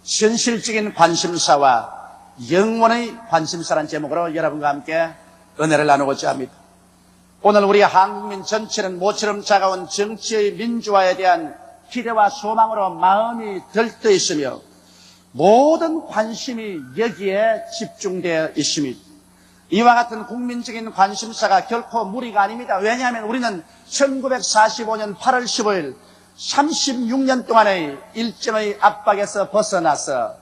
현실적인 관심사와 영원의 관심사라는 제목으로 여러분과 함께 은혜를 나누고자 합니다. 오늘 우리 한국민 전체는 모처럼 다가온 정치의 민주화에 대한 기대와 소망으로 마음이 들떠 있으며 모든 관심이 여기에 집중되어 있습니다. 이와 같은 국민적인 관심사가 결코 무리가 아닙니다. 왜냐하면 우리는 1945년 8월 15일 36년 동안의 일정의 압박에서 벗어나서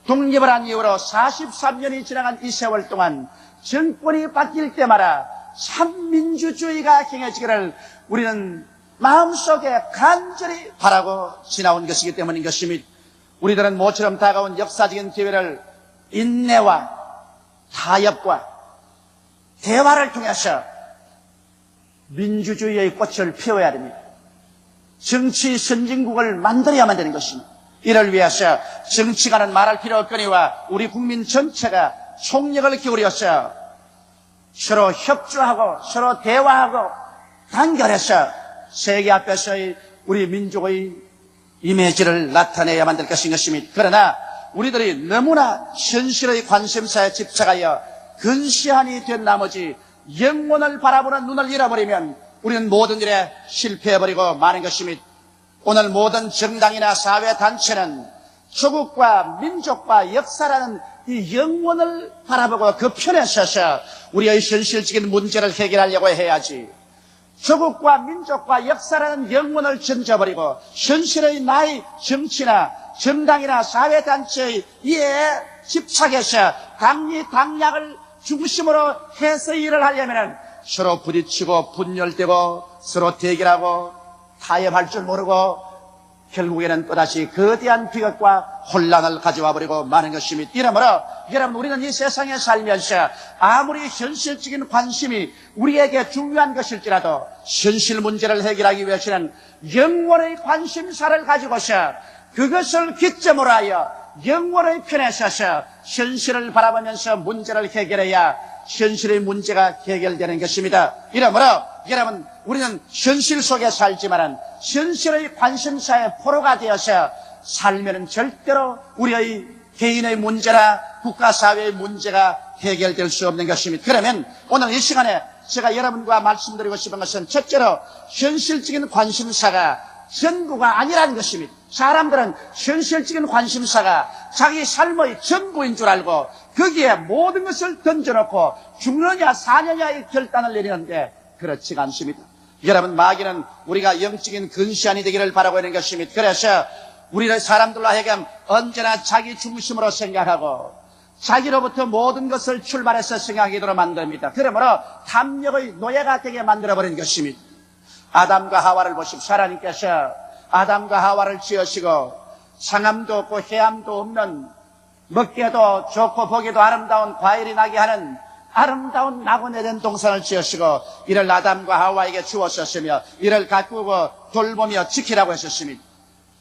독립을 한 이후로 43년이 지나간 이 세월 동안 정권이 바뀔 때마다 참 민주주의가 행해지기를 우리는 마음속에 간절히 바라고 지나온 것이기 때문인 것입니다. 우리들은 모처럼 다가온 역사적인 기회를 인내와 타협과 대화를 통해서 민주주의의 꽃을 피워야 됩니다. 정치 선진국을 만들어야만 되는 것입니다. 이를 위해서 정치가는 말할 필요 없거니와 우리 국민 전체가 총력을 기울여서 서로 협조하고 서로 대화하고 단결해서 세계 앞에서의 우리 민족의 이미지를 나타내야만 될 것입니다. 그러나 우리들이 너무나 현실의 관심사에 집착하여 근시안이 된 나머지 영원을 바라보는 눈을 잃어버리면 우리는 모든 일에 실패해버리고 마는 것입니다. 오늘 모든 정당이나 사회단체는 조국과 민족과 역사라는 이 영원을 바라보고 그 편에 서서 우리의 현실적인 문제를 해결하려고 해야지, 조국과 민족과 역사라는 영원을 던져버리고 현실의 나의 정치나 정당이나 사회단체의 이에 집착해서 당리당략을 중심으로 해서 일을 하려면 서로 부딪히고 분열되고 서로 대결하고 타협할 줄 모르고 결국에는 또다시 거대한 비극과 혼란을 가져와 버리고 마는 것입니다. 이러므로 여러분, 우리는 이 세상에 살면서 아무리 현실적인 관심이 우리에게 중요한 것일지라도 현실 문제를 해결하기 위해서는 영원의 관심사를 가지고서 그것을 기점으로 하여 영원의 편에 서서 현실을 바라보면서 문제를 해결해야 현실의 문제가 해결되는 것입니다. 이러므로 여러분, 우리는 현실 속에 살지만 현실의 관심사의 포로가 되어서 살면 절대로 우리의 개인의 문제나 국가사회의 문제가 해결될 수 없는 것입니다. 그러면 오늘 이 시간에 제가 여러분과 말씀드리고 싶은 것은 첫째로 현실적인 관심사가 전부가 아니라는 것입니다. 사람들은 현실적인 관심사가 자기 삶의 전부인 줄 알고 거기에 모든 것을 던져놓고 죽느냐 사느냐의 결단을 내리는데 그렇지가 않습니다. 여러분, 마귀는 우리가 영적인 근시안이 되기를 바라고 있는 것입니다. 그래서 우리의 사람들로 하여금 언제나 자기 중심으로 생각하고 자기로부터 모든 것을 출발해서 생각하도록 만듭니다. 그러므로 탐욕의 노예가 되게 만들어버린 것입니다. 아담과 하와를 보십시오. 하나님께서 아담과 하와를 지으시고 상함도 없고 해함도 없는 먹기에도 좋고 보기에도 아름다운 과일이 나게 하는 아름다운 나고 에덴 동산을 지으시고 이를 아담과 하와에게 주었었으며 이를 가꾸고 돌보며 지키라고 했었습니다.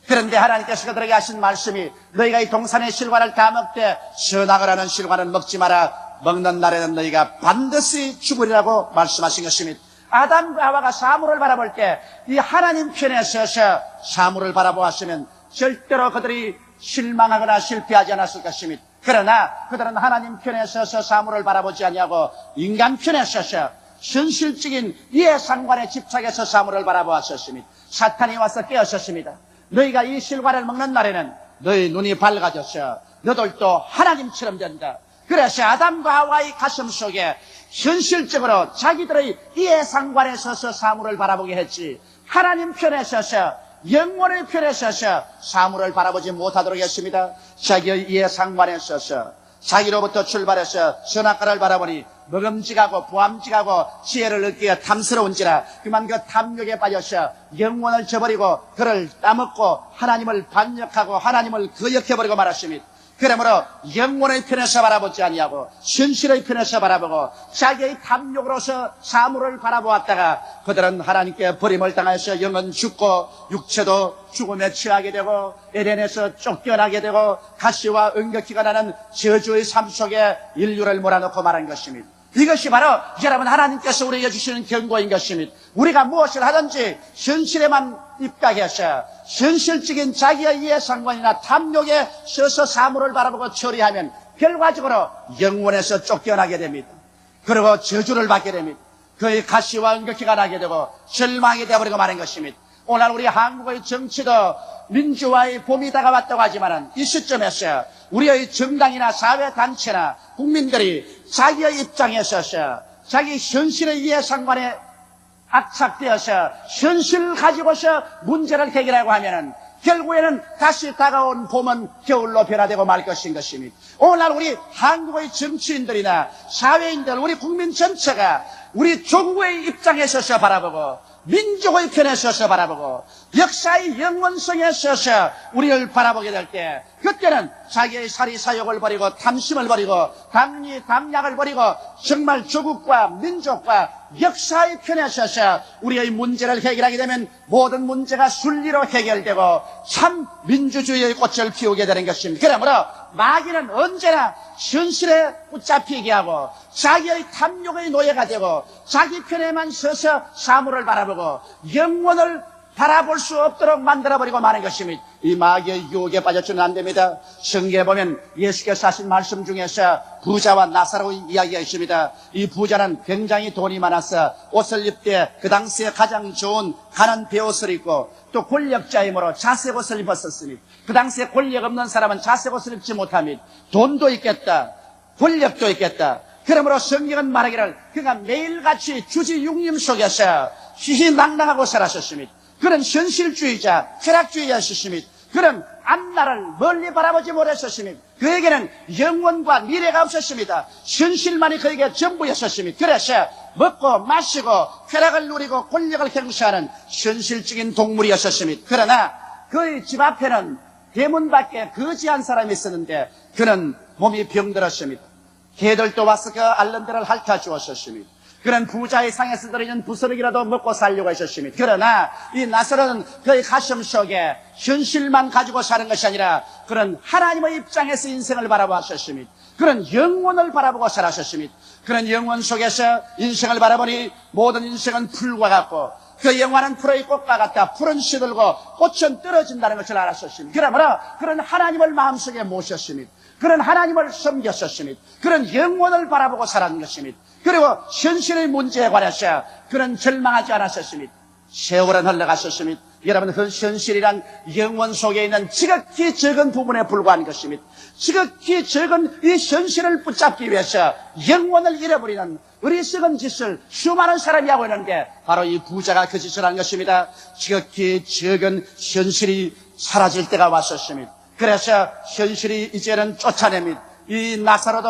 그런데 하나님께서 그들에게 하신 말씀이 너희가 이 동산의 실과를 다 먹되 선악을 하는 실과는 먹지 마라. 먹는 날에는 너희가 반드시 죽으리라고 말씀하신 것입니다. 아담과 하와가 사물을 바라볼 때 이 하나님 편에 서서 사물을 바라보았으면 절대로 그들이 실망하거나 실패하지 않았을 것입니다. 그러나 그들은 하나님 편에 서서 사물을 바라보지 아니하고 인간 편에 서서 현실적인 이해상관에 집착해서 사물을 바라보았었습니다. 사탄이 와서 깨었었습니다. 너희가 이 실과를 먹는 날에는 너희 눈이 밝아져서 너들도 하나님처럼 된다. 그래서 아담과 하와의 가슴 속에 현실적으로 자기들의 이해상관에 서서 사물을 바라보게 했지, 하나님 편에 서서 영원의 편에 서서 사물을 바라보지 못하도록 했습니다. 자기의 이해상관에 서서 자기로부터 출발해서 선악과를 바라보니 먹음직하고 부함직하고 지혜를 얻기에 탐스러운지라 그만 그 탐욕에 빠져서 영원을 저버리고 그를 따먹고 하나님을 반역하고 하나님을 거역해버리고 말았습니다. 그러므로 영원의 편에서 바라보지 아니하고 현실의 편에서 바라보고 자기의 탐욕으로서 사물을 바라보았다가 그들은 하나님께 버림을 당해서 영은 죽고 육체도 죽음에 처하게 되고 에덴에서 쫓겨나게 되고 가시와 은격기가 나는 저주의 삶 속에 인류를 몰아넣고 말한 것입니다. 이것이 바로 여러분 하나님께서 우리에게 주시는 경고인 것입니다. 우리가 무엇을 하든지 현실에만 입각해서 현실적인 자기의 이해상관이나 탐욕에 서서 사물을 바라보고 처리하면 결과적으로 영원에서 쫓겨나게 됩니다. 그리고 저주를 받게 됩니다. 그의 가시와 은극기가 나게 되고 절망이 되어버리고 마는 것입니다. 오늘 우리 한국의 정치도 민주화의 봄이 다가왔다고 하지만 이 시점에서 우리의 정당이나 사회단체나 국민들이 자기의 입장에 서서 자기 현실의 이해상관에 악착되어서 현실을 가지고서 문제를 해결하고 하면은 결국에는 다시 다가온 봄은 겨울로 변화되고 말 것인 것입니다. 오늘날 우리 한국의 정치인들이나 사회인들, 우리 국민 전체가 우리 조국의 입장에 서서 바라보고 민족의 편에 서서 바라보고 역사의 영원성에 서서 우리를 바라보게 될 때 그때는 자기의 사리사욕을 버리고 탐심을 버리고 당리당략을 버리고 정말 조국과 민족과 역사의 편에 서서 우리의 문제를 해결하게 되면 모든 문제가 순리로 해결되고 참 민주주의의 꽃을 피우게 되는 것입니다. 그러므로 마귀는 언제나 현실에 붙잡히게 하고 자기의 탐욕의 노예가 되고 자기 편에만 서서 사물을 바라보고 영원을 바라볼 수 없도록 만들어버리고 마는 것입니다. 이 마귀의 유혹에 빠져서는 안 됩니다. 성경에 보면 예수께서 하신 말씀 중에서 부자와 나사로의 이야기가 있습니다. 이 부자는 굉장히 돈이 많아서 옷을 입되 그 당시에 가장 좋은 가는 베옷을 입고 또 권력자이므로 자색 옷을 입었었습니다. 그 당시에 권력 없는 사람은 자색 옷을 입지 못합니다. 돈도 있겠다, 권력도 있겠다. 그러므로 성경은 말하기를 그가 매일같이 주지 육림 속에서 희희낙낙하고 살았었습니다. 그런 현실주의자, 쾌락주의자였습니다. 그런 앞날을 멀리 바라보지 못했었습니다. 그에게는 영원과 미래가 없었습니다. 현실만이 그에게 전부였었습니다. 그래서 먹고 마시고 쾌락을 누리고 권력을 행사하는 현실적인 동물이었었습니다. 그러나 그의 집 앞에는 대문 밖에 거지한 사람이 있었는데 그는 몸이 병들었습니다. 개들도 와서 그 앓는 데를 핥아 주었었습니다. 그런 부자의 상에서 들어있는 부스러기라도 먹고 살려고 했었습니다. 그러나 이 나사로는 그의 가슴 속에 현실만 가지고 사는 것이 아니라 그런 하나님의 입장에서 인생을 바라보았었습니다. 그런 영원을 바라보고 살았었습니다. 그런 영원 속에서 인생을 바라보니 모든 인생은 풀과 같고 그 영원한 풀의 꽃과 같다. 풀은 시들고 꽃은 떨어진다는 것을 알았었습니다. 그러므로 그런 하나님을 마음속에 모셨습니다. 그런 하나님을 섬겼었습니다. 그런 영원을 바라보고 살았는 것입니다. 그리고 현실의 문제에 관해서 그는 절망하지 않았었습니다. 세월은 흘러갔었습니다. 여러분, 그 현실이란 영원 속에 있는 지극히 적은 부분에 불과한 것입니다. 지극히 적은 이 현실을 붙잡기 위해서 영원을 잃어버리는 어리석은 짓을 수많은 사람이 하고 있는데 바로 이 부자가 그 짓을 한 것입니다. 지극히 적은 현실이 사라질 때가 왔었습니다. 그래서 현실이 이제는 쫓아냅니다. 이 나사로도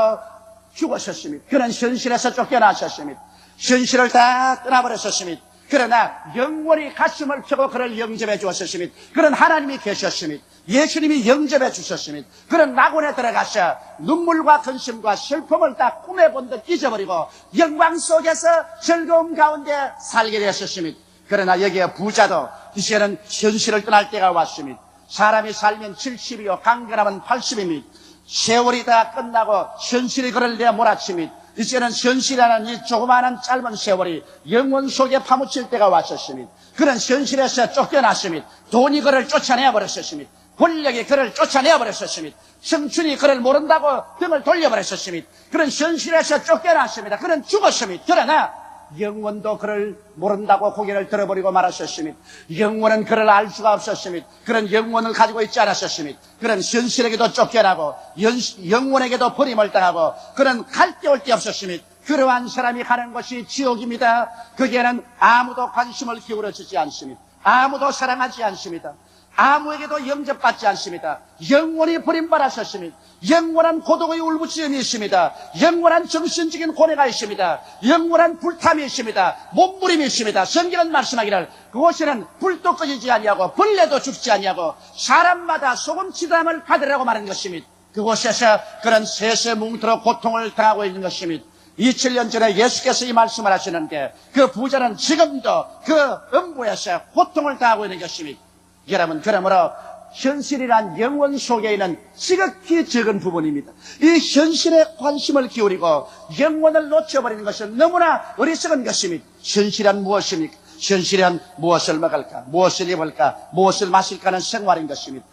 죽었었습니다. 그런 현실에서 쫓겨나셨습니다. 현실을 다 떠나버렸었습니다. 그러나 영원히 가슴을 펴고 그를 영접해 주었습니다. 그런 하나님이 계셨습니다. 예수님이 영접해 주셨습니다. 그런 낙원에 들어가서 눈물과 근심과 슬픔을 다 꿈에 본 듯 잊어버리고 영광 속에서 즐거움 가운데 살게 되었습니다. 그러나 여기에 부자도 이제는 현실을 떠날 때가 왔습니다. 사람이 살면 70이요 강건하면 80입니다. 세월이 다 끝나고 현실이 그를 내몰아칩니다. 이제는 현실이라는 이 조그마한 짧은 세월이 영원 속에 파묻힐 때가 왔었습니다. 그런 현실에서 쫓겨났습니다. 돈이 그를 쫓아내버렸습니다. 권력이 그를 쫓아내버렸습니다. 청춘이 그를 모른다고 등을 돌려버렸습니다. 그런 현실에서 쫓겨났습니다. 그는 죽었습니다. 그러나 영원도 그를 모른다고 고개를 들어버리고 말았었습니다. 영원은 그를 알 수가 없었습니다. 그런 영원을 가지고 있지 않았었습니다. 그런 현실에게도 쫓겨나고 영원에게도 버림을 당하고 그런 갈 데 올 데 없었습니다. 그러한 사람이 가는 것이 지옥입니다. 거기에는 아무도 관심을 기울여주지 않습니다. 아무도 사랑하지 않습니다. 아무에게도 영접받지 않습니다. 영원히 버림받았었습니다. 영원한 고독의 울부짖음이 있습니다. 영원한 정신적인 고뇌가 있습니다. 영원한 불탐이 있습니다. 몸부림이 있습니다. 성경은 말씀하기를 그곳에는 불도 꺼지지 아니하고 벌레도 죽지 아니하고 사람마다 소금치담을 받으라고 말하는 것입니다. 그곳에서 그런 세세뭉토록 고통을 당하고 있는 것입니다. 2000년 전에 예수께서 이 말씀을 하시는데 그 부자는 지금도 그 음부에서 고통을 당하고 있는 것입니다. 여러분, 그러므로 현실이란 영원 속에 있는 지극히 적은 부분입니다. 이 현실에 관심을 기울이고 영원을 놓쳐버리는 것은 너무나 어리석은 것입니다. 현실이란 무엇입니까? 현실이란 무엇을 먹을까, 무엇을 입을까, 무엇을 마실까 하는 생활인 것입니다.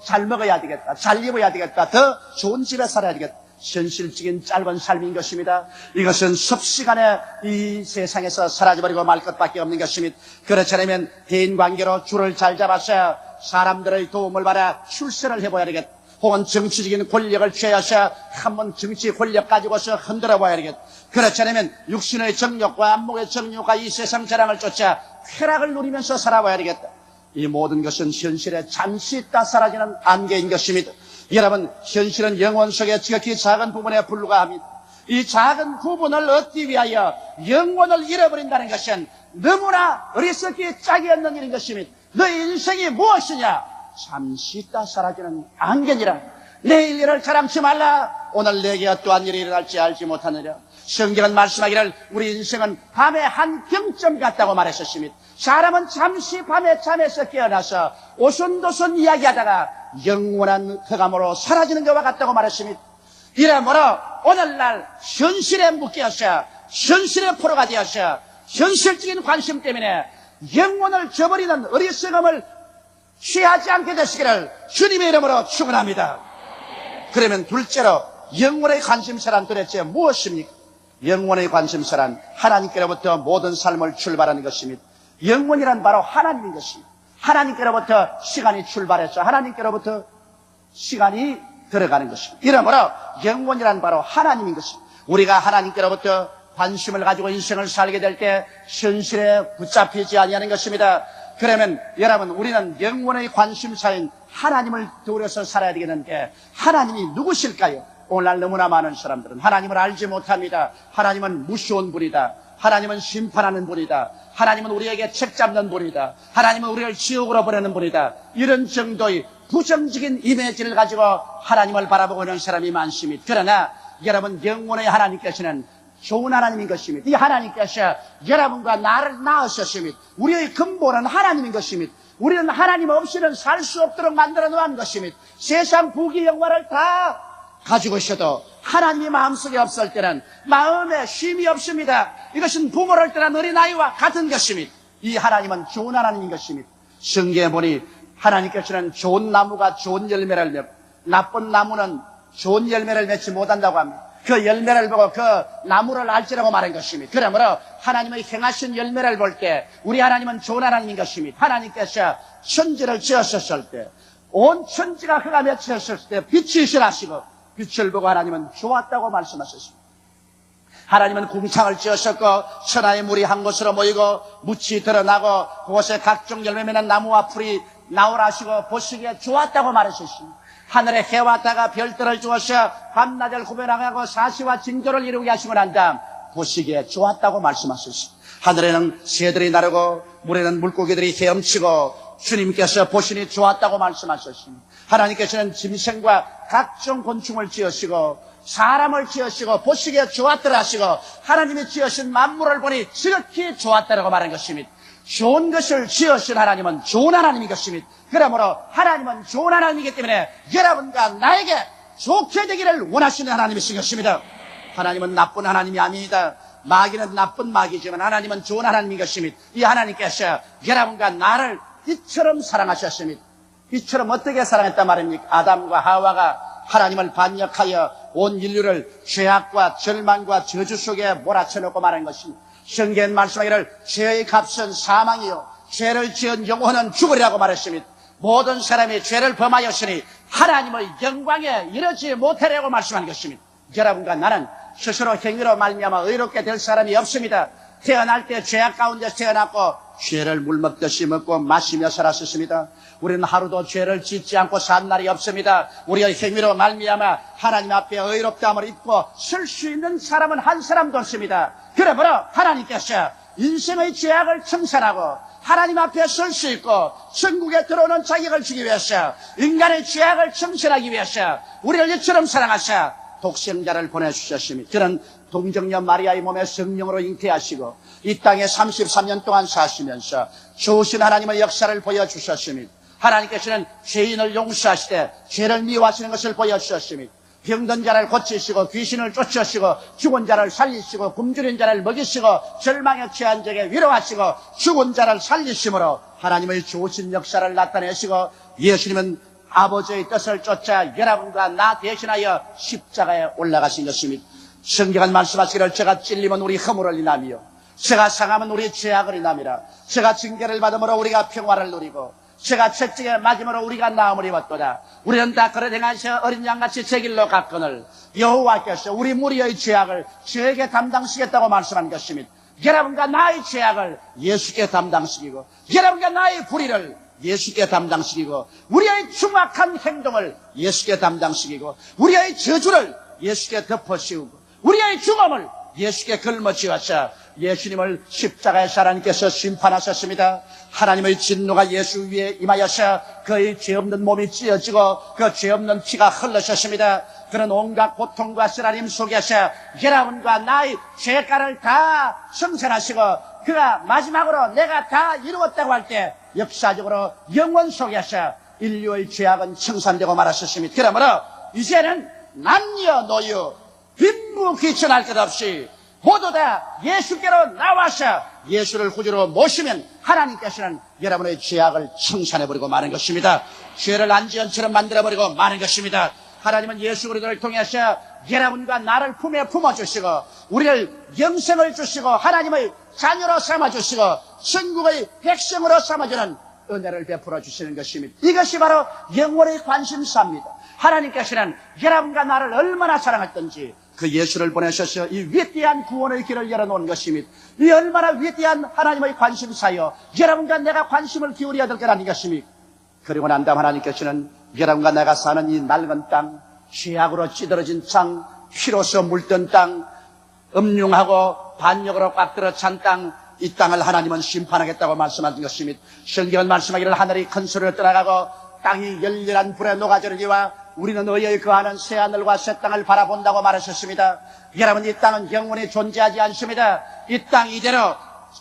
잘 먹어야 되겠다, 잘 입어야 되겠다, 더 좋은 집에 살아야 되겠다. 현실적인 짧은 삶인 것입니다. 이것은 섭시간에 이 세상에서 사라져버리고 말 것밖에 없는 것입니다. 그렇지 않으면 대인관계로 줄을 잘 잡아서 사람들의 도움을 받아 출세를 해봐야 되겠다. 혹은 정치적인 권력을 취하셔 한번 정치 권력 가지고서 흔들어 봐야 되겠다. 그렇지 않으면 육신의 정욕과 안목의 정욕과 이 세상 자랑을 쫓아 쾌락을 누리면서 살아봐야 되겠다. 이 모든 것은 현실에 잠시 있다 사라지는 안개인 것입니다. 여러분, 현실은 영혼 속에 지극히 작은 부분에 불과합니다. 이 작은 부분을 얻기 위하여 영혼을 잃어버린다는 것은 너무나 어리석기 짝이 없는 일인 것입니다. 너의 인생이 무엇이냐? 잠시 있다 사라지는 안개니라. 내일 일을 자랑치 말라. 오늘 내게 어떠한 일이 일어날지 알지 못하느냐. 성경은 말씀하기를 우리 인생은 밤의 한 경점 같다고 말했었습니다. 사람은 잠시 밤에 잠에서 깨어나서 오손도손 이야기하다가 영원한 흑암으로 사라지는 것과 같다고 말했습니다. 이러므로 오늘날 현실에 묶여서 현실에 포로가 되어서 현실적인 관심 때문에 영혼을 저버리는 어리석음을 취하지 않게 되시기를 주님의 이름으로 축원합니다. 그러면 둘째로 영혼의 관심사란 도대체 무엇입니까? 영혼의 관심사란 하나님께로부터 모든 삶을 출발하는 것입니다. 영혼이란 바로 하나님인 것입니다. 하나님께로부터 시간이 출발해서 하나님께로부터 시간이 들어가는 것입니다. 이러므로 영혼이란 바로 하나님인 것입니다. 우리가 하나님께로부터 관심을 가지고 인생을 살게 될 때 현실에 붙잡히지 아니하는 것입니다. 그러면 여러분, 우리는 영혼의 관심사인 하나님을 두려워서 살아야 되겠는데 하나님이 누구실까요? 오늘날 너무나 많은 사람들은 하나님을 알지 못합니다. 하나님은 무서운 분이다. 하나님은 심판하는 분이다. 하나님은 우리에게 책 잡는 분이다. 하나님은 우리를 지옥으로 보내는 분이다. 이런 정도의 부정적인 이미지를 가지고 하나님을 바라보고 있는 사람이 많습니다. 그러나 여러분, 영혼의 하나님께서는 좋은 하나님인 것입니다. 이 하나님께서 여러분과 나를 낳으셨습니다. 우리의 근본은 하나님인 것입니다. 우리는 하나님 없이는 살 수 없도록 만들어 놓은 것입니다. 세상 부귀 영화를 다 가지고 있어도 하나님이 마음속에 없을 때는 마음에 쉼이 없습니다. 이것은 부모를 떠난 어린아이와 같은 것입니다. 이 하나님은 좋은 하나님인 것입니다. 성경에 보니 하나님께서는 좋은 나무가 좋은 열매를 맺고 나쁜 나무는 좋은 열매를 맺지 못한다고 합니다. 그 열매를 보고 그 나무를 알지라고 말한 것입니다. 그러므로 하나님의 행하신 열매를 볼 때 우리 하나님은 좋은 하나님인 것입니다. 하나님께서 천지를 지었었을 때 온 천지가 그가 맺혔을 때 빛이 실하시고 빛을 보고 하나님은 좋았다고 말씀하셨습니다. 하나님은 궁창을 지으셨고 천하의 물이 한 곳으로 모이고 묻이 드러나고 그곳에 각종 열매 맺는 나무와 풀이 나오라 하시고 보시기에 좋았다고 말하셨습니다. 하늘에 해와 달과 별들을 주어서 밤낮을 구별하고 사시와 징조를 이루게 하시고 난 다음 보시기에 좋았다고 말씀하셨습니다. 하늘에는 새들이 나르고 물에는 물고기들이 헤엄치고 주님께서 보시니 좋았다고 말씀하셨습니다. 하나님께서는 짐승과 각종 곤충을 지으시고 사람을 지으시고 보시기에 좋았더라 하시고 하나님이 지으신 만물을 보니 지극히 좋았다라고 말한 것입니다. 좋은 것을 지으신 하나님은 좋은 하나님인 것입니다. 그러므로 하나님은 좋은 하나님이기 때문에 여러분과 나에게 좋게 되기를 원하시는 하나님이신 것입니다. 하나님은 나쁜 하나님이 아닙니다. 마귀는 나쁜 마귀지만 하나님은 좋은 하나님인 것입니다. 이 하나님께서 여러분과 나를 이처럼 사랑하셨습니다. 이처럼 어떻게 사랑했단 말입니까? 아담과 하와가 하나님을 반역하여 온 인류를 죄악과 절망과 저주 속에 몰아쳐놓고 말한 것입니다. 성경은 말씀하기를 죄의 값은 사망이요 죄를 지은 영혼은 죽으리라고 말했습니다. 모든 사람이 죄를 범하였으니 하나님의 영광에 이르지 못하려고 말씀한 것입니다. 여러분과 나는 스스로 행위로 말미암아 의롭게 될 사람이 없습니다. 태어날 때 죄악 가운데 태어났고 죄를 물 먹듯이 먹고 마시며 살았습니다. 우리는 하루도 죄를 짓지 않고 산 날이 없습니다. 우리의 행위로 말미암아 하나님 앞에 의롭다함을 입고 설 수 있는 사람은 한 사람도 없습니다. 그러므로 하나님께서 인생의 죄악을 청산하고 하나님 앞에 설 수 있고 천국에 들어오는 자격을 주기 위해서 인간의 죄악을 청산하기 위해서 우리를 이처럼 사랑하사 독생자를 보내주셨습니다. 그는 동정녀 마리아의 몸에 성령으로 잉태하시고 이 땅에 33년 동안 사시면서 좋으신 하나님의 역사를 보여주셨습니다. 하나님께서는 죄인을 용서하시되 죄를 미워하시는 것을 보여주셨으니 병든 자를 고치시고 귀신을 쫓으시고 죽은 자를 살리시고 굶주린 자를 먹이시고 절망에 처한 자에게 위로하시고 죽은 자를 살리심으로 하나님의 좋으신 역사를 나타내시고 예수님은 아버지의 뜻을 쫓아 여러분과 나 대신하여 십자가에 올라가신 것입니다. 성경은 말씀하시기를 제가 찔리면 우리 허물을 인하며 제가 상하면 우리 죄악을 인함이라. 제가 징계를 받음으로 우리가 평화를 누리고 제가 채찍에 맞음으로 우리가 나음을 입었도다. 우리는 다 그릇 행하셔 어린 양같이 제 길로 갔거늘 여호와께서 우리 무리의 죄악을 저에게 담당시겠다고 말씀한 것입니다. 여러분과 나의 죄악을 예수께 담당시키고 여러분과 나의 불의를 예수께 담당시키고 우리의 중악한 행동을 예수께 담당시키고 우리의 저주를 예수께 덮어씌우고 우리의 죽음을 예수께 걸머쥐었어. 예수님을 십자가에서 하나님께서 심판하셨습니다. 하나님의 진노가 예수 위에 임하여서 그의 죄 없는 몸이 찢어지고 그 죄 없는 피가 흘러셨습니다. 그런 온갖 고통과 쓰라림 속에서 여러분과 나의 죄가를 다 성천하시고 그가 마지막으로 내가 다 이루었다고 할 때 역사적으로 영원 속에서 인류의 죄악은 청산되고 말았었습니다. 그러므로 이제는 남녀노소 빈부귀천할 것 없이 모두 다 예수께로 나와서 예수를 구주로 모시면 하나님께서는 여러분의 죄악을 청산해버리고 마는 것입니다. 죄를 안지연처럼 만들어버리고 마는 것입니다. 하나님은 예수 그리스도를 통해서 여러분과 나를 품에 품어주시고 우리를 영생을 주시고 하나님의 자녀로 삼아주시고 천국의 백성으로 삼아주는 은혜를 베풀어 주시는 것입니다. 이것이 바로 영원의 관심사입니다. 하나님께서는 여러분과 나를 얼마나 사랑했던지 그 예수를 보내셔서 이 위대한 구원의 길을 열어놓은 것입니다. 이 얼마나 위대한 하나님의 관심사요. 여러분과 내가 관심을 기울여야 될 것 아니겠습니까? 그리고 난 다음 하나님께서는 여러분과 내가 사는 이 낡은 땅, 죄악으로 찌들어진 땅, 피로서 물든 땅, 음흉하고 반역으로 꽉 들어 찬 땅, 이 땅을 하나님은 심판하겠다고 말씀하신 것입니다. 성경은 말씀하기를 하늘이 큰 소리로 떠나가고 땅이 열렬한 불에 녹아지르기와 우리는 의에 거하는 새하늘과 새 땅을 바라본다고 말하셨습니다. 여러분, 이 땅은 영원히 존재하지 않습니다. 이 땅 이대로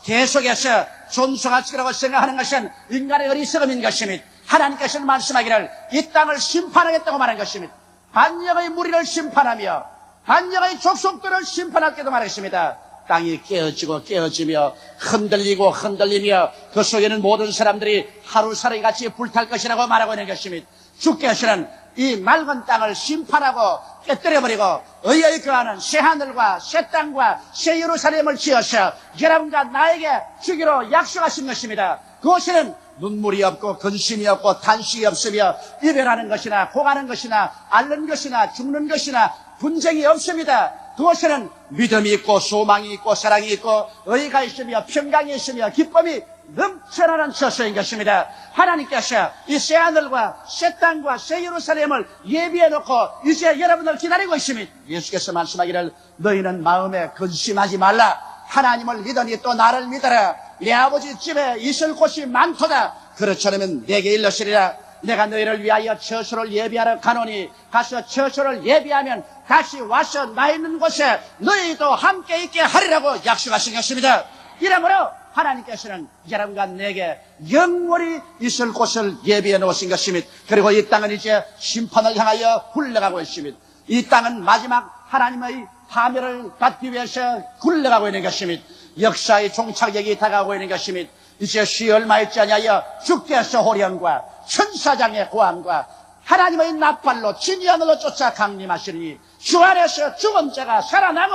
계속해서 존속하시라고 생각하는 것은 인간의 어리석음인 것입니다. 하나님께서는 말씀하기를 이 땅을 심판하겠다고 말한 것입니다. 반역의 무리를 심판하며 반역의 족속들을 심판할 때도 말했습니다. 땅이 깨어지며 흔들리고 흔들리며 그 속에는 모든 사람들이 하루살이 같이 불탈 것이라고 말하고 있는 것입니다. 주께서는 이 맑은 땅을 심판하고 깨뜨려버리고 의에 거하는 새 하늘과 새 땅과 새 예루살렘을 지어서 여러분과 나에게 주기로 약속하신 것입니다. 그것에는 눈물이 없고 근심이 없고 탄식이 없으며 이별하는 것이나 고가는 것이나 앓는 것이나 죽는 것이나 분쟁이 없습니다. 그것에는 믿음이 있고 소망이 있고 사랑이 있고 의가 있으며 평강이 있으며 기쁨이 넘쳐나는 처소인 것입니다. 하나님께서 이 새 하늘과 새 땅과 새 예루살렘을 예비해 놓고 이제 여러분을 기다리고 있습니다. 예수께서 말씀하기를 너희는 마음에 근심하지 말라. 하나님을 믿으니 또 나를 믿어라. 내 아버지 집에 있을 곳이 많도다. 그렇지 않으면 내게 일러시리라. 내가 너희를 위하여 처소를 예비하러 가노니 가서 처소를 예비하면 다시 와서 나 있는 곳에 너희도 함께 있게 하리라고 약속하신 것입니다. 이러므로 하나님께서는 여러분과 내게 영원히 있을 곳을 예비해 놓으신 것입니다. 그리고 이 땅은 이제 심판을 향하여 굴러가고 있습니다. 이 땅은 마지막 하나님의 파멸을 받기 위해서 굴러가고 있는 것입니다. 역사의 종착역이 다가오고 있는 것입니다. 이제 쉬 얼마 있지 아니하여 주께서 호련과 천사장의 고함과 하나님의 나팔로 진이 하늘로 쫓아 강림하시니 주 안에서 죽은 자가 살아나고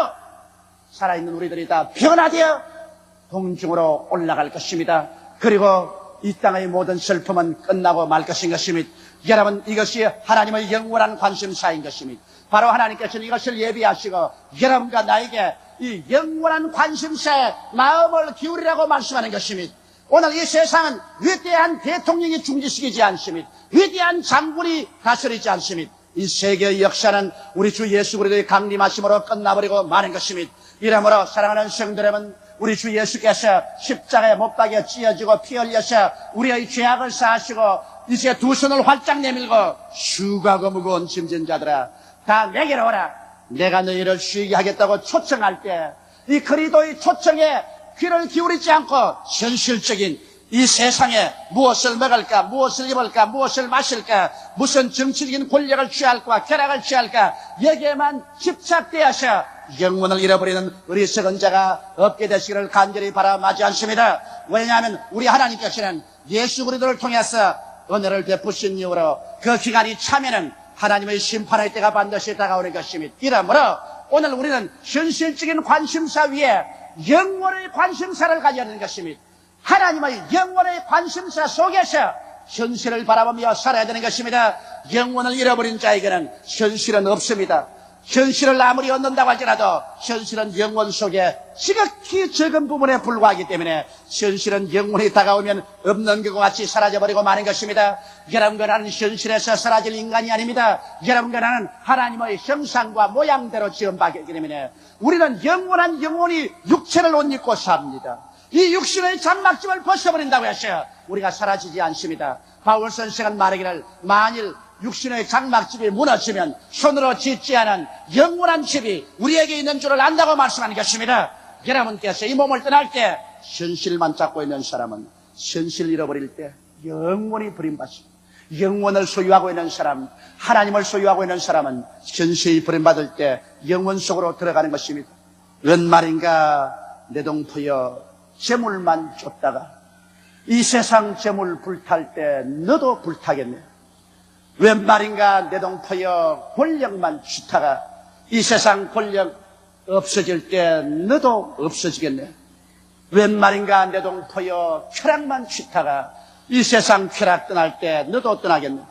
살아있는 우리들이 다 변화되어 공중으로 올라갈 것입니다. 그리고 이 땅의 모든 슬픔은 끝나고 말 것인 것입니다. 여러분, 이것이 하나님의 영원한 관심사인 것입니다. 바로 하나님께서는 이것을 예비하시고 여러분과 나에게 이 영원한 관심사에 마음을 기울이라고 말씀하는 것입니다. 오늘 이 세상은 위대한 대통령이 중지시키지 않습니다. 위대한 장군이 다스리지 않습니다. 이 세계의 역사는 우리 주 예수 그리스도의 강림하심으로 끝나버리고 마는 것입니다. 이러므로 사랑하는 성도 여러분, 우리 주 예수께서 십자가에 못 박여 찢어지고 피 흘려서 우리의 죄악을 사하시고 이제 두 손을 활짝 내밀고 수고하고 무거운 짐진 자들아 다 내게로 오라. 내가 너희를 쉬게 하겠다고 초청할 때 이 그리스도의 초청에 귀를 기울이지 않고 현실적인 이 세상에 무엇을 먹을까, 무엇을 입을까, 무엇을 마실까, 무슨 정치적인 권력을 취할까, 쾌락을 취할까, 여기에만 집착되어서 영혼을 잃어버리는 어리석은 자가 없게 되시기를 간절히 바라마지 않습니다. 왜냐하면 우리 하나님께서는 예수 그리스도를 통해서 은혜를 베푸신 이후로 그 기간이 차면은 하나님의 심판의 때가 반드시 다가오는 것입니다. 이러므로 오늘 우리는 현실적인 관심사 위에 영혼의 관심사를 가져야 하는 것입니다. 하나님의 영혼의 관심사 속에서 현실을 바라보며 살아야 되는 것입니다. 영혼을 잃어버린 자에게는 현실은 없습니다. 현실을 아무리 얻는다고 할지라도 현실은 영혼 속에 지극히 적은 부분에 불과하기 때문에 현실은 영혼이 다가오면 없는 것과 같이 사라져버리고 마는 것입니다. 여러분과 나는 현실에서 사라질 인간이 아닙니다. 여러분과 나는 하나님의 형상과 모양대로 지음받기 때문에 우리는 영원한 영혼이 육체를 옷 입고 삽니다. 이 육신의 장막집을 벗어버린다고 해서 우리가 사라지지 않습니다. 바울 선생은 말하기를 만일 육신의 장막집이 무너지면 손으로 짓지 않은 영원한 집이 우리에게 있는 줄을 안다고 말씀하는 것입니다. 여러분께서 이 몸을 떠날 때 현실만 잡고 있는 사람은 현실을 잃어버릴 때 영원히 버림받습니다. 영원을 소유하고 있는 사람, 하나님을 소유하고 있는 사람은 현실이 버림받을 때 영원 속으로 들어가는 것입니다. 웬 말인가 내 동포여 재물만 쫓다가 이 세상 재물 불탈 때 너도 불타겠네. 웬 말인가 내 동포여 권력만 취타가 이 세상 권력 없어질 때 너도 없어지겠네. 웬 말인가 내 동포여 쾌락만 취타가 이 세상 쾌락 떠날 때 너도 떠나겠네.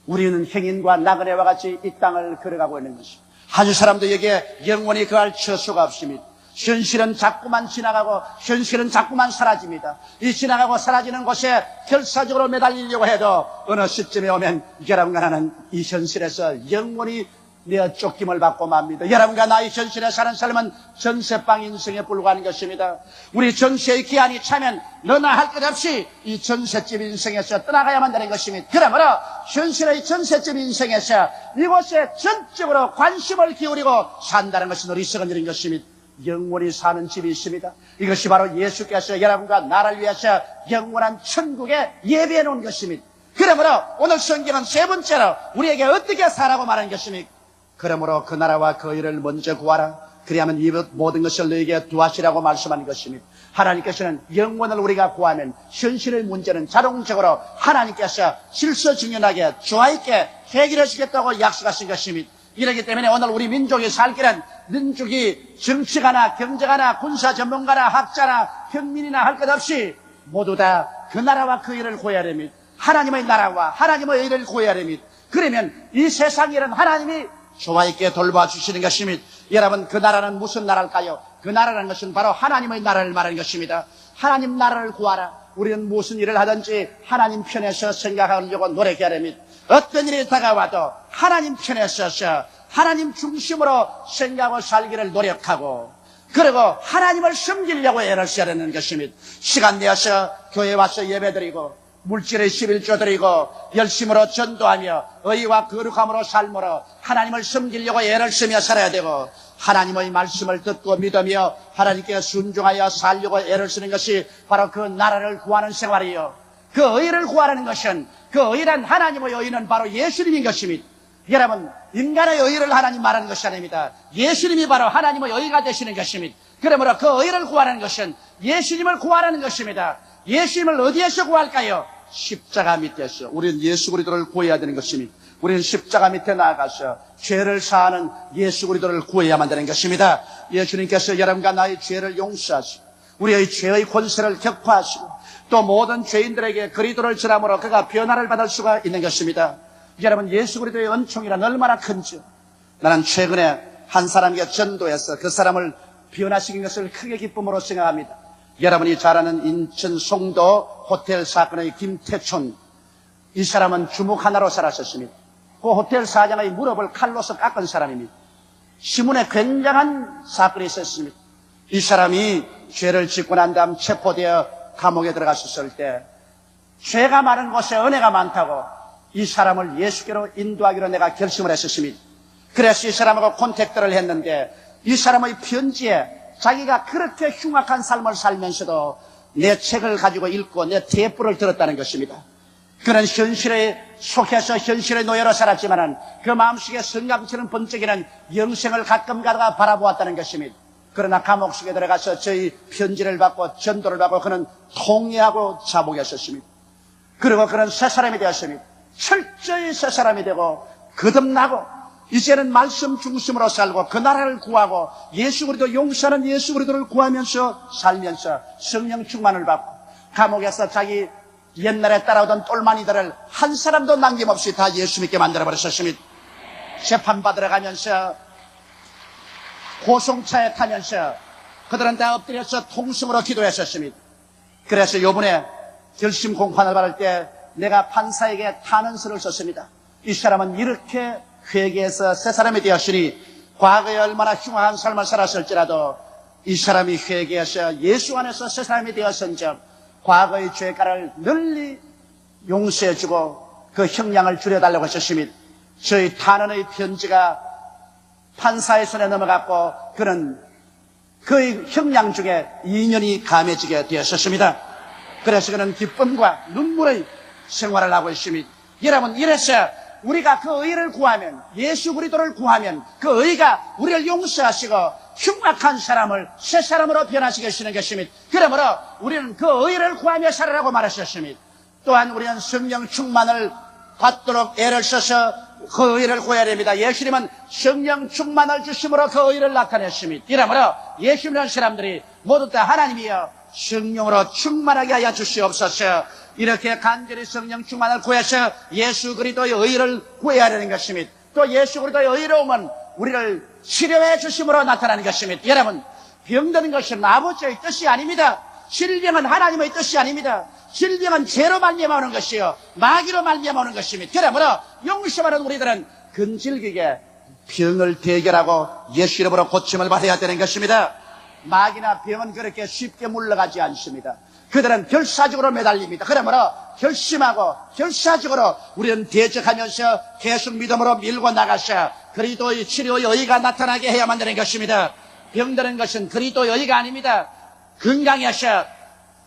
우리는 행인과 나그네와 같이 이 땅을 걸어가고 있는 것입니다. 한 사람도 여기에 영원히 거할 처소가 없습니다. 현실은 자꾸만 지나가고 현실은 자꾸만 사라집니다. 이 지나가고 사라지는 곳에 결사적으로 매달리려고 해도 어느 시점에 오면 여러분과 나는 이 현실에서 영원히 내어 쫓김을 받고 맙니다. 여러분과 나의 현실에 사는 삶은 전세방 인생에 불과한 것입니다. 우리 전세의 기한이 차면 너나 할 것 없이 이 전세집 인생에서 떠나가야만 되는 것입니다. 그러므로 현실의 전세집 인생에서 이곳에 전적으로 관심을 기울이고 산다는 것은 어리석은 일인 것입니다. 영원히 사는 집이 있습니다. 이것이 바로 예수께서 여러분과 나를 위해서 영원한 천국에 예비해 놓은 것입니다. 그러므로 오늘 성경은 세 번째로 우리에게 어떻게 살라고 말하는 것입니까? 그러므로 그 나라와 그 의를 먼저 구하라. 그리하면 이 모든 것을 너에게 두하시라고 말씀하는 것입니다. 하나님께서는 영원을 우리가 구하면 현실의 문제는 자동적으로 하나님께서 질서정연하게 조화있게 해결하시겠다고 약속하신 것입니다. 이렇기 때문에 오늘 우리 민족이 살 길은 민족이 정치가나 경제가나 군사 전문가나 학자나 평민이나 할 것 없이 모두 다 그 나라와 그 일을 구해야 됩니다. 하나님의 나라와 하나님의 일을 구해야 됩니다. 그러면 이 세상 일은 하나님이 조화있게 돌봐주시는 것입니다. 여러분 그 나라는 무슨 나라일까요? 그 나라라는 것은 바로 하나님의 나라를 말하는 것입니다. 하나님 나라를 구하라. 우리는 무슨 일을 하든지 하나님 편에서 생각하려고 노력해야 됩니다. 어떤 일이 다가와도 하나님 편에 서서 하나님 중심으로 생각하고 살기를 노력하고 그리고 하나님을 섬기려고 애를 써야 되는 것입니다. 시간 내어서 교회에 와서 예배드리고 물질의 11조 드리고 열심으로 전도하며 의와 거룩함으로 삶으로 하나님을 섬기려고 애를 쓰며 살아야 되고 하나님의 말씀을 듣고 믿으며 하나님께 순종하여 살려고 애를 쓰는 것이 바로 그 나라를 구하는 생활이요. 그 의를 구하라는 것은 그 의란 하나님의 의는 바로 예수님인 것입니다. 여러분 인간의 의를 하나님 말하는 것이 아닙니다. 예수님이 바로 하나님의 의가 되시는 것입니다. 그러므로 그 의를 구하라는 것은 예수님을 구하라는 것입니다. 예수님을 어디에서 구할까요? 십자가 밑에서. 우리는 예수 그리스도를 구해야 되는 것입니다. 우리는 십자가 밑에 나아가서 죄를 사하는 예수 그리스도를 구해야만 되는 것입니다. 예수님께서 여러분과 나의 죄를 용서하시고 우리의 죄의 권세를 격파하시고 또 모든 죄인들에게 그리스도를 전함으로 그가 변화를 받을 수가 있는 것입니다. 여러분 예수 그리스도의 은총이란 얼마나 큰지 나는 최근에 한 사람에게 전도해서 그 사람을 변화시킨 것을 크게 기쁨으로 생각합니다. 여러분이 잘 아는 인천 송도 호텔 사건의 김태춘, 이 사람은 주먹 하나로 살았었습니다. 그 호텔 사장의 무릎을 칼로서 깎은 사람입니다. 시문에 굉장한 사건이 있었습니다. 이 사람이 죄를 짓고 난 다음 체포되어 감옥에 들어갔었을 때 죄가 많은 곳에 은혜가 많다고 이 사람을 예수께로 인도하기로 내가 결심을 했었습니다. 그래서 이 사람하고 콘택트를 했는데 이 사람의 편지에 자기가 그렇게 흉악한 삶을 살면서도 내 책을 가지고 읽고 내 테이프를 들었다는 것입니다. 그는 현실에 속해서 현실의 노예로 살았지만 그 마음속에 성감처럼 번쩍이는 영생을 가끔 가다가 바라보았다는 것입니다. 그러나 감옥 속에 들어가서 저희 편지를 받고 전도를 받고 그는 통회하고 자복했었습니다. 그리고 그는 새 사람이 되었습니다. 철저히 새 사람이 되고 거듭나고 이제는 말씀 중심으로 살고 그 나라를 구하고 예수 그리스도 용서하는 예수 그리스도를 구하면서 살면서 성령 충만을 받고 감옥에서 자기 옛날에 따라오던 똘마니들을 한 사람도 남김없이 다 예수 믿게 만들어버렸었습니다. 재판받으러 가면서 고송차에 타면서 그들은 다 엎드려서 통성으로 기도했었습니다. 그래서 요번에 결심 공판을 받을 때 내가 판사에게 탄원서를 썼습니다. 이 사람은 이렇게 회개해서 새 사람이 되었으니 과거에 얼마나 흉악한 삶을 살았을지라도 이 사람이 회개해서 예수 안에서 새 사람이 되었은즉 과거의 죄가를 널리 용서해주고 그 형량을 줄여달라고 하셨습니다. 저희 탄원의 편지가 판사의 손에 넘어갔고 그는 그의 형량 중에 2년이 감해지게 되었습니다. 그래서 그는 기쁨과 눈물의 생활을 하고 있습니다. 여러분, 이래서 우리가 그 의를 구하면, 예수 그리스도를 구하면 그 의가 우리를 용서하시고 흉악한 사람을 새 사람으로 변화시키시는 것입니다. 그러므로 우리는 그 의를 구하며 살아라고 말하셨습니다. 또한 우리는 성령 충만을 받도록 애를 써서 그 의를 구해야 됩니다. 예수님은 성령 충만을 주심으로 그 의를 나타냈습니다. 이러므로 예수 믿는 사람들이 모두 다 하나님이여 성령으로 충만하게 하여 주시옵소서. 이렇게 간절히 성령 충만을 구해서 예수 그리스도의 의를 구해야 되는 것입니다. 또 예수 그리스도의 의로움은 우리를 치료해 주심으로 나타나는 것입니다. 여러분, 병드는 것은 아버지의 뜻이 아닙니다. 질병은 하나님의 뜻이 아닙니다. 질병은 죄로 말미암아 오는 것이요 마귀로 말미암아 오는 것입니다. 그러므로 용서받은 우리들은 근질기게 병을 대결하고 예수 이름으로 고침을 받아야 되는 것입니다. 마귀나 병은 그렇게 쉽게 물러가지 않습니다. 그들은 결사적으로 매달립니다. 그러므로 결심하고 결사적으로 우리는 대적하면서 계속 믿음으로 밀고 나가서 그리스도의 치료의 의가 나타나게 해야만 되는 것입니다. 병드는 것은 그리스도의 의가 아닙니다. 건강해서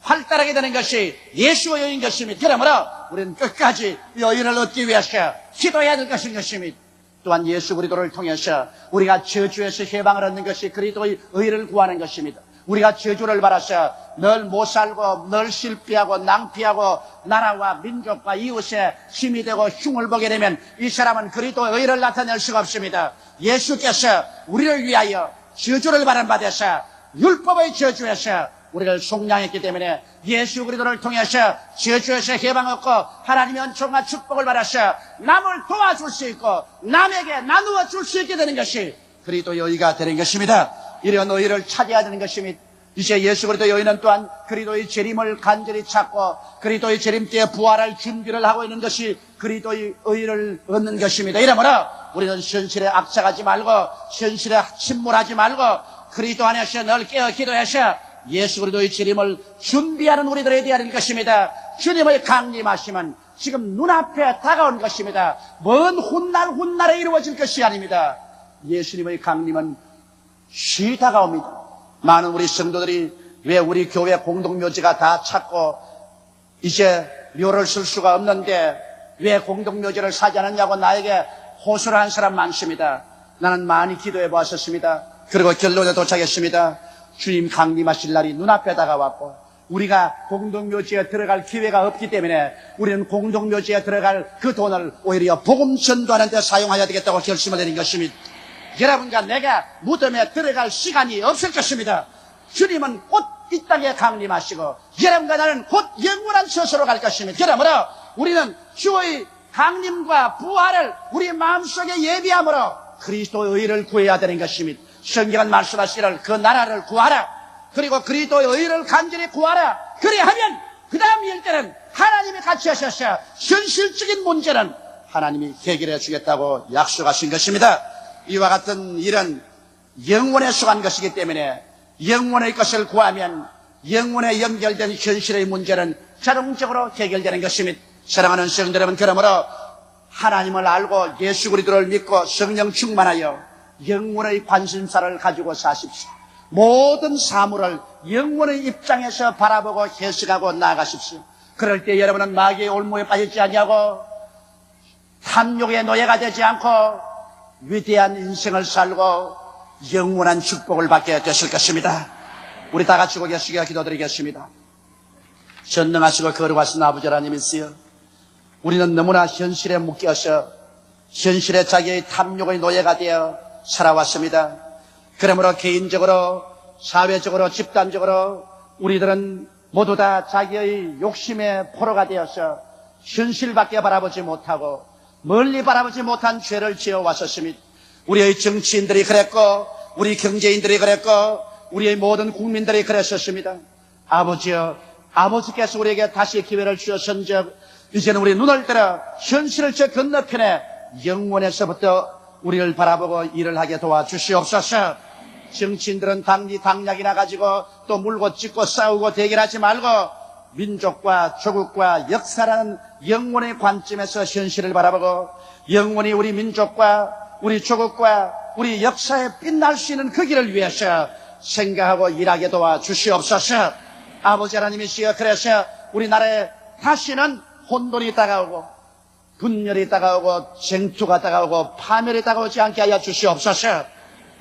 활달하게 되는 것이 예수의 의인 것입니다. 그러므로 우리는 끝까지 이 의를 얻기 위해서 기도해야 될 것인 것입니다. 또한 예수 그리스도를 통해서 우리가 저주에서 해방을 얻는 것이 그리스도의 의를 구하는 것입니다. 우리가 저주를 받아서 늘 못 살고 늘 실패하고 낭피하고 나라와 민족과 이웃에 힘이 되고 흉을 보게 되면 이 사람은 그리스도의 의를 나타낼 수가 없습니다. 예수께서 우리를 위하여 저주를 받아서 율법의 저주에서 우리를 속량했기 때문에 예수 그리스도를 통해서 저주에서 해방 얻고 하나님의 은총과 축복을 받아서 남을 도와줄 수 있고 남에게 나누어 줄 수 있게 되는 것이 그리스도의 의가 되는 것입니다. 이런 의를 찾아야 되는 것입니다. 이제 예수 그리스도의 의는 또한 그리스도의 재림을 간절히 찾고 그리스도의 재림 때에 부활할 준비를 하고 있는 것이 그리스도의 의를 얻는 것입니다. 이러므로 우리는 현실에 악착하지 말고 현실에 침몰하지 말고 그리스도 안에서 늘 깨어 기도해서 예수 그리스도의 재림을 준비하는 우리들에 대한 것입니다. 주님의 강림하심은 지금 눈앞에 다가온 것입니다. 먼 훗날에 이루어질 것이 아닙니다. 예수님의 강림은 쉬 다가옵니다. 많은 우리 성도들이 왜 우리 교회 공동묘지가 다 찼고 이제 묘를 쓸 수가 없는데 왜 공동묘지를 사지 않았냐고 나에게 호소를 한 사람 많습니다. 나는 많이 기도해 보았었습니다. 그리고 결론에 도착했습니다. 주님 강림하실 날이 눈앞에 다가왔고 우리가 공동묘지에 들어갈 기회가 없기 때문에 우리는 공동묘지에 들어갈 그 돈을 오히려 복음 전도하는 데 사용해야 되겠다고 결심을 내린 것입니다. 여러분과 내가 무덤에 들어갈 시간이 없을 것입니다. 주님은 곧 이 땅에 강림하시고 여러분과 나는 곧 영원한 처소로 갈 것입니다. 그러므로 우리는 주의 강림과 부활을 우리 마음속에 예비함으로 그리스도의 의를 구해야 되는 것입니다. 성경은 말씀하시기를 그 나라를 구하라. 그리고 그리스도의 의를 간절히 구하라. 그리하면 그 다음 일때는 하나님이 같이 하셔서 현실적인 문제는 하나님이 해결해 주겠다고 약속하신 것입니다. 이와 같은 일은 영원에 속한 것이기 때문에 영원의 것을 구하면 영원에 연결된 현실의 문제는 자동적으로 해결되는 것입니다. 사랑하는 성도 여러분, 그러므로 하나님을 알고 예수 그리스도를 믿고 성령 충만하여 영원의 관심사를 가지고 사십시오. 모든 사물을 영원의 입장에서 바라보고 해석하고 나아가십시오. 그럴 때 여러분은 마귀의 올무에 빠지지 않냐고, 탐욕의 노예가 되지 않고 위대한 인생을 살고 영원한 축복을 받게 되실 것입니다. 우리 다 같이 고개 숙여 기도드리겠습니다. 전능하시고 거룩하신 아버지 하나님이시여, 우리는 너무나 현실에 묶여서 현실의 자기의 탐욕의 노예가 되어 살아왔습니다. 그러므로 개인적으로, 사회적으로, 집단적으로 우리들은 모두 다 자기의 욕심의 포로가 되어서 현실밖에 바라보지 못하고 멀리 바라보지 못한 죄를 지어왔었습니다. 우리의 정치인들이 그랬고, 우리 경제인들이 그랬고, 우리의 모든 국민들이 그랬었습니다. 아버지여, 아버지께서 우리에게 다시 기회를 주셨은즉 이제는 우리 눈을 들어 현실을 저 건너편에 영원에서부터 우리를 바라보고 일을 하게 도와주시옵소서. 정치인들은 당약이나 가지고 또 물고 찢고 싸우고 대결하지 말고 민족과 조국과 역사라는 영원의 관점에서 현실을 바라보고 영원히 우리 민족과 우리 조국과 우리 역사에 빛날 수 있는 그 길을 위해서 생각하고 일하게 도와주시옵소서. 아버지 하나님이시여, 그래서 우리나라에 다시는 혼돈이 다가오고 분열이 다가오고 쟁투가 다가오고 파멸이 다가오지 않게 하여 주시옵소서.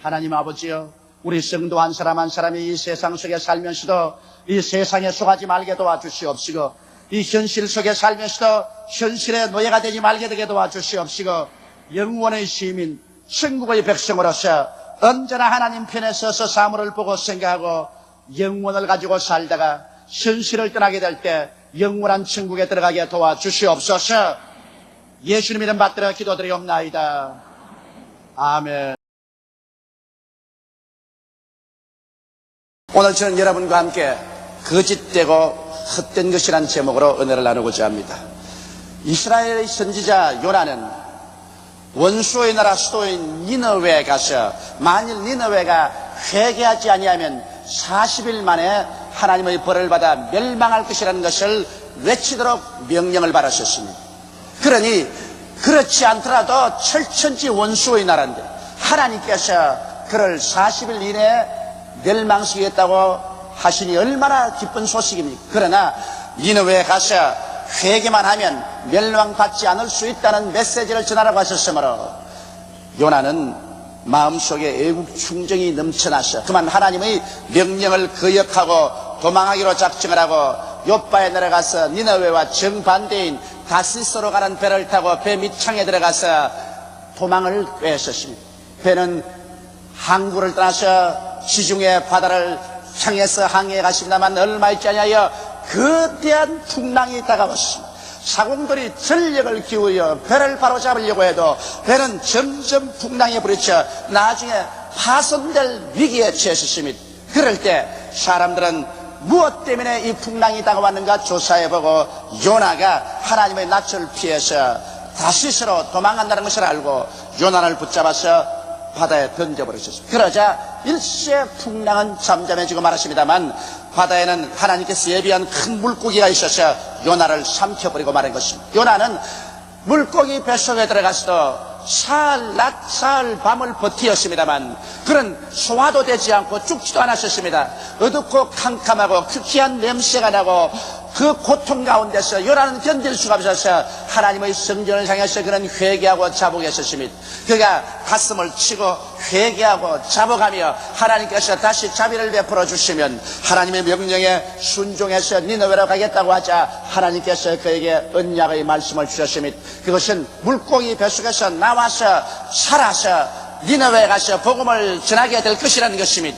하나님 아버지여, 우리 성도 한 사람 한 사람이 이 세상 속에 살면서도 이 세상에 속하지 말게 도와주시옵시고, 이 현실 속에 살면서도 현실의 노예가 되지 말게 되게 도와주시옵시고, 영원의 시민, 천국의 백성으로서 언제나 하나님 편에 서서 사물을 보고 생각하고 영원을 가지고 살다가 현실을 떠나게 될 때 영원한 천국에 들어가게 도와주시옵소서. 예수님 이름 받들어 기도드리옵나이다. 아멘. 오늘 저는 여러분과 함께 거짓되고 헛된 것이라는 제목으로 은혜를 나누고자 합니다. 이스라엘의 선지자 요나는 원수의 나라 수도인 니느웨에 가서 만일 니느웨가 회개하지 아니하면 40일 만에 하나님의 벌을 받아 멸망할 것이라는 것을 외치도록 명령을 받았었습니다. 그러니 그렇지 않더라도 철천지 원수의 나라인데 하나님께서 그를 40일 이내에 멸망시키겠다고 하시니 얼마나 기쁜 소식입니까? 그러나 니느웨에 가서 회개만 하면 멸망받지 않을 수 있다는 메시지를 전하라고 하셨으므로 요나는 마음속에 애국 충정이 넘쳐나서 그만 하나님의 명령을 거역하고 도망하기로 작정을 하고 요바에 내려가서 니느웨와 정반대인 다시스로 가는 배를 타고 배 밑창에 들어가서 도망을 꾀했었습니다. 배는 항구를 떠나서 지중해 바다를 향해서 항해해 가십니다만 얼마 있지 않냐여 거대한 풍랑이 다가왔습니다. 사공들이 전력을 기울여 배를 바로잡으려고 해도 배는 점점 풍랑에 부딪혀 나중에 파손될 위기에 처했습니다. 그럴 때 사람들은 무엇 때문에 이 풍랑이 다가왔는가 조사해보고 요나가 하나님의 낯을 피해서 다시스로 도망간다는 것을 알고 요나를 붙잡아서 바다에 던져버리셨습니다. 그러자 일시에 풍랑은 잠잠해지고 말았습니다만 바다에는 하나님께서 예비한 큰 물고기가 있어서 요나를 삼켜버리고 말한 것입니다. 요나는 물고기 뱃속에 들어가서도 사흘 밤을 버티었습니다만 그런 소화도 되지 않고 죽지도 않았었습니다. 어둡고 캄캄하고 큐키한 냄새가 나고 그 고통 가운데서 요나는 견딜 수가 없어서 하나님의 성전을 향해서 그는 회개하고 자복했었습니다. 그가 가슴을 치고 회개하고 자복하며 하나님께서 다시 자비를 베풀어 주시면 하나님의 명령에 순종해서 니느웨로 가겠다고 하자 하나님께서 그에게 언약의 말씀을 주셨습니다. 그것은 물고기 뱃속에서 나와서 살아서 니느웨에 가서 복음을 전하게 될 것이라는 것입니다.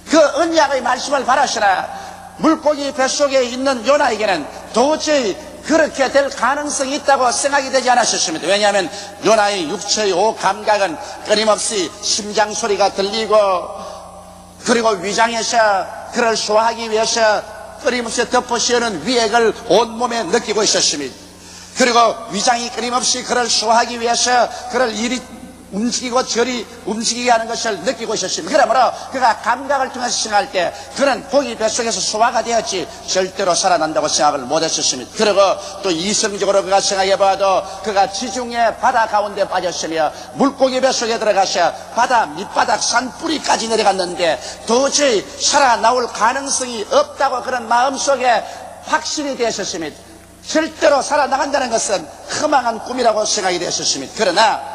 그 언약의 말씀을 바라시라 물고기 뱃속에 있는 요나에게는 도저히 그렇게 될 가능성이 있다고 생각이 되지 않았었습니다. 왜냐하면 요나의 육체의 오감각은 끊임없이 심장 소리가 들리고 그리고 위장에서 그를 소화하기 위해서 끊임없이 덮어씌우는 위액을 온몸에 느끼고 있었습니다. 그리고 위장이 끊임없이 그를 소화하기 위해서 그를 이리 움직이고 저리 움직이게 하는 것을 느끼고 있었습니다. 그러므로 그가 감각을 통해서 생각할 때 그는 고기 뱃속에서 소화가 되었지 절대로 살아난다고 생각을 못했었습니다. 그리고 또 이성적으로 그가 생각해 봐도 그가 지중해 바다 가운데 빠졌으며 물고기 뱃속에 들어가서 바다 밑바닥 산 뿌리까지 내려갔는데 도저히 살아나올 가능성이 없다고 그런 마음속에 확신이 되었습니다. 절대로 살아나간다는 것은 허망한 꿈이라고 생각이 되었습니다. 그러나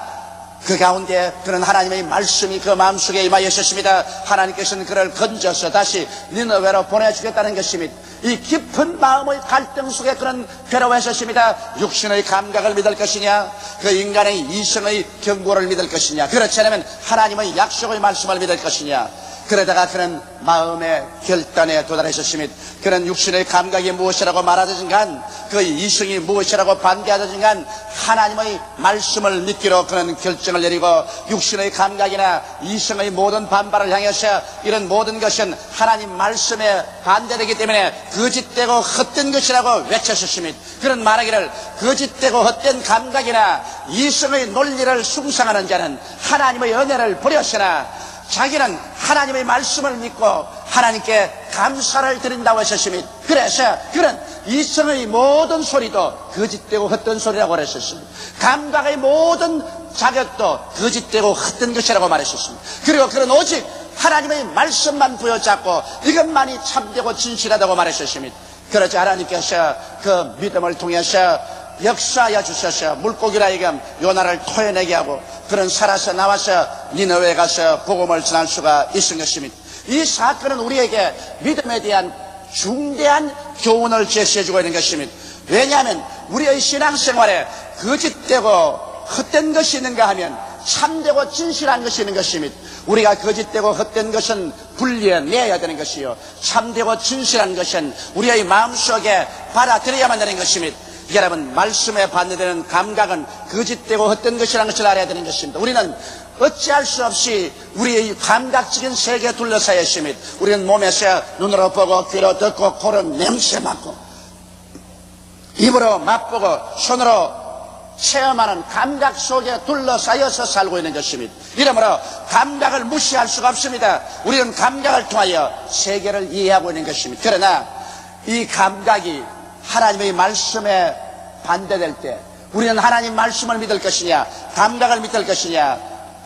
그 가운데 그는 하나님의 말씀이 그 마음속에 임하였습니다. 하나님께서는 그를 건져서 다시 니느웨로 보내주겠다는 것입니다. 이 깊은 마음의 갈등 속에 그는 괴로워했습니다. 육신의 감각을 믿을 것이냐, 그 인간의 이성의 경고를 믿을 것이냐, 그렇지 않으면 하나님의 약속의 말씀을 믿을 것이냐. 그러다가 그는 마음의 결단에 도달했었습니다. 그는 육신의 감각이 무엇이라고 말하든지 간, 그 이성이 무엇이라고 반대하든지 간 하나님의 말씀을 믿기로 그는 결정을 내리고 육신의 감각이나 이성의 모든 반발을 향해서 이런 모든 것은 하나님 말씀에 반대되기 때문에 거짓되고 헛된 것이라고 외쳤었습니다. 그런 말하기를 거짓되고 헛된 감각이나 이성의 논리를 숭상하는 자는 하나님의 은혜를 버렸으나 자기는 하나님의 말씀을 믿고 하나님께 감사를 드린다고 하셨습니다. 그래서 그는 이성의 모든 소리도 거짓되고 헛된 소리라고 말했었습니다. 감각의 모든 자격도 거짓되고 헛된 것이라고 말했었습니다. 그리고 그는 오직 하나님의 말씀만 부여잡고 이것만이 참되고 진실하다고 말했었습니다. 그러자 하나님께서 그 믿음을 통해서 역사하여 주셔서 물고기라 하여금 요나를 토해내게 하고 그는 살아서 나와서 니느웨에 가서 복음을 전할 수가 있은 것입니다. 이 사건은 우리에게 믿음에 대한 중대한 교훈을 제시해주고 있는 것입니다. 왜냐하면 우리의 신앙생활에 거짓되고 헛된 것이 있는가 하면 참되고 진실한 것이 있는 것입니다. 우리가 거짓되고 헛된 것은 분리해내야 되는 것이요, 참되고 진실한 것은 우리의 마음속에 받아들여야만 되는 것입니다. 여러분, 말씀에 반대되는 감각은 거짓되고 헛된 것이라는 것을 알아야 되는 것입니다. 우리는 어찌할 수 없이 우리의 감각적인 세계에 둘러싸여 있습니다. 우리는 몸에서 눈으로 보고 귀로 듣고 코로 냄새 맡고 입으로 맛보고 손으로 체험하는 감각 속에 둘러싸여서 살고 있는 것입니다. 이러므로 감각을 무시할 수가 없습니다. 우리는 감각을 통하여 세계를 이해하고 있는 것입니다. 그러나 이 감각이 하나님의 말씀에 반대될 때 우리는 하나님 말씀을 믿을 것이냐, 감각을 믿을 것이냐,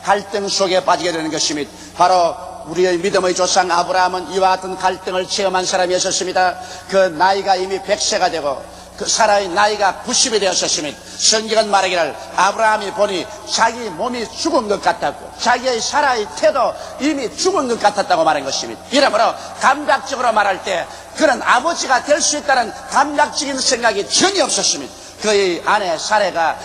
갈등 속에 빠지게 되는 것입니다. 바로 우리의 믿음의 조상 아브라함은 이와 같은 갈등을 체험한 사람이었습니다. 그 나이가 이미 100세가 되고 그 사라의 나이가 90이 되었습니다. 성경은 말하기를 아브라함이 보니 자기 몸이 죽은 것 같았고 자기의 사라의 태도 이미 죽은 것 같았다고 말한 것입니다. 이러므로 감각적으로 말할 때 그는 아버지가 될 수 있다는 감각적인 생각이 전혀 없었습니다. 그의 아내 사라가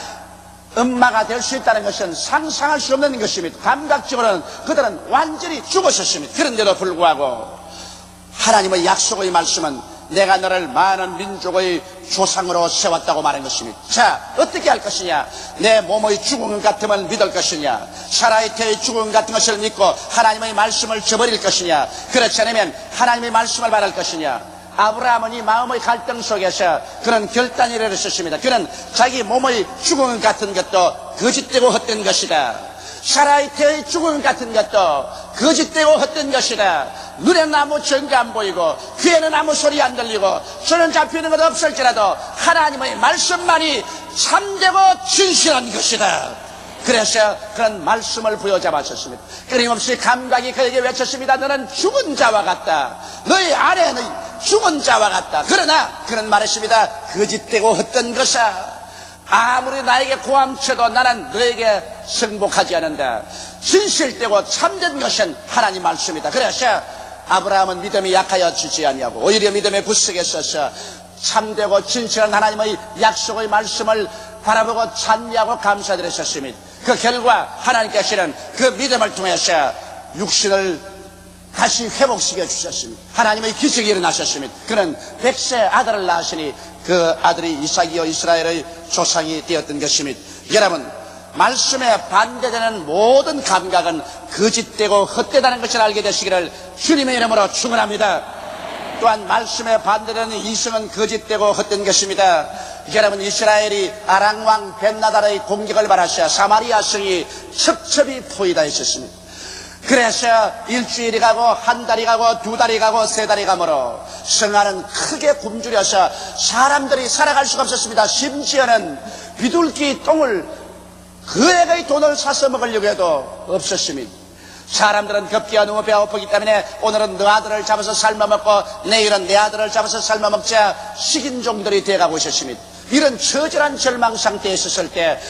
엄마가 될 수 있다는 것은 상상할 수 없는 것입니다. 감각적으로는 그들은 완전히 죽었었습니다. 그런데도 불구하고 하나님의 약속의 말씀은 내가 너를 많은 민족의 조상으로 세웠다고 말한 것입니다. 자, 어떻게 할 것이냐? 내 몸의 죽음 같음을 믿을 것이냐? 사라의 태의 죽음 같은 것을 믿고 하나님의 말씀을 저버릴 것이냐? 그렇지 않으면 하나님의 말씀을 바랄 것이냐? 아브라함은 이 마음의 갈등 속에서 그런 결단이 내렸었습니다. 그는 자기 몸의 죽음 같은 것도 거짓되고 헛된 것이다. 사라의 태의 죽음 같은 것도 거짓되고 헛된 것이다. 눈에는 아무 증거 안 보이고 귀에는 아무 소리 안 들리고 손은 잡히는 것 없을지라도 하나님의 말씀만이 참되고 진실한 것이다. 그래서 그런 말씀을 부여잡았었습니다. 끊임없이 감각이 그에게 외쳤습니다. 너는 죽은 자와 같다. 너희 아내는 죽은 자와 같다. 그러나 그는 말했습니다. 거짓되고 헛된 것아, 아무리 나에게 고함쳐도 나는 너에게 승복하지 않는다. 진실되고 참된 것은 하나님 말씀이다. 그래서 아브라함은 믿음이 약하여 지지 아니하고 오히려 믿음의 구석에 서서 참되고 진실한 하나님의 약속의 말씀을 바라보고 찬미하고 감사드렸었습니다. 그 결과 하나님께서는 그 믿음을 통해서 육신을 다시 회복시켜 주셨습니다. 하나님의 기적이 일어나셨습니다. 그는 100세 아들을 낳으시니 그 아들이 이삭이요 이스라엘의 조상이 되었던 것입니다. 여러분, 말씀에 반대되는 모든 감각은 거짓되고 헛되다는 것을 알게 되시기를 주님의 이름으로 축원합니다. 또한 말씀에 반대되는 이성은 거짓되고 헛된 것입니다. 여러분, 이스라엘이 아람왕 벤나달의 공격을 받았어요. 사마리아 성이 첩첩이 포위당했었습니다. 그래서 일주일이 가고 한 달이 가고 두 달이 가고 세 달이 가므로 성 안은 크게 굶주려서 사람들이 살아갈 수가 없었습니다. 심지어는 비둘기 똥을 그에게 돈을 사서 먹으려고 해도 없었습니다. 사람들은 급기야 너무 배고프기 때문에 오늘은 너 아들을 잡아서 삶아 먹고 내일은 내 아들을 잡아서 삶아 먹자 식인종들이 되어가고 있었습니다. 이런 처절한 절망 상태에 있었을 때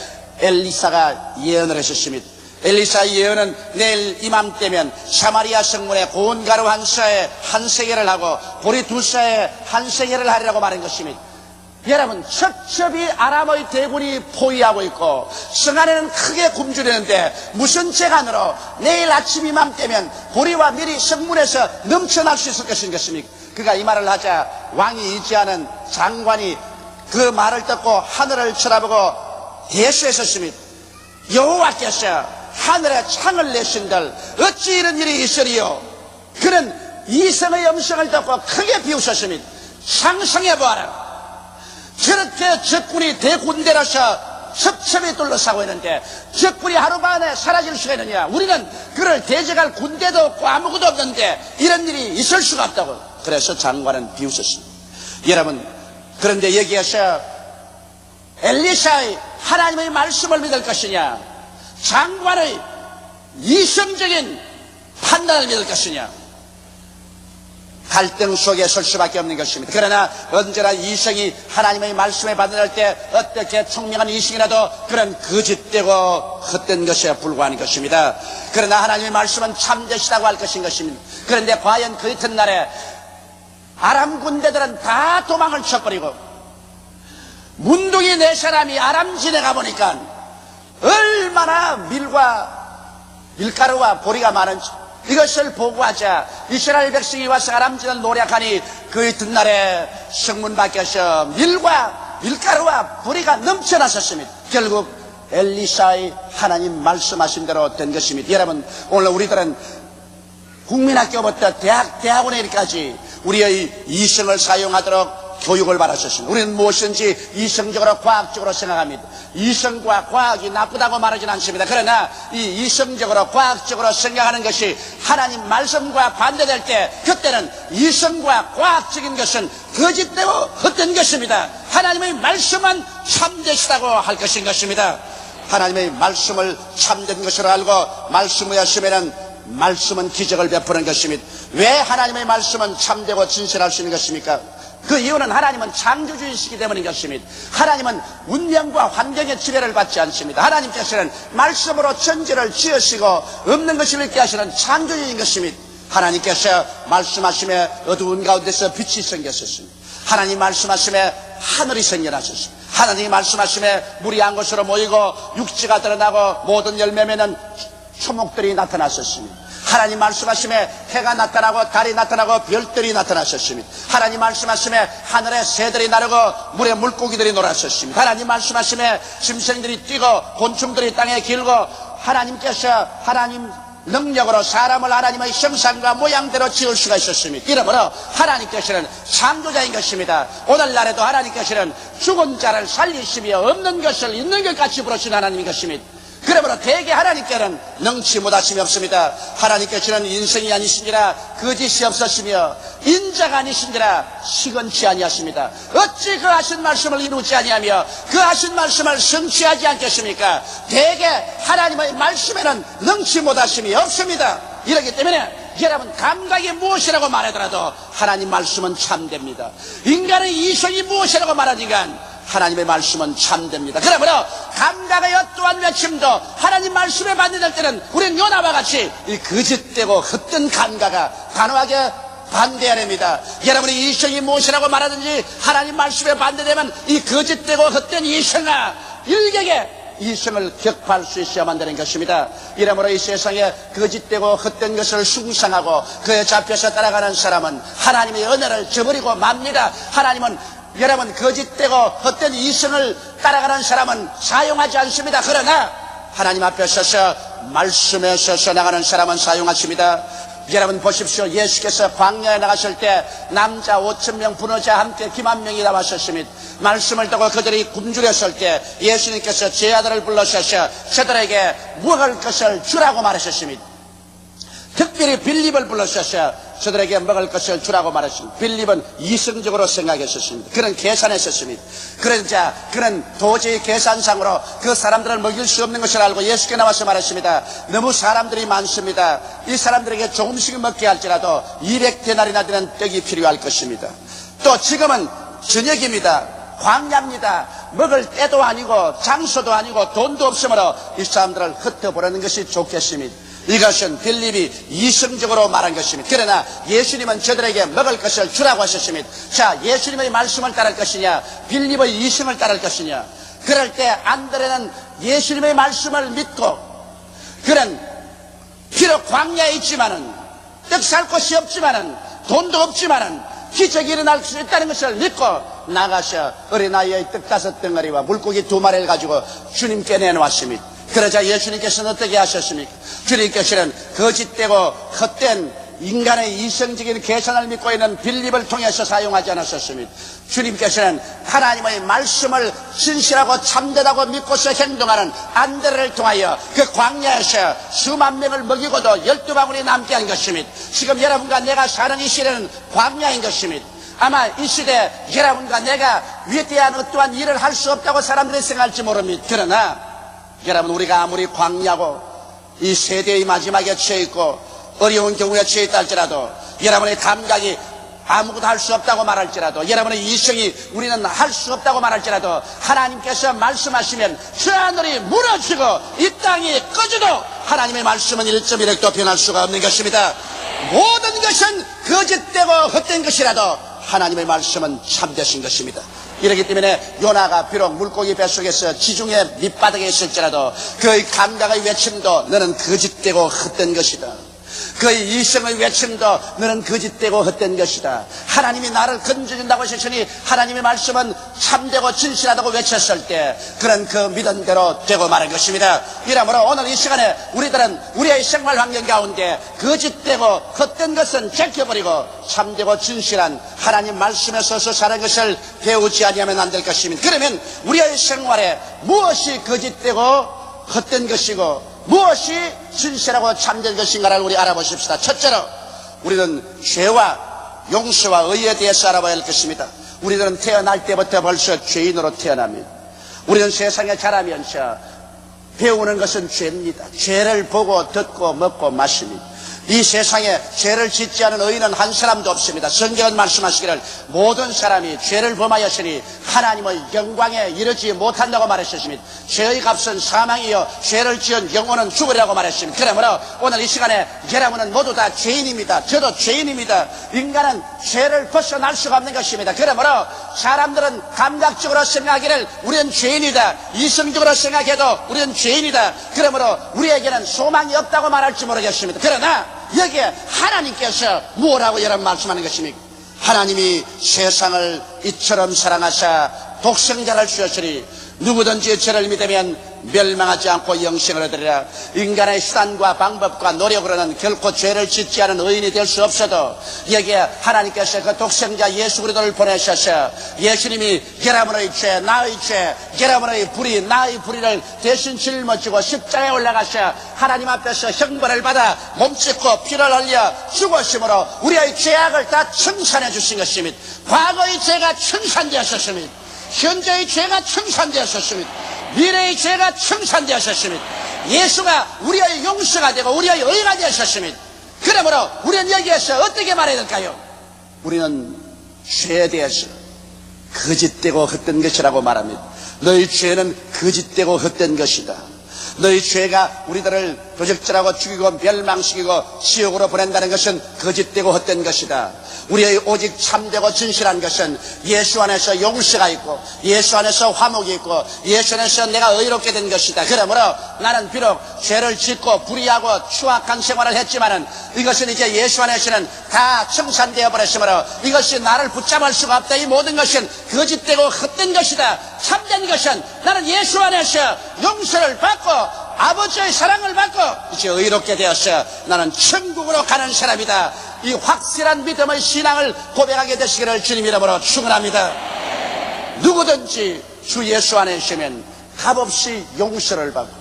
엘리사가 예언을 했었습니다. 엘리사 예언은 내일 이맘때면 사마리아 성문에 고운 가루 한 쇠에 한 세겔을 하고 보리 두 쇠에 한 세겔을 하리라고 말한 것입니다. 여러분, 첩첩이 아람의 대군이 포위하고 있고 성 안에는 크게 굶주리는데 무슨 재간으로 내일 아침 이맘때면 보리와 밀이 성문에서 넘쳐날 수 있을 것입니까? 그가 이 말을 하자 왕이 이지하는 장관이 그 말을 듣고 하늘을 쳐다보고 대수했었습니다. 여호와께서 하늘에 창을 내신들 어찌 이런 일이 있으리요? 그는 이성의 음성을 듣고 크게 비웃었습니다. 상상해보아라. 저렇게 적군이 대군대라서 첩첩이 둘러싸고 있는데 적군이 하루만에 사라질 수가 있느냐? 우리는 그를 대적할 군대도 없고 아무것도 없는데 이런 일이 있을 수가 없다고. 그래서 장관은 비웃었습니다. 여러분, 그런데 여기에서 엘리사의 하나님의 말씀을 믿을 것이냐, 장관의 이성적인 판단을 믿을 것이냐, 갈등 속에 설 수밖에 없는 것입니다. 그러나 언제나 이성이 하나님의 말씀에 받을 때 어떻게 총명한 이성이라도 그런 거짓되고 헛된 것에 불과한 것입니다. 그러나 하나님의 말씀은 참되시다고 할 것인 것입니다. 그런데 과연 그 이튿날에 아람 군대들은 다 도망을 쳐버리고 문둥이 네 사람이 아람진에 가보니까 얼마나 밀가루와 보리가 많은지 이것을 보고하자 이스라엘 백성이 와서 아람진을 노력하니 그 이튿날에 성문 밖에서 밀가루와 보리가 넘쳐났었습니다. 결국 엘리사의 하나님 말씀하신 대로 된 것입니다. 여러분, 오늘 우리들은 국민학교부터 대학원에 이르기까지 우리의 이성을 사용하도록 교육을 받았었습니다. 우리는 무엇인지 이성적으로 과학적으로 생각합니다. 이성과 과학이 나쁘다고 말하지는 않습니다. 그러나 이 이성적으로 과학적으로 생각하는 것이 하나님 말씀과 반대될 때 그때는 이성과 과학적인 것은 거짓되고 헛된 것입니다. 하나님의 말씀은 참되시다고 할 것인 것입니다. 하나님의 말씀을 참된 것으로 알고 말씀을 하시면은 말씀은 기적을 베푸는 것입니다. 왜 하나님의 말씀은 참되고 진실할 수 있는 것입니까? 그 이유는 하나님은 창조주이시기 때문인 것입니다. 하나님은 운명과 환경의 지배를 받지 않습니다. 하나님께서는 말씀으로 천지를 지으시고 없는 것을 있게 하시는 창조주인 것입니다. 하나님께서 말씀하심에 어두운 가운데서 빛이 생겼었습니다. 하나님 말씀하심에 하늘이 생겨났었습니다. 하나님이 말씀하심에 물이 한 곳으로 모이고 육지가 드러나고 모든 열매 맺는 초목들이 나타났었습니다. 하나님 말씀하심에 해가 나타나고 달이 나타나고 별들이 나타났었습니다. 하나님 말씀하심에 하늘에 새들이 나르고 물에 물고기들이 놀았었습니다. 하나님 말씀하심에 짐승들이 뛰고 곤충들이 땅에 길고 하나님께서 하나님 능력으로 사람을 하나님의 형상과 모양대로 지을 수가 있었습니다. 이러므로 하나님께서는 창조자인 것입니다. 오늘날에도 하나님께서는 죽은 자를 살리시며 없는 것을 있는 것 같이 부르신 하나님인 것입니다. 그러므로 대개 하나님께는 능치 못하심이 없습니다. 하나님께서는 인생이 아니신지라 거짓이 없으시며 인자가 아니신지라 시건치 아니하십니다. 어찌 그 하신 말씀을 이루지 아니하며 그 하신 말씀을 성취하지 않겠습니까? 대개 하나님의 말씀에는 능치 못하심이 없습니다. 이렇기 때문에 여러분, 감각이 무엇이라고 말하더라도 하나님 말씀은 참됩니다. 인간의 이성이 무엇이라고 말하니까 하나님의 말씀은 참됩니다. 그러므로 감각의 어떠한 외침도 하나님 말씀에 반대될 때는 우리는 요나와 같이 이 거짓되고 헛된 감각을 단호하게 반대해야 됩니다. 여러분이 이성이 무엇이라고 말하든지 하나님 말씀에 반대되면 이 거짓되고 헛된 이성아 일격에 이성을 격파할 수 있어야만 되는 것입니다. 이러므로 이 세상에 거짓되고 헛된 것을 숭상하고 그에 잡혀서 따라가는 사람은 하나님의 은혜를 저버리고 맙니다. 하나님은 여러분, 거짓되고 헛된 이성을 따라가는 사람은 사용하지 않습니다. 그러나 하나님 앞에 서서 말씀에 서서 나가는 사람은 사용하십니다. 여러분 보십시오. 예수께서 광야에 나가실 때 남자 5,000명 분어자 함께 기만명이 나왔었습니다. 말씀을 듣고 그들이 굶주렸을 때 예수님께서 제 아들을 불러셔서 저들에게 먹을 것을 주라고 말하셨습니다. 특별히 빌립을 불러셔서 저들에게 먹을 것을 주라고 말했습니다. 빌립은 이성적으로 생각했었습니다. 그런 계산했었습니다. 그러자 그는 도저히 계산상으로 그 사람들을 먹일 수 없는 것을 알고 예수께 나와서 말했습니다. 너무 사람들이 많습니다. 이 사람들에게 조금씩 먹게 할지라도 200데나리나 되는 떡이 필요할 것입니다. 또 지금은 저녁입니다. 광야입니다. 먹을 때도 아니고 장소도 아니고 돈도 없으므로 이 사람들을 흩어보내는 것이 좋겠습니다. 이것은 빌립이 이성적으로 말한 것입니다. 그러나 예수님은 저들에게 먹을 것을 주라고 하셨습니다. 자, 예수님의 말씀을 따를 것이냐, 빌립의 이성을 따를 것이냐. 그럴 때 안드레는 예수님의 말씀을 믿고, 그는 비록 광야에 있지만은, 떡 살 곳이 없지만은, 돈도 없지만은 기적이 일어날 수 있다는 것을 믿고 나가서 어린아이의 떡 5덩어리와 물고기 2마리를 가지고 주님께 내놓았습니다. 그러자 예수님께서는 어떻게 하셨습니까? 주님께서는 거짓되고 헛된 인간의 이성적인 계산을 믿고 있는 빌립을 통해서 사용하지 않았었습니다. 주님께서는 하나님의 말씀을 진실하고 참되다고 믿고서 행동하는 안드레를 통하여 그 광야에서 수만 명을 먹이고도 12바구니 남게 한 것입니다. 지금 여러분과 내가 사는 이 시대는 광야인 것입니다. 아마 이 시대 여러분과 내가 위대한 어떠한 일을 할 수 없다고 사람들이 생각할지 모릅니다. 그러나 여러분, 우리가 아무리 광야고 이 세대의 마지막에 처해있고 어려운 경우에 처해있다 할지라도, 여러분의 감각이 아무것도 할 수 없다고 말할지라도, 여러분의 이성이 우리는 할 수 없다고 말할지라도, 하나님께서 말씀하시면 저 하늘이 무너지고 이 땅이 꺼져도 하나님의 말씀은 1.1획도 변할 수가 없는 것입니다. 모든 것은 거짓되고 헛된 것이라도 하나님의 말씀은 참되신 것입니다. 이렇기 때문에 요나가 비록 물고기 뱃속에서 지중해 밑바닥에 있을지라도 그의 감각의 외침도 너는 거짓되고 헛된 것이다. 그의 이성의 외침도 너는 거짓되고 헛된 것이다. 하나님이 나를 건져준다고 하셨으니 하나님의 말씀은 참되고 진실하다고 외쳤을 때 그는 그 믿은 대로 되고 마는 것입니다. 이러므로 오늘 이 시간에 우리들은 우리의 생활 환경 가운데 거짓되고 헛된 것은 제껴버리고 참되고 진실한 하나님 말씀에 서서 사는 것을 배우지 아니하면 안 될 것입니다. 그러면 우리의 생활에 무엇이 거짓되고 헛된 것이고 무엇이 진실하고 참된 것인가를 우리 알아보십시다. 첫째로 우리는 죄와 용서와 의에 대해서 알아봐야 할 것입니다. 우리들은 태어날 때부터 벌써 죄인으로 태어납니다. 우리는 세상에 자라면서 배우는 것은 죄입니다. 죄를 보고 듣고 먹고 마십니다. 이 세상에 죄를 짓지 않은 의인은 한 사람도 없습니다. 성경은 말씀하시기를 모든 사람이 죄를 범하였으니 하나님의 영광에 이르지 못한다고 말했습니다. 죄의 값은 사망이요 죄를 지은 영혼은 죽으리라고 말했습니다. 그러므로 오늘 이 시간에 여러분은 모두 다 죄인입니다. 저도 죄인입니다. 인간은 죄를 벗어날 수가 없는 것입니다. 그러므로 사람들은 감각적으로 생각하기를 우리는 죄인이다, 이성적으로 생각해도 우리는 죄인이다. 그러므로 우리에게는 소망이 없다고 말할지 모르겠습니다. 그러나 여기에 하나님께서 뭐라고 여러분 말씀하는 것입니까? 하나님이 세상을 이처럼 사랑하사 독생자를 주셨으니 누구든지 저를 믿으면 멸망하지 않고 영생을 얻으리라. 인간의 수단과 방법과 노력으로는 결코 죄를 짓지 않은 의인이 될 수 없어도 여기에 하나님께서 그 독생자 예수 그리스도를 보내셔서 예수님이 여러분의 죄, 나의 죄, 여러분의 불의, 나의 불의를 대신 짊어지고 십자가에 올라가셔 하나님 앞에서 형벌을 받아 몸짓고 피를 흘려 죽으심으로 우리의 죄악을 다 청산해 주신 것입니다. 과거의 죄가 청산되었습니다. 현재의 죄가 청산되었습니다. 미래의 죄가 청산되었습니다. 예수가 우리의 용서가 되고 우리의 의가 되었습니다. 그러므로 우리는 여기에서 어떻게 말해야 될까요? 우리는 죄에 대해서 거짓되고 헛된 것이라고 말합니다. 너희 죄는 거짓되고 헛된 것이다. 너희 죄가 우리들을 도적질하고 죽이고 멸망시키고 지옥으로 보낸다는 것은 거짓되고 헛된 것이다. 우리의 오직 참되고 진실한 것은 예수 안에서 용서가 있고 예수 안에서 화목이 있고 예수 안에서 내가 의롭게 된 것이다. 그러므로 나는 비록 죄를 짓고 불의하고 추악한 생활을 했지만은 이것은 이제 예수 안에서는 다 청산되어 버렸으므로 이것이 나를 붙잡을 수가 없다. 이 모든 것은 거짓되고 헛된 것이다. 참된 것은 나는 예수 안에서 용서를 받고 아버지의 사랑을 받고 이제 의롭게 되었어. 나는 천국으로 가는 사람이다. 이 확실한 믿음의 신앙을 고백하게 되시기를 주님 이름으로 축원합니다. 누구든지 주 예수 안에 있으면 값없이 용서를 받고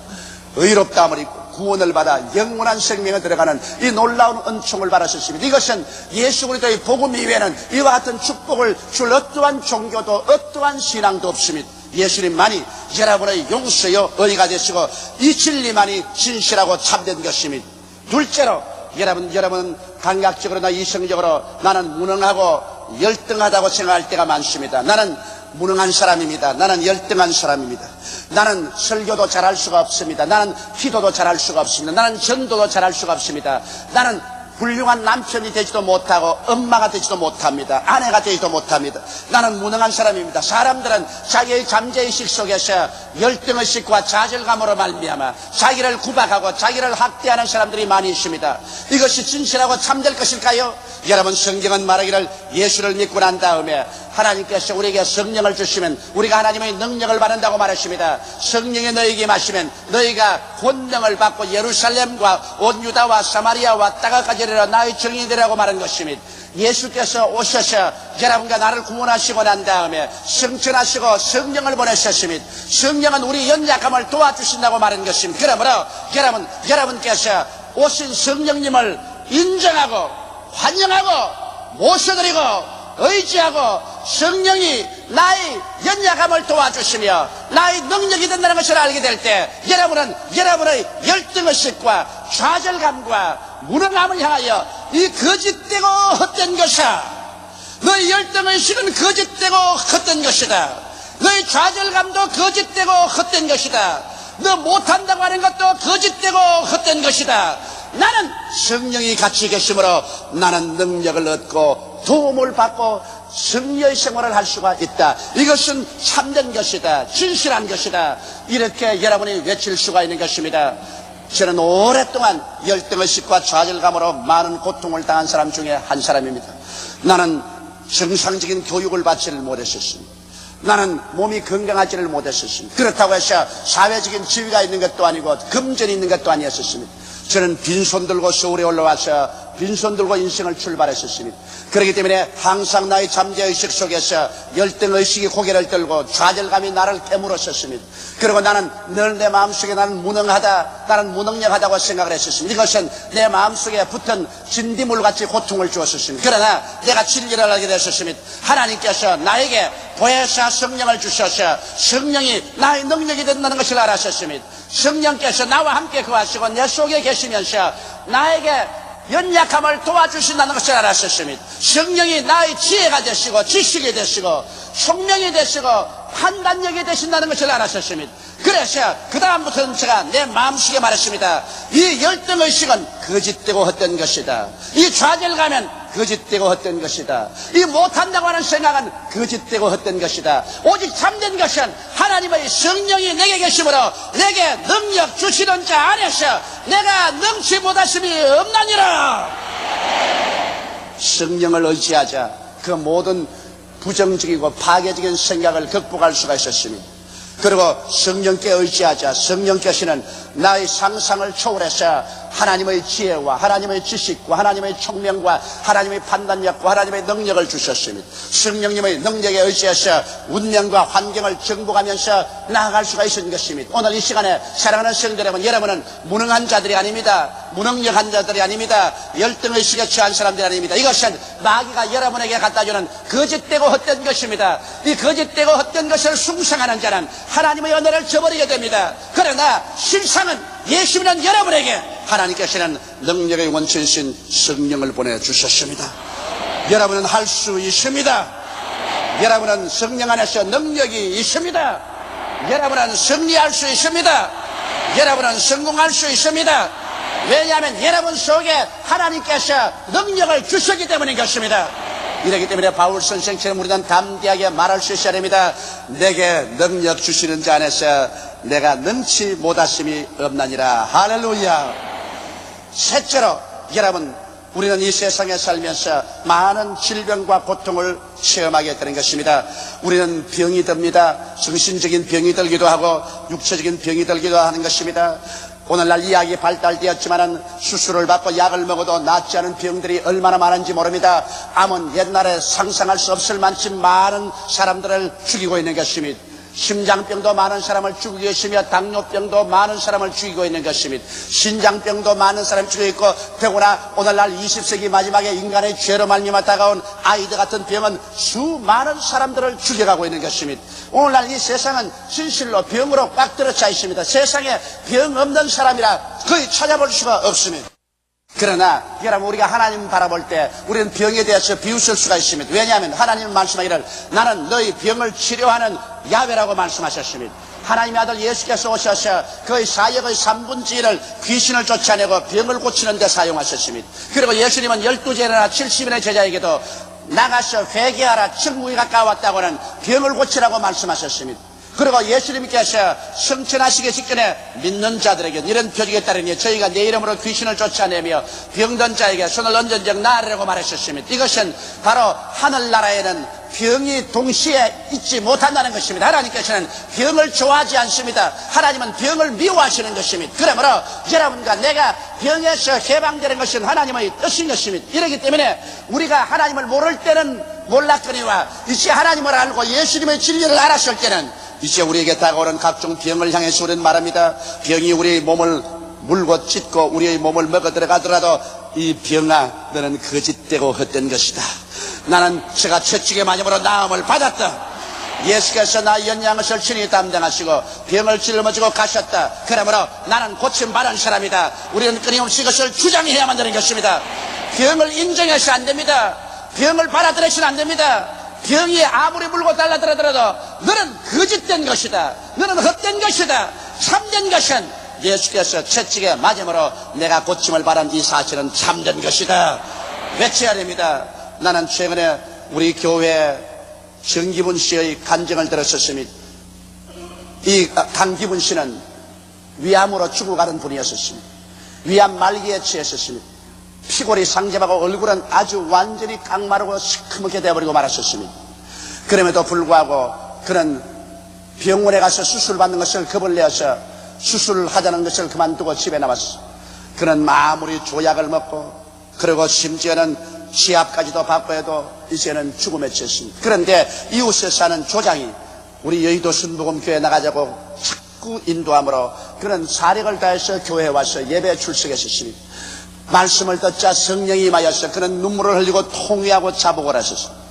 의롭다함을 입고 구원을 받아 영원한 생명에 들어가는 이 놀라운 은총을 받으셨습니다. 이것은 예수 그리스도의 복음 이외에는 이와 같은 축복을 줄 어떠한 종교도 어떠한 신앙도 없습니다. 예수님만이 여러분의 용서요 의가 되시고 이 진리만이 진실하고 참된 것입니다. 둘째로 여러분 감각적으로나 이성적으로 나는 무능하고 열등하다고 생각할 때가 많습니다. 나는 무능한 사람입니다. 나는 열등한 사람입니다. 나는 설교도 잘할 수가 없습니다. 나는 기도도 잘할 수가 없습니다. 나는 전도도 잘할 수가 없습니다. 나는 훌륭한 남편이 되지도 못하고 엄마가 되지도 못합니다. 아내가 되지도 못합니다. 나는 무능한 사람입니다. 사람들은 자기의 잠재의식 속에서 열등의식과 좌절감으로 말미암아 자기를 구박하고 자기를 학대하는 사람들이 많이 있습니다. 이것이 진실하고 참될 것일까요? 여러분, 성경은 말하기를 예수를 믿고 난 다음에 하나님께서 우리에게 성령을 주시면 우리가 하나님의 능력을 받는다고 말했습니다. 성령이 너희에게 임하시면 너희가 권능을 받고 예루살렘과 온 유다와 사마리아와 땅까지 이르러 나의 증인이 되라고 말한 것입니다. 예수께서 오셔서 여러분과 나를 구원하시고 난 다음에 성천하시고 성령을 보내셨습니다. 성령은 우리 연약함을 도와주신다고 말한 것입니다. 그러므로 여러분께서 오신 성령님을 인정하고 환영하고 모셔드리고 의지하고 성령이 나의 연약함을 도와주시며 나의 능력이 된다는 것을 알게 될 때 여러분의 열등의식과 좌절감과 무능함을 향하여 이 거짓되고 헛된 것이야. 너의 열등의식은 거짓되고 헛된 것이다. 너의 좌절감도 거짓되고 헛된 것이다. 너 못한다고 하는 것도 거짓되고 헛된 것이다. 나는 성령이 같이 계심으로 나는 능력을 얻고 도움을 받고 승리의 생활을 할 수가 있다. 이것은 참된 것이다. 진실한 것이다. 이렇게 여러분이 외칠 수가 있는 것입니다. 저는 오랫동안 열등의식과 좌절감으로 많은 고통을 당한 사람 중에 한 사람입니다. 나는 정상적인 교육을 받지를 못했었습니다. 나는 몸이 건강하지를 못했었습니다. 그렇다고 해서 사회적인 지위가 있는 것도 아니고 금전이 있는 것도 아니었습니다. 저는 빈손 들고 서울에 올라와서 빈손 들고 인생을 출발했었습니다. 그렇기 때문에 항상 나의 잠재의식 속에서 열등의식이 고개를 들고 좌절감이 나를 깨물었었습니다. 그리고 나는 늘 내 마음속에 나는 무능하다, 나는 무능력하다고 생각을 했었습니다. 이것은 내 마음속에 붙은 진딧물같이 고통을 주었었습니다. 그러나 내가 진리를 알게 되었습니다. 하나님께서 나에게 보혜사 성령을 주셔서 성령이 나의 능력이 된다는 것을 알았었습니다. 성령께서 나와 함께 거하시고 내 속에 계시면서 나에게 연약함을 도와주신다는 것을 알았었습니다. 성령이 나의 지혜가 되시고 지식이 되시고 총명이 되시고 판단력이 되신다는 것을 알았었습니다. 그래서 그 다음부터는 제가 내 마음속에 말했습니다. 이 열등의식은 거짓되고 헛된 것이다. 이 좌절감은 거짓되고 헛된 것이다. 이 못한다고 하는 생각은 거짓되고 헛된 것이다. 오직 참된 것은 하나님의 성령이 내게 계심으로 내게 능력 주시는 자 안에서 내가 능치 못하심이 없나니라. 성령을 의지하자 그 모든 부정적이고 파괴적인 생각을 극복할 수가 있었습니다. 그리고 성령께 의지하자 성령께서는 나의 상상을 초월해서 하나님의 지혜와 하나님의 지식과 하나님의 총명과 하나님의 판단력과 하나님의 능력을 주셨습니다. 성령님의 능력에 의지해서 운명과 환경을 정복하면서 나아갈 수가 있는 것입니다. 오늘 이 시간에 사랑하는 성도 여러분은 무능한 자들이 아닙니다. 무능력한 자들이 아닙니다. 열등의식에 처한 사람들이 아닙니다. 이것은 마귀가 여러분에게 갖다주는 거짓되고 헛된 것입니다. 이 거짓되고 헛된 것을 숭상하는 자는 하나님의 은혜를 저버리게 됩니다. 그러나 실상은 예수 믿는 여러분에게 하나님께서는 능력의 원천이신 성령을 보내주셨습니다. 여러분은 할 수 있습니다. 여러분은 성령 안에서 능력이 있습니다. 여러분은 승리할 수 있습니다. 여러분은 성공할 수 있습니다. 왜냐하면 여러분 속에 하나님께서 능력을 주셨기 때문인 것입니다. 이렇기 때문에 바울 선생처럼 우리는 담대하게 말할 수 있어야 됩니다. 내게 능력 주시는 자 안에서 내가 능치 못하심이 없나니라. 할렐루야. 셋째로 여러분, 우리는 이 세상에 살면서 많은 질병과 고통을 체험하게 되는 것입니다. 우리는 병이 듭니다. 정신적인 병이 들기도 하고 육체적인 병이 들기도 하는 것입니다. 오늘날 의학이 발달되었지만은 수술을 받고 약을 먹어도 낫지 않은 병들이 얼마나 많은지 모릅니다. 암은 옛날에 상상할 수 없을 만큼 많은 사람들을 죽이고 있는 것입니다. 심장병도 많은 사람을 죽이고 있으며 당뇨병도 많은 사람을 죽이고 있는 것입니다. 신장병도 많은 사람을 죽이고 있고, 더구나 오늘날 20세기 마지막에 인간의 죄로 말미암아 다가온 아이드 같은 병은 수많은 사람들을 죽여가고 있는 것입니다. 오늘날 이 세상은 진실로 병으로 꽉 들어차 있습니다. 세상에 병 없는 사람이라 거의 찾아볼 수가 없습니다. 그러나 여러분, 우리가 하나님 바라볼 때 우리는 병에 대해서 비웃을 수가 있습니다. 왜냐하면 하나님은 말씀하기를 나는 너희 병을 치료하는 야훼라고 말씀하셨습니다. 하나님의 아들 예수께서 오셔서 거의 사역의 3분의 1을 귀신을 쫓아내고 병을 고치는 데 사용하셨습니다. 그리고 예수님은 12제자나 70인의 제자에게도 나가서 회개하라, 천국이 가까웠다고는 병을 고치라고 말씀하셨습니다. 그리고 예수님께서 성천하시기 직전에 믿는 자들에게 이런 표적에 따르니 저희가 내 이름으로 귀신을 쫓아내며 병든 자에게 손을 얹은즉 나으리라고 말하셨습니다. 이것은 바로 하늘나라에는 병이 동시에 있지 못한다는 것입니다. 하나님께서는 병을 좋아하지 않습니다. 하나님은 병을 미워하시는 것입니다. 그러므로 여러분과 내가 병에서 해방되는 것은 하나님의 뜻인 것입니다. 이렇기 때문에 우리가 하나님을 모를 때는 몰랐거니와 이제 하나님을 알고 예수님의 진리를 알았을 때는 이제 우리에게 다가오는 각종 병을 향해서 우리는 말합니다. 병이 우리 몸을 물고 찢고 우리의 몸을 먹어 들어가더라도 이 병아, 너는 거짓되고 헛된 것이다. 나는 제가 채찍에 맞음으로 나음을 받았다. 예수께서 나의 연양을 친히 담당하시고 병을 짊어지고 가셨다. 그러므로 나는 고침받은 사람이다. 우리는 끊임없이 이것을 주장해야만 되는 것입니다. 병을 인정해서 안 됩니다. 병을 받아들여서는 안 됩니다. 병이 아무리 물고 달라들어도 너는 거짓된 것이다. 너는 헛된 것이다. 참된 것은 예수께서 채찍에 맞음으로 내가 고침을 받은 이 사실은 참된 것이다. 외쳐야 됩니다. 나는 최근에 우리 교회 정기분 씨의 간증을 들었었습니다. 이 강기분 씨는 위암으로 죽어가는 분이었었습니다. 위암 말기에 처했었습니다. 피골이 상접하고 얼굴은 아주 완전히 깡마르고 시커멓게 되어버리고 말았었습니다. 그럼에도 불구하고 그는 병원에 가서 수술받는 것을 겁을 내어서 수술을 하자는 것을 그만두고 집에 나왔어. 그는 아무리 조약을 먹고 그리고 심지어는 치압까지도 받고 해도 이제는 죽음에 처했습니다. 그런데 이웃에 사는 조장이 우리 여의도 순복음교회에 나가자고 자꾸 인도함으로 그는 사력을 다해서 교회에 와서 예배에 출석했었습니다. 말씀을 듣자 성령이 임하여서 그는 눈물을 흘리고 통회하고 자복을 하셨습니다.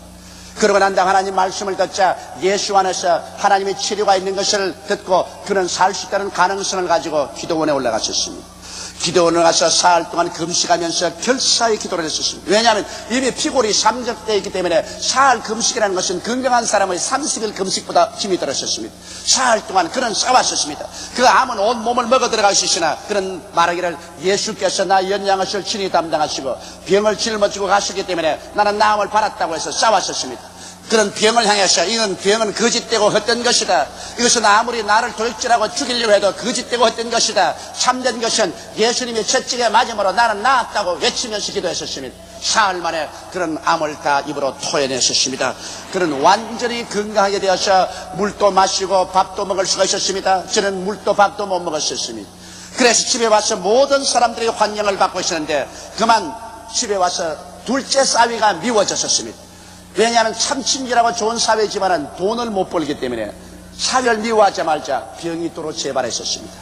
그러고 난 다음 하나님 말씀을 듣자 예수 안에서 하나님의 치료가 있는 것을 듣고 그는 살 수 있다는 가능성을 가지고 기도원에 올라갔었습니다. 기도원에 가서 사흘 동안 금식하면서 결사의 기도를 했었습니다. 왜냐하면 이미 피골이 상접되어 있기 때문에 사흘 금식이라는 것은 건강한 사람의 30일 금식보다 힘이 들었었습니다. 사흘 동안 그는 싸웠었습니다. 그 암은 온 몸을 먹어 들어갈 수 있으나 그는 말하기를 예수께서 나 연양하실 친히 담당하시고 병을 짊어지고 가시기 때문에 나는 나음을 받았다고 해서 싸웠었습니다. 그런 병을 향해서 이건 병은 거짓되고 헛된 것이다. 이것은 아무리 나를 도둑질하고 죽이려고 해도 거짓되고 헛된 것이다. 참된 것은 예수님의 채찍에 맞음으로 나는 나았다고 외치면서 기도했었습니다. 사흘 만에 그런 암을 다 입으로 토해냈었습니다. 그는 완전히 건강하게 되어서 물도 마시고 밥도 먹을 수가 있었습니다. 저는 물도 밥도 못 먹었었습니다. 그래서 집에 와서 모든 사람들이 환영을 받고 있었는데 그만 집에 와서 둘째 사위가 미워졌었습니다. 왜냐하면 참 친절하고 좋은 사회지만은 돈을 못 벌기 때문에 사회를 미워하자 말자 병이 도로 재발했었습니다.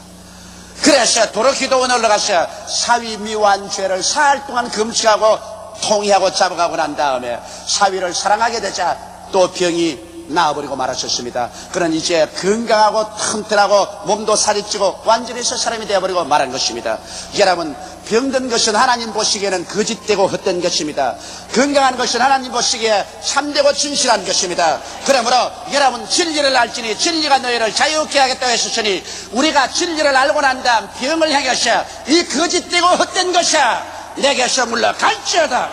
그래서 도로 기도원에 올라가서 사위 미워한 죄를 사흘 동안 금식하고 통회하고 잡아가고 난 다음에 사위를 사랑하게 되자 또 병이 나아버리고 말하셨습니다. 그는 이제 건강하고 튼튼하고 몸도 살이 찌고 완전히 새 사람이 되어버리고 말한 것입니다. 여러분, 병든 것은 하나님 보시기에는 거짓되고 헛된 것입니다. 건강한 것은 하나님 보시기에 참되고 진실한 것입니다. 그러므로 여러분 진리를 알지니 진리가 너희를 자유케 하겠다고 했으니 우리가 진리를 알고 난 다음 병을 향해서 이 거짓되고 헛된 것이야 내게서 물러갈지어다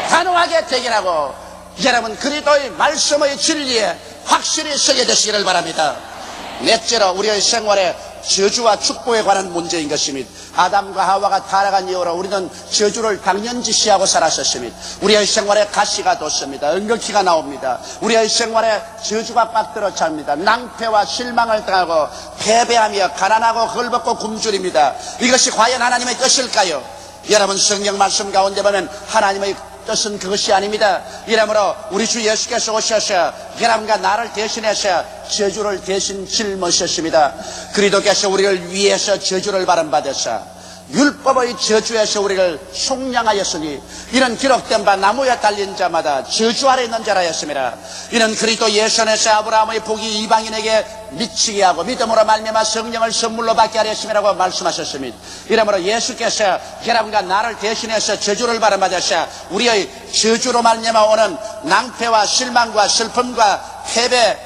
단호하게 대결하고 여러분 그리스도의 말씀의 진리에 확실히 서게 되시기를 바랍니다. 넷째로 우리의 생활에 저주와 축복에 관한 문제인 것입니다. 아담과 하와가 타락한 이후로 우리는 저주를 당연지시하고 살았었습니다. 우리의 생활에 가시가 돋습니다. 은극기가 나옵니다. 우리의 생활에 저주가 빡 들어찹니다. 낭패와 실망을 당하고 패배하며 가난하고 헐벗고 굶주립니다. 이것이 과연 하나님의 뜻일까요? 여러분, 성경 말씀 가운데 보면 하나님의 뜻은 그것이 아닙니다. 이러므로 우리 주 예수께서 오셔서 혈암과 나를 대신해서 저주를 대신 짊으셨습니다. 그리스도께서 우리를 위해서 저주를 받으사 율법의 저주에서 우리를 속량하였으니 이는 기록된 바 나무에 달린 자마다 저주 아래 있는 자라였습니다. 이는 그리스도 예수 안에서 아브라함의 복이 이방인에게 미치게 하고 믿음으로 말미암아 성령을 선물로 받게 하려 했음이라고 말씀하셨습니다. 이러므로 예수께서 혈암과 나를 대신해서 저주를 받으사 우리의 저주로 말미암아 오는 낭패와 실망과 슬픔과 패배,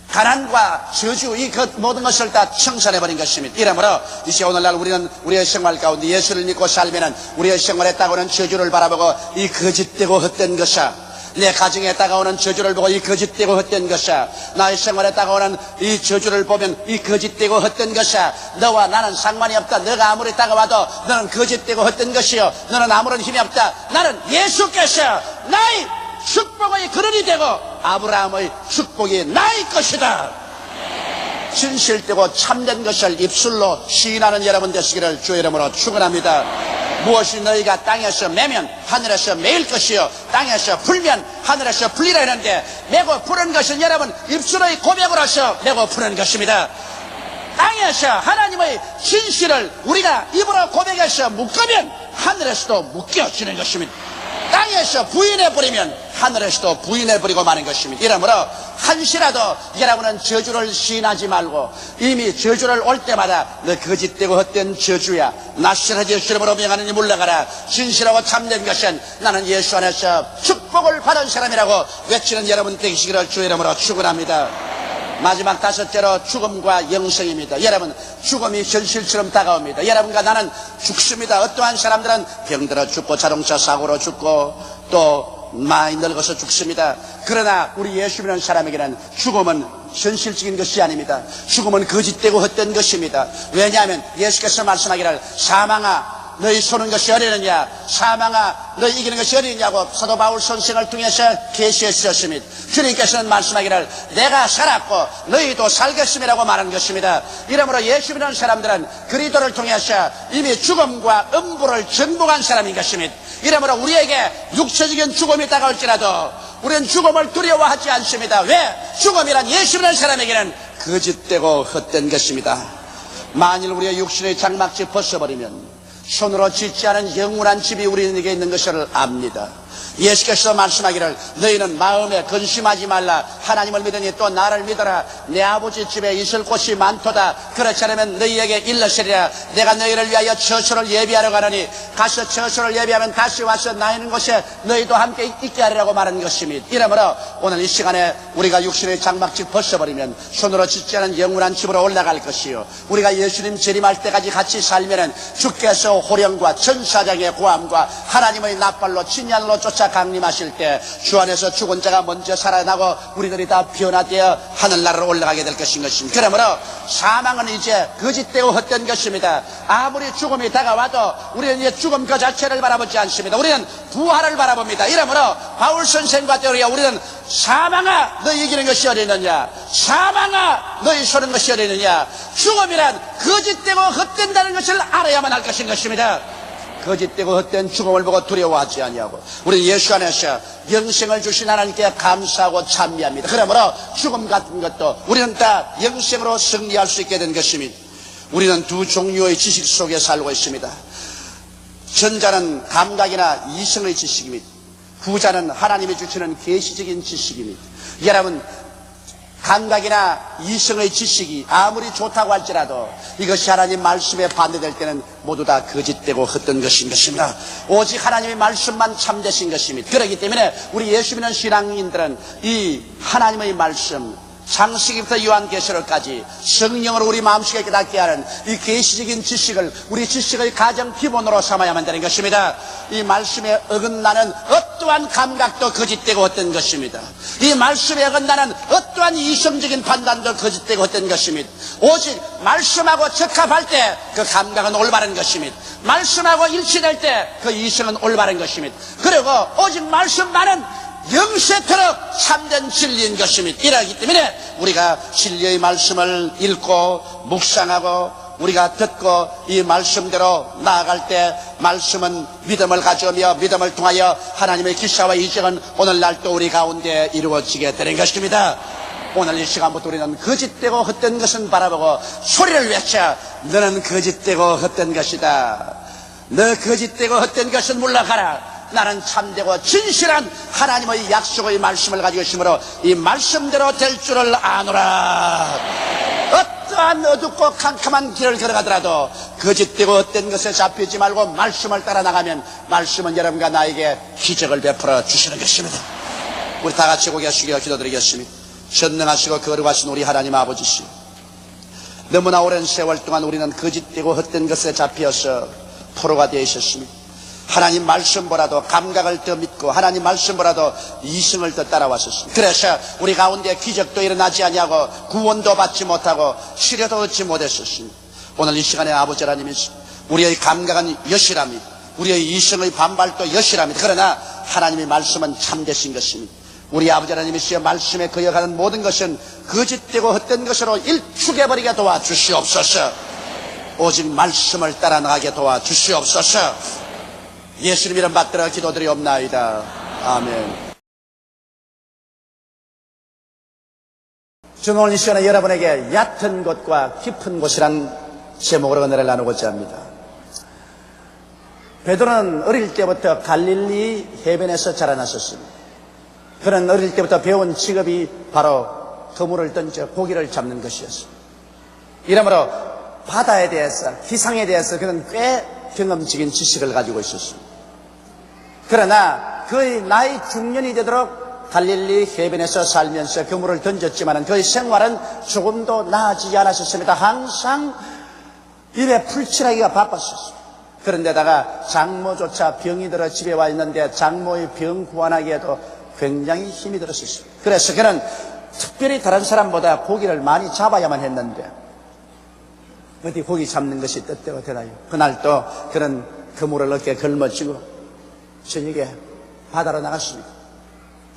가난과 저주, 이 모든 것을 다 청산해버린 것입니다. 이러므로 이제 오늘날 우리는 우리의 생활 가운데 예수를 믿고 살면은 우리의 생활에 따오는 저주를 바라보고 이 거짓되고 헛된 것이야, 내 가정에 다가오는 저주를 보고 이 거짓되고 헛된 것이야, 나의 생활에 다가오는 이 저주를 보면 이 거짓되고 헛된 것이야, 너와 나는 상관이 없다, 너가 아무리 다가와도 너는 거짓되고 헛된 것이요, 너는 아무런 힘이 없다, 나는 예수께서 나의 축복의 근원이 되고 아브라함의 축복이 나의 것이다. 진실되고 참된 것을 입술로 시인하는 여러분 되시기를 주의 이름으로 축원합니다. 무엇이 너희가 땅에서 매면 하늘에서 매일 것이요 땅에서 풀면 하늘에서 풀리라 했는데, 매고 푸는 것은 여러분 입술의 고백으로서 매고 푸는 것입니다. 땅에서 하나님의 진실을 우리가 입으로 고백해서 묶으면 하늘에서도 묶여지는 것입니다. 땅에서 부인해버리면 하늘에서도 부인해버리고 마는 것입니다. 이러므로 한시라도 여러분은 저주를 시인하지 말고 이미 저주를 올 때마다 너 거짓되고 헛된 저주야, 나시라지 예수님으로 명하느니 물러가라, 진실하고 참된 것은 나는 예수 안에서 축복을 받은 사람이라고 외치는 여러분 되시기를 주의 이름으로 축원합니다. 마지막 다섯째로 죽음과 영생입니다. 여러분, 죽음이 현실처럼 다가옵니다. 여러분과 나는 죽습니다. 어떠한 사람들은 병들어 죽고 자동차 사고로 죽고 또 많이 늙어서 죽습니다. 그러나 우리 예수 믿는 사람에게는 죽음은 현실적인 것이 아닙니다. 죽음은 거짓되고 헛된 것입니다. 왜냐하면 예수께서 말씀하기를 사망아 너희 쏘는 것이 어리느냐, 사망아 너희 이기는 것이 어리느냐고 사도 바울 선생을 통해서 계시해 주셨습니다. 주님께서는 말씀하기를 내가 살았고 너희도 살겠음이라고 말한 것입니다. 이러므로 예수 믿는 사람들은 그리스도를 통해서 이미 죽음과 음부를 정복한 사람인 것입니다. 이러므로 우리에게 육체적인 죽음이 다가올지라도 우리는 죽음을 두려워하지 않습니다. 왜? 죽음이란 예수 믿는 사람에게는 거짓되고 헛된 것입니다. 만일 우리의 육신의 장막지 벗어버리면 손으로 짓지 않은 영원한 집이 우리에게 있는 것을 압니다. 예수께서 말씀하기를 너희는 마음에 근심하지 말라, 하나님을 믿으니 또 나를 믿어라, 내 아버지 집에 있을 곳이 많도다, 그렇지 않으면 너희에게 일러시리라, 내가 너희를 위하여 처소를 예비하러 가느니 가서 처소를 예비하면 다시 와서 나 있는 곳에 너희도 함께 있게 하리라고 말한 것입니다. 이러므로 오늘 이 시간에 우리가 육신의 장막지 벗어버리면 손으로 짓지 않은 영원한 집으로 올라갈 것이요, 우리가 예수님 재림할 때까지 같이 살면은 주께서 호령과 천사장의 고함과 하나님의 납발로 진열로 쫓아 강림하실 때 주 안에서 죽은 자가 먼저 살아나고 우리들이 다 변화되어 하늘나라로 올라가게 될 것인 것입니다. 그러므로 사망은 이제 거짓되고 헛된 것입니다. 아무리 죽음이 다가와도 우리는 이제 죽음 그 자체를 바라보지 않습니다. 우리는 부활을 바라봅니다. 이러므로 바울 선생과 때우리가 우리는 사망아 너희 이기는 것이 어디느냐, 사망아 너희 쏘는 것이 어디느냐, 죽음이란 거짓되고 헛된다는 것을 알아야만 할 것인 것입니다. 거짓되고 헛된 죽음을 보고 두려워하지 아니하고 우리는 예수 안에서 영생을 주신 하나님께 감사하고 찬미합니다. 그러므로 죽음 같은 것도 우리는 다 영생으로 승리할 수 있게 된 것입니다. 우리는 두 종류의 지식 속에 살고 있습니다. 전자는 감각이나 이성의 지식입니다. 후자는 하나님이 주시는 계시적인 지식입니다. 여러분, 감각이나 이성의 지식이 아무리 좋다고 할지라도 이것이 하나님 말씀에 반대될 때는 모두 다 거짓되고 헛된 것인 것입니다. 오직 하나님의 말씀만 참되신 것입니다. 그렇기 때문에 우리 예수 믿는 신앙인들은 이 하나님의 말씀, 창세기부터 요한계시록까지 성령으로 우리 마음속에 깨닫게 하는 이 계시적인 지식을 우리 지식의 가장 기본으로 삼아야만 되는 것입니다. 이 말씀에 어긋나는 어떠한 감각도 거짓되고 헛된 것입니다. 이 말씀에 어긋나는 어떠한 이성적인 판단도 거짓되고 헛된 것입니다. 오직 말씀하고 적합할 때 그 감각은 올바른 것입니다. 말씀하고 일치될 때 그 이성은 올바른 것입니다. 그리고 오직 말씀만은 영세토록 참된 진리인 것입니다. 이러기 때문에 우리가 진리의 말씀을 읽고 묵상하고 우리가 듣고 이 말씀대로 나아갈 때 말씀은 믿음을 가져오며 믿음을 통하여 하나님의 기사와 이적은 오늘날 또 우리 가운데 이루어지게 되는 것입니다. 오늘 이 시간부터 우리는 거짓되고 헛된 것은 바라보고 소리를 외쳐 너는 거짓되고 헛된 것이다. 너 거짓되고 헛된 것은 물러가라. 나는 참되고 진실한 하나님의 약속의 말씀을 가지고 있으므로 이 말씀대로 될 줄을 아노라. 어떠한 어둡고 캄캄한 길을 걸어가더라도 거짓되고 헛된 것에 잡히지 말고 말씀을 따라 나가면 말씀은 여러분과 나에게 기적을 베풀어 주시는 것입니다. 우리 다 같이 고개 숙여 기도드리겠습니다. 전능하시고 거룩하신 우리 하나님 아버지시, 너무나 오랜 세월 동안 우리는 거짓되고 헛된 것에 잡혀서 포로가 되어 있었습니다. 하나님 말씀보다도 감각을 더 믿고 하나님 말씀보다도 이성을 더 따라왔었습니다. 그래서 우리 가운데 기적도 일어나지 아니하고 구원도 받지 못하고 치료도 얻지 못했었습니다. 오늘 이 시간에 아버지 하나님이 우리의 감각은 여실합니다. 우리의 이성의 반발도 여실합니다. 그러나 하나님의 말씀은 참되신 것입니다. 우리 아버지 하나님이시여 말씀에 거여가는 모든 것은 거짓되고 헛된 것으로 일축해버리게 도와주시옵소서. 오직 말씀을 따라 나가게 도와주시옵소서. 예수님 이름 받들어 기도드리옵나이다. 아멘. 저는 오늘 이 시간에 여러분에게 얕은 곳과 깊은 곳이란 제목으로 은혜를 나누고자 합니다. 베드로는 어릴 때부터 갈릴리 해변에서 자라났었습니다. 그는 어릴 때부터 배운 직업이 바로 그물을 던져 고기를 잡는 것이었습니다. 이러므로 바다에 대해서 기상에 대해서 그는 꽤 경험적인 지식을 가지고 있었습니다. 그러나 그의 나이 중년이 되도록 갈릴리 해변에서 살면서 그물을 던졌지만 그의 생활은 조금도 나아지지 않았었습니다. 항상 입에 풀칠하기가 바빴었습니다. 그런데다가 장모조차 병이 들어 집에 와 있는데 장모의 병 구안하기에도 굉장히 힘이 들었었습니다. 그래서 그는 특별히 다른 사람보다 고기를 많이 잡아야만 했는데 어디 고기 잡는 것이 뜻대로 되나요? 그날 또 그는 그물을 어깨에 걸머쥐고 저녁에 바다로 나갔습니다.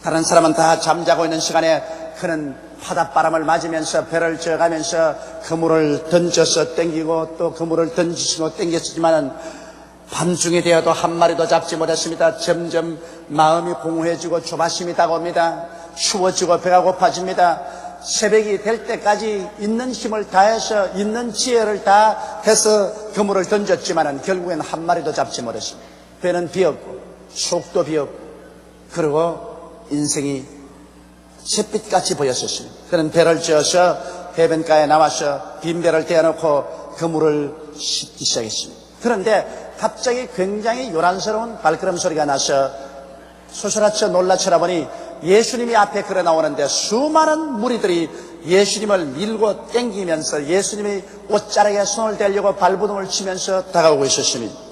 다른 사람은 다 잠자고 있는 시간에 그는 바닷바람을 맞으면서 배를 저어가면서 그물을 던져서 땡기고 또 그물을 던지시고 땡겼지만은 밤중이 되어도 한 마리도 잡지 못했습니다. 점점 마음이 공허해지고 조바심이 다가옵니다. 추워지고 배가 고파집니다. 새벽이 될 때까지 있는 힘을 다해서 있는 지혜를 다해서 그물을 던졌지만은 결국엔 한 마리도 잡지 못했습니다. 배는 비었고 속도 비었고 그리고 인생이 잿빛같이 보였었습니다. 그는 배를 저어서 해변가에 나와서 빈 배를 대어놓고 그물을 씻기 시작했습니다. 그런데 갑자기 굉장히 요란스러운 발걸음 소리가 나서 소스라쳐 놀라 쳐다보니 예수님이 앞에 걸어 나오는데 수많은 무리들이 예수님을 밀고 땡기면서 예수님의 옷자락에 손을 대려고 발버둥을 치면서 다가오고 있었습니다.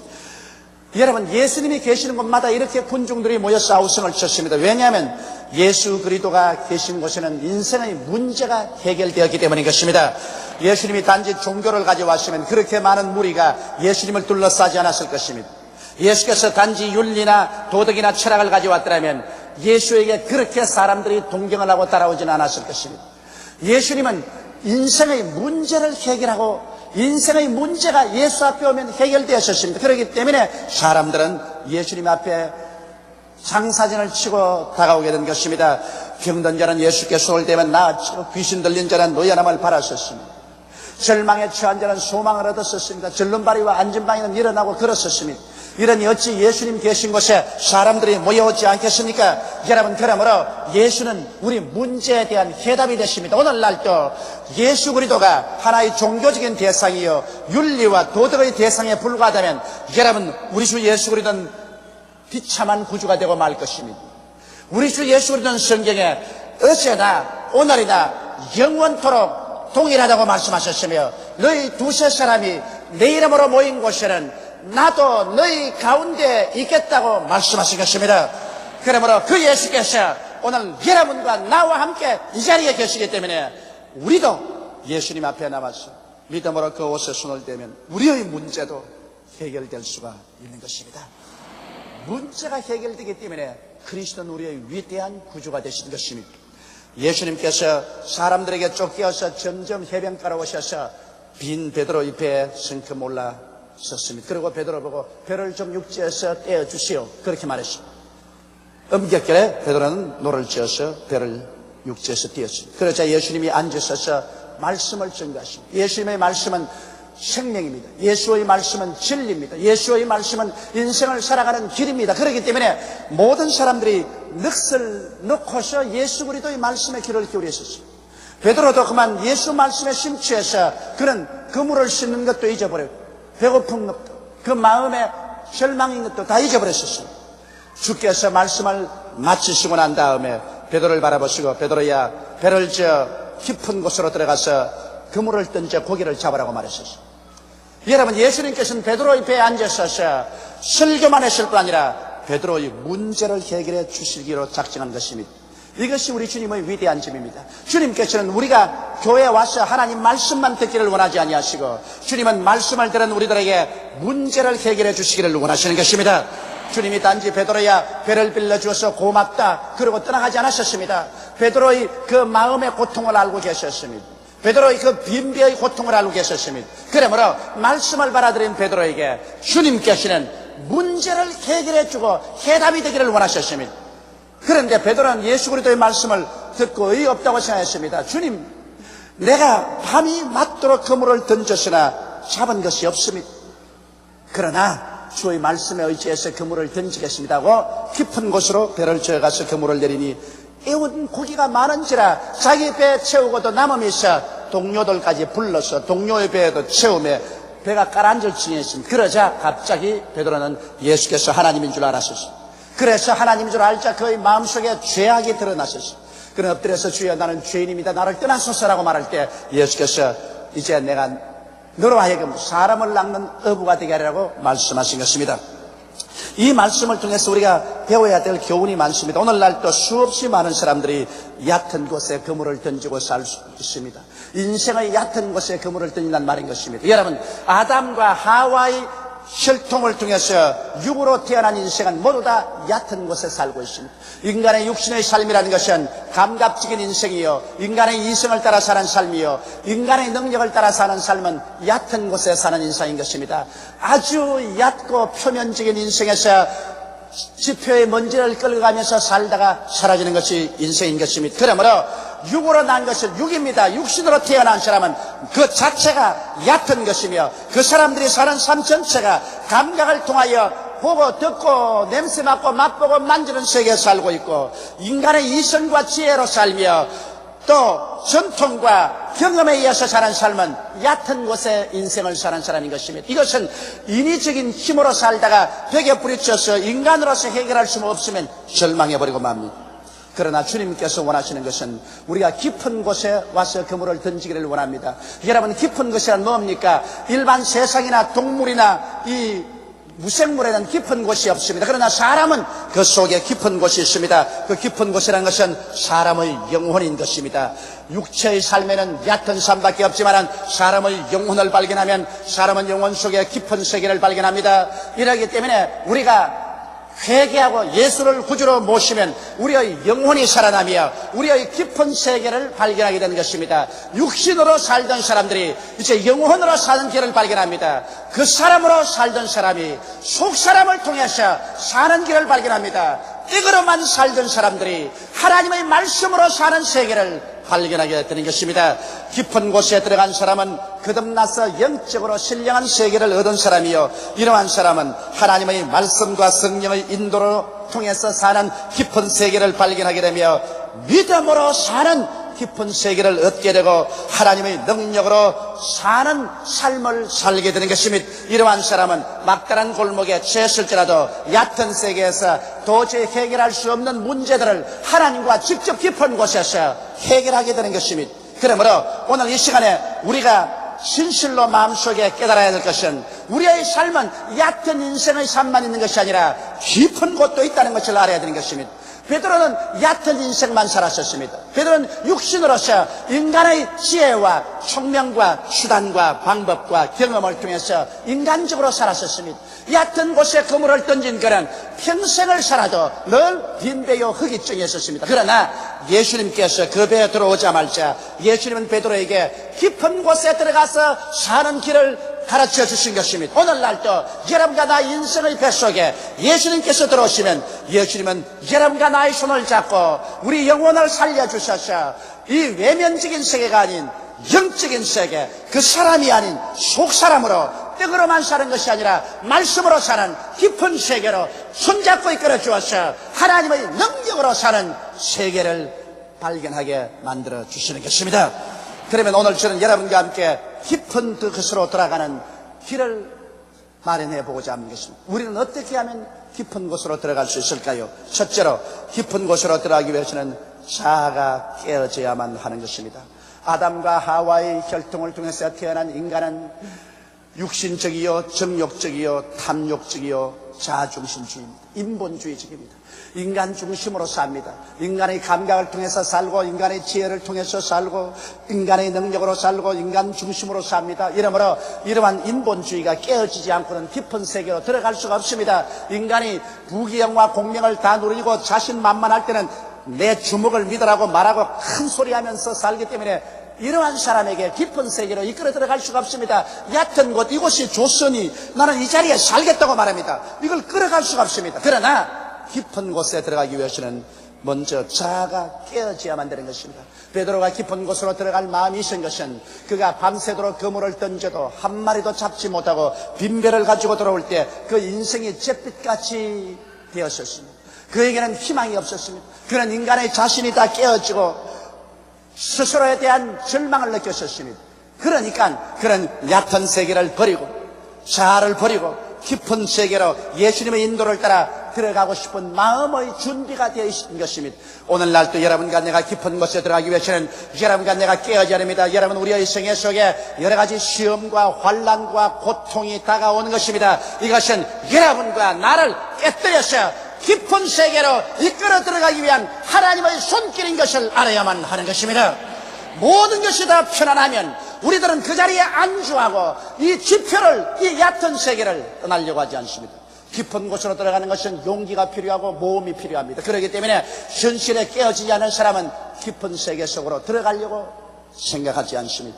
여러분, 예수님이 계시는 곳마다 이렇게 군중들이 모여서 아우성을 쳤습니다. 왜냐하면 예수 그리스도가 계신 곳에는 인생의 문제가 해결되었기 때문인 것입니다. 예수님이 단지 종교를 가져왔으면 그렇게 많은 무리가 예수님을 둘러싸지 않았을 것입니다. 예수께서 단지 윤리나 도덕이나 철학을 가져왔더라면 예수에게 그렇게 사람들이 동경을 하고 따라오지는 않았을 것입니다. 예수님은 인생의 문제를 해결하고 인생의 문제가 예수 앞에 오면 해결되었습니다. 그렇기 때문에 사람들은 예수님 앞에 장사진을 치고 다가오게 된 것입니다. 병든 자는 예수께 손을 대면 나아지고 귀신 들린 자는 노여남을 바랐었습니다. 절망에 처한 자는 소망을 얻었었습니다. 절름발이와 안진방이는 일어나고 걸었었습니다. 이러니 어찌 예수님 계신 곳에 사람들이 모여오지 않겠습니까? 여러분, 그러므로 예수는 우리 문제에 대한 해답이 되십니다. 오늘날도 예수 그리스도가 하나의 종교적인 대상이요 윤리와 도덕의 대상에 불과하다면 여러분, 우리 주 예수 그리스도는 비참한 구주가 되고 말 것입니다. 우리 주 예수 그리스도는 성경에 어제나 오늘이나 영원토록 동일하다고 말씀하셨으며 너희 두세 사람이 내 이름으로 모인 곳에는 나도 너희 가운데 있겠다고 말씀하신 것입니다. 그러므로 그 예수께서 오늘 여러분과 나와 함께 이 자리에 계시기 때문에 우리도 예수님 앞에 나와서 믿음으로 그 옷에 손을 대면 우리의 문제도 해결될 수가 있는 것입니다. 문제가 해결되기 때문에 그리스도는 우리의 위대한 구주가 되신 것입니다. 예수님께서 사람들에게 쫓겨서 점점 해변가로 오셔서 빈 베드로의 배에 성큼 올라섰습니다. 그리고 베드로 보고 배를 좀 육지에서 떼어주시오 그렇게 말했습니다. 음격결에 베드로는 노를 지어서 배를 육지에서 띄었습니다. 그러자 예수님이 앉으셔서 말씀을 전가하십니다. 예수님의 말씀은 생명입니다. 예수의 말씀은 진리입니다. 예수의 말씀은 인생을 살아가는 길입니다. 그렇기 때문에 모든 사람들이 넋을 놓고서 예수 그리스도의 말씀에 귀를 기울였었습니다. 베드로도 그만 예수 말씀에 심취해서 그는 그물을 씻는 것도 잊어버렸고 배고픈 것도 그 마음에 절망인 것도 다 잊어버렸었습니다. 주께서 말씀을 마치시고 난 다음에 베드로를 바라보시고 베드로야 배를 저 깊은 곳으로 들어가서 그물을 던져 고기를 잡으라고 말했었습니다. 여러분 예수님께서는 베드로의 배에 앉으셔서 설교만 했을 뿐 아니라 베드로의 문제를 해결해 주시기로 작정한 것입니다. 이것이 우리 주님의 위대한 점입니다. 주님께서는 우리가 교회에 와서 하나님 말씀만 듣기를 원하지 아니하시고 주님은 말씀을 들은 우리들에게 문제를 해결해 주시기를 원하시는 것입니다. 주님이 단지 베드로야 배를 빌려주어서 고맙다 그러고 떠나가지 않으셨습니다. 베드로의 그 마음의 고통을 알고 계셨습니다. 베드로의 그 빈배의 고통을 알고 계셨습니다. 그러므로 말씀을 받아들인 베드로에게 주님께서는 문제를 해결해 주고 해답이 되기를 원하셨습니다. 그런데 베드로는 예수 그리스도의 말씀을 듣고 의의 없다고 생각했습니다. 주님, 내가 밤이 맞도록 그물을 던졌으나 잡은 것이 없습니다. 그러나 주의 말씀에 의지해서 그물을 던지겠습니다 하고 깊은 곳으로 배를 저어가서 그물을 내리니 애운 고기가 많은지라 자기 배 채우고도 남음이 있어 동료들까지 불러서 동료의 배에도 채우며 배가 가라앉을 징했습니다. 그러자 갑자기 베드로는 예수께서 하나님인 줄 알았었습니다. 그래서 하나님인 줄 알자 그의 마음속에 죄악이 드러났었습니다. 그는 엎드려서 주여 나는 죄인입니다. 나를 떠나소서라고 말할 때 예수께서 이제 내가 너로 하여금 사람을 낚는 어부가 되게 하리라고 말씀하신 것입니다. 이 말씀을 통해서 우리가 배워야 될 교훈이 많습니다. 오늘날 또 수없이 많은 사람들이 얕은 곳에 그물을 던지고 살 수 있습니다. 인생의 얕은 곳에 그물을 던진다는 말인 것입니다. 여러분, 아담과 하와의 혈통을 통해서 육으로 태어난 인생은 모두 다 얕은 곳에 살고 있습니다. 인간의 육신의 삶이라는 것은 감각적인 인생이요, 인간의 이성을 따라 사는 삶이요, 인간의 능력을 따라 사는 삶은 얕은 곳에 사는 인생인 것입니다. 아주 얕고 표면적인 인생에서 지표의 먼지를 끌어가면서 살다가 사라지는 것이 인생인 것입니다. 그러므로 육으로 난 것은 육입니다. 육신으로 태어난 사람은 그 자체가 얕은 것이며 그 사람들이 사는 삶 전체가 감각을 통하여 보고 듣고 냄새 맡고 맛보고 만지는 세계에 살고 있고 인간의 이성과 지혜로 살며 또 전통과 경험에 의해서 사는 삶은 얕은 곳에 인생을 사는 사람인 것입니다. 이것은 인위적인 힘으로 살다가 벽에 부딪혀서 인간으로서 해결할 수 없으면 절망해버리고 맙니다. 그러나 주님께서 원하시는 것은 우리가 깊은 곳에 와서 그물을 던지기를 원합니다. 여러분, 깊은 곳이란 뭡니까? 일반 세상이나 동물이나 이 무생물에는 깊은 곳이 없습니다. 그러나 사람은 그 속에 깊은 곳이 있습니다. 그 깊은 곳이라는 것은 사람의 영혼인 것입니다. 육체의 삶에는 얕은 삶밖에 없지만 사람의 영혼을 발견하면 사람은 영혼 속에 깊은 세계를 발견합니다. 이러기 때문에 우리가 회개하고 예수를 구주로 모시면 우리의 영혼이 살아나며 우리의 깊은 세계를 발견하게 되는 것입니다. 육신으로 살던 사람들이 이제 영혼으로 사는 길을 발견합니다. 그 사람으로 살던 사람이 속사람을 통해서 사는 길을 발견합니다. 이거로만 살던 사람들이 하나님의 말씀으로 사는 세계를 발견하게 되는 것입니다. 깊은 곳에 들어간 사람은 거듭나서 영적으로 신령한 세계를 얻은 사람이요, 이러한 사람은 하나님의 말씀과 성령의 인도로 통해서 사는 깊은 세계를 발견하게 되며 믿음으로 사는 깊은 세계를 얻게 되고 하나님의 능력으로 사는 삶을 살게 되는 것입니다. 이러한 사람은 막다른 골목에 처했을지라도 얕은 세계에서 도저히 해결할 수 없는 문제들을 하나님과 직접 깊은 곳에서 해결하게 되는 것입니다. 그러므로 오늘 이 시간에 우리가 진실로 마음속에 깨달아야 될 것은 우리의 삶은 얕은 인생의 삶만 있는 것이 아니라 깊은 곳도 있다는 것을 알아야 되는 것입니다. 베드로는 얕은 인생만 살았었습니다. 베드로는 육신으로서 인간의 지혜와 총명과 수단과 방법과 경험을 통해서 인간적으로 살았었습니다. 얕은 곳에 그물을 던진 그는 평생을 살아도 늘 빈배요 흙이 있었습니다. 그러나 예수님께서 그 배에 들어오자마자 예수님은 베드로에게 깊은 곳에 들어가서 사는 길을 가르쳐 주신 것입니다. 오늘날도 여러분과 나 인생의 뱃속에 예수님께서 들어오시면 예수님은 여러분과 나의 손을 잡고 우리 영혼을 살려주셔서 이 외면적인 세계가 아닌 영적인 세계, 그 사람이 아닌 속사람으로 떡으로만 사는 것이 아니라 말씀으로 사는 깊은 세계로 손잡고 이끌어 주어서 하나님의 능력으로 사는 세계를 발견하게 만들어 주시는 것입니다. 그러면 오늘 저는 여러분과 함께 깊은 그것으로 들어가는 길을 마련해 보고자 하는 것입니다. 우리는 어떻게 하면 깊은 곳으로 들어갈 수 있을까요? 첫째로 깊은 곳으로 들어가기 위해서는 자아가 깨어져야만 하는 것입니다. 아담과 하와의 혈통을 통해서 태어난 인간은 육신적이요, 정욕적이요, 탐욕적이요, 자아중심주의입니다. 인본주의적입니다. 인간 중심으로 삽니다. 인간의 감각을 통해서 살고 인간의 지혜를 통해서 살고 인간의 능력으로 살고 인간 중심으로 삽니다. 이러므로 이러한 인본주의가 깨어지지 않고는 깊은 세계로 들어갈 수가 없습니다. 인간이 부귀영화 공명을 다 누리고 자신만만할 때는 내 주먹을 믿으라고 말하고 큰 소리하면서 살기 때문에 이러한 사람에게 깊은 세계로 이끌어 들어갈 수가 없습니다. 얕은 곳, 이곳이 좋으니 나는 이 자리에 살겠다고 말합니다. 이걸 끌어갈 수가 없습니다. 그러나 깊은 곳에 들어가기 위해서는 먼저 자아가 깨어져야만 되는 것입니다. 베드로가 깊은 곳으로 들어갈 마음이 있은 것은 그가 밤새도록 그물을 던져도 한 마리도 잡지 못하고 빈배를 가지고 돌아올 때 그 인생이 잿빛같이 되었었습니다. 그에게는 희망이 없었습니다. 그는 인간의 자신이 다 깨어지고 스스로에 대한 절망을 느꼈었습니다. 그러니까 그는 얕은 세계를 버리고 자아를 버리고 깊은 세계로 예수님의 인도를 따라 들어가고 싶은 마음의 준비가 되어 있는 것입니다. 오늘날도 여러분과 내가 깊은 곳에 들어가기 위해서는 여러분과 내가 깨어져야 합니다. 여러분, 우리의 생애 속에 여러 가지 시험과 환난과 고통이 다가오는 것입니다. 이것은 여러분과 나를 깨뜨려서 깊은 세계로 이끌어 들어가기 위한 하나님의 손길인 것을 알아야만 하는 것입니다. 모든 것이 다 편안하면 우리들은 그 자리에 안주하고 이 지표를, 이 얕은 세계를 떠나려고 하지 않습니다. 깊은 곳으로 들어가는 것은 용기가 필요하고 모험이 필요합니다. 그렇기 때문에 현실에 깨어지지 않은 사람은 깊은 세계 속으로 들어가려고 생각하지 않습니다.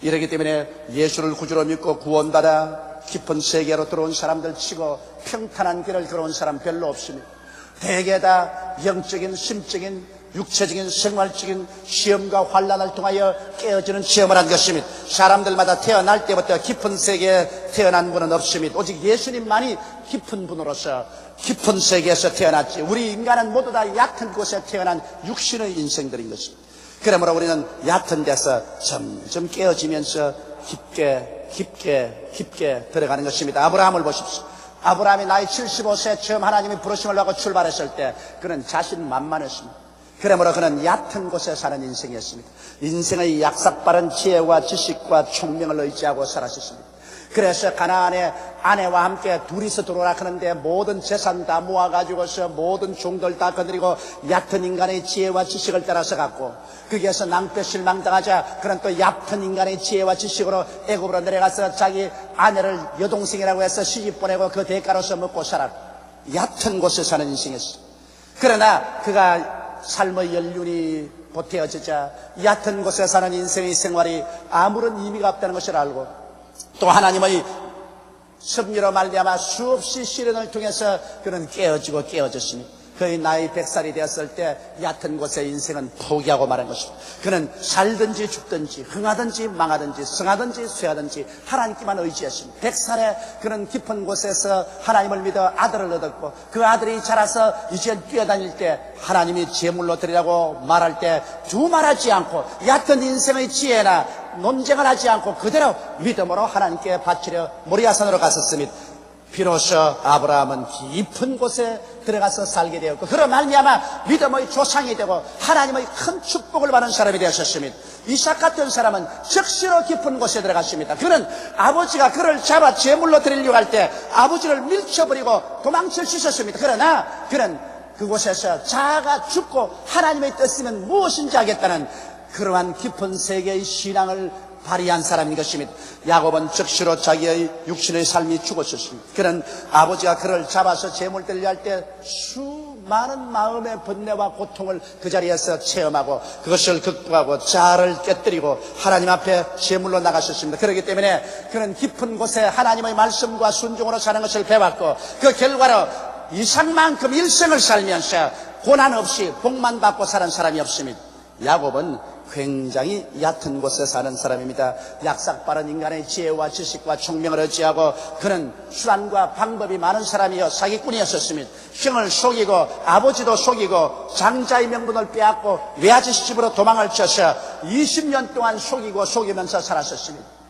이렇기 때문에 예수를 구주로 믿고 구원받아 깊은 세계로 들어온 사람들 치고 평탄한 길을 걸어온 사람 별로 없습니다. 대개 다 영적인, 심적인, 육체적인, 생활적인 시험과 환난을 통하여 깨어지는 체험을 한 것입니다. 사람들마다 태어날 때부터 깊은 세계에 태어난 분은 없습니다. 오직 예수님만이 깊은 분으로서 깊은 세계에서 태어났지. 우리 인간은 모두 다 얕은 곳에 태어난 육신의 인생들인 것입니다. 그러므로 우리는 얕은 데서 점점 깨어지면서 깊게 들어가는 것입니다. 아브라함을 보십시오. 아브라함이 나이 75세 처음 하나님이 부르심을 받고 출발했을 때 그는 자신만만했습니다. 그러므로 그는 얕은 곳에 사는 인생이었습니다. 인생의 약삭빠른 지혜와 지식과 총명을 의지하고 살았었습니다. 그래서 가나안에 아내와 함께 둘이서 들어오라 하는데 모든 재산 다 모아가지고서 모든 종들 다 거느리고 얕은 인간의 지혜와 지식을 따라서 갔고 거기에서 낭패 실망당하자 그는 또 얕은 인간의 지혜와 지식으로 애굽으로 내려가서 자기 아내를 여동생이라고 해서 시집 보내고 그 대가로서 먹고 살았고 얕은 곳에 사는 인생이었어요. 그러나 그가 삶의 연륜이 보태어지자 얕은 곳에 사는 인생의 생활이 아무런 의미가 없다는 것을 알고 또 하나님의 섭리로 말미암아 수없이 시련을 통해서 그는 깨어졌습니다. 그의 나이 100살이 되었을 때 얕은 곳에 인생은 포기하고 말한 것입니다. 그는 살든지 죽든지 흥하든지 망하든지 성하든지 쇠하든지 하나님께만 의지했습니다. 100살에 그는 깊은 곳에서 하나님을 믿어 아들을 얻었고 그 아들이 자라서 이제 뛰어다닐 때 하나님이 제물로 드리라고 말할 때 두말하지 않고 얕은 인생의 지혜나 논쟁을 하지 않고 그대로 믿음으로 하나님께 바치려 모리아산으로 갔었습니다. 비로소 아브라함은 깊은 곳에 들어가서 살게 되었고, 그로 말미암아 믿음의 조상이 되고 하나님의 큰 축복을 받은 사람이 되었습니다. 이삭 같은 사람은 적시로 깊은 곳에 들어갔습니다. 그는 아버지가 그를 잡아 제물로 드리려고 할 때 아버지를 밀쳐버리고 도망칠 수 있었습니다. 그러나 그는 그곳에서 자아가 죽고 하나님의 뜻이면 무엇인지 하겠다는 그러한 깊은 세계의 신앙을 발휘한 사람인 것입니다. 야곱은 적시로 자기의 육신의 삶이 죽었었습니다. 그는 아버지가 그를 잡아서 제물 드리려 할 때 수많은 마음의 번뇌와 고통을 그 자리에서 체험하고 그것을 극복하고 자아를 깨뜨리고 하나님 앞에 제물로 나갔었습니다. 그렇기 때문에 그는 깊은 곳에 하나님의 말씀과 순종으로 사는 것을 배웠고, 그 결과로 이상만큼 일생을 살면서 고난 없이 복만 받고 사는 사람이 없습니다. 야곱은 굉장히 얕은 곳에 사는 사람입니다. 약삭빠른 인간의 지혜와 지식과 총명을 의지하고 그는 수단과 방법이 많은 사람이요 사기꾼이었습니다. 형을 속이고 아버지도 속이고 장자의 명분을 빼앗고 외아저씨 집으로 도망을 쳐서 20년 동안 속이고 속이면서 살았었습니다.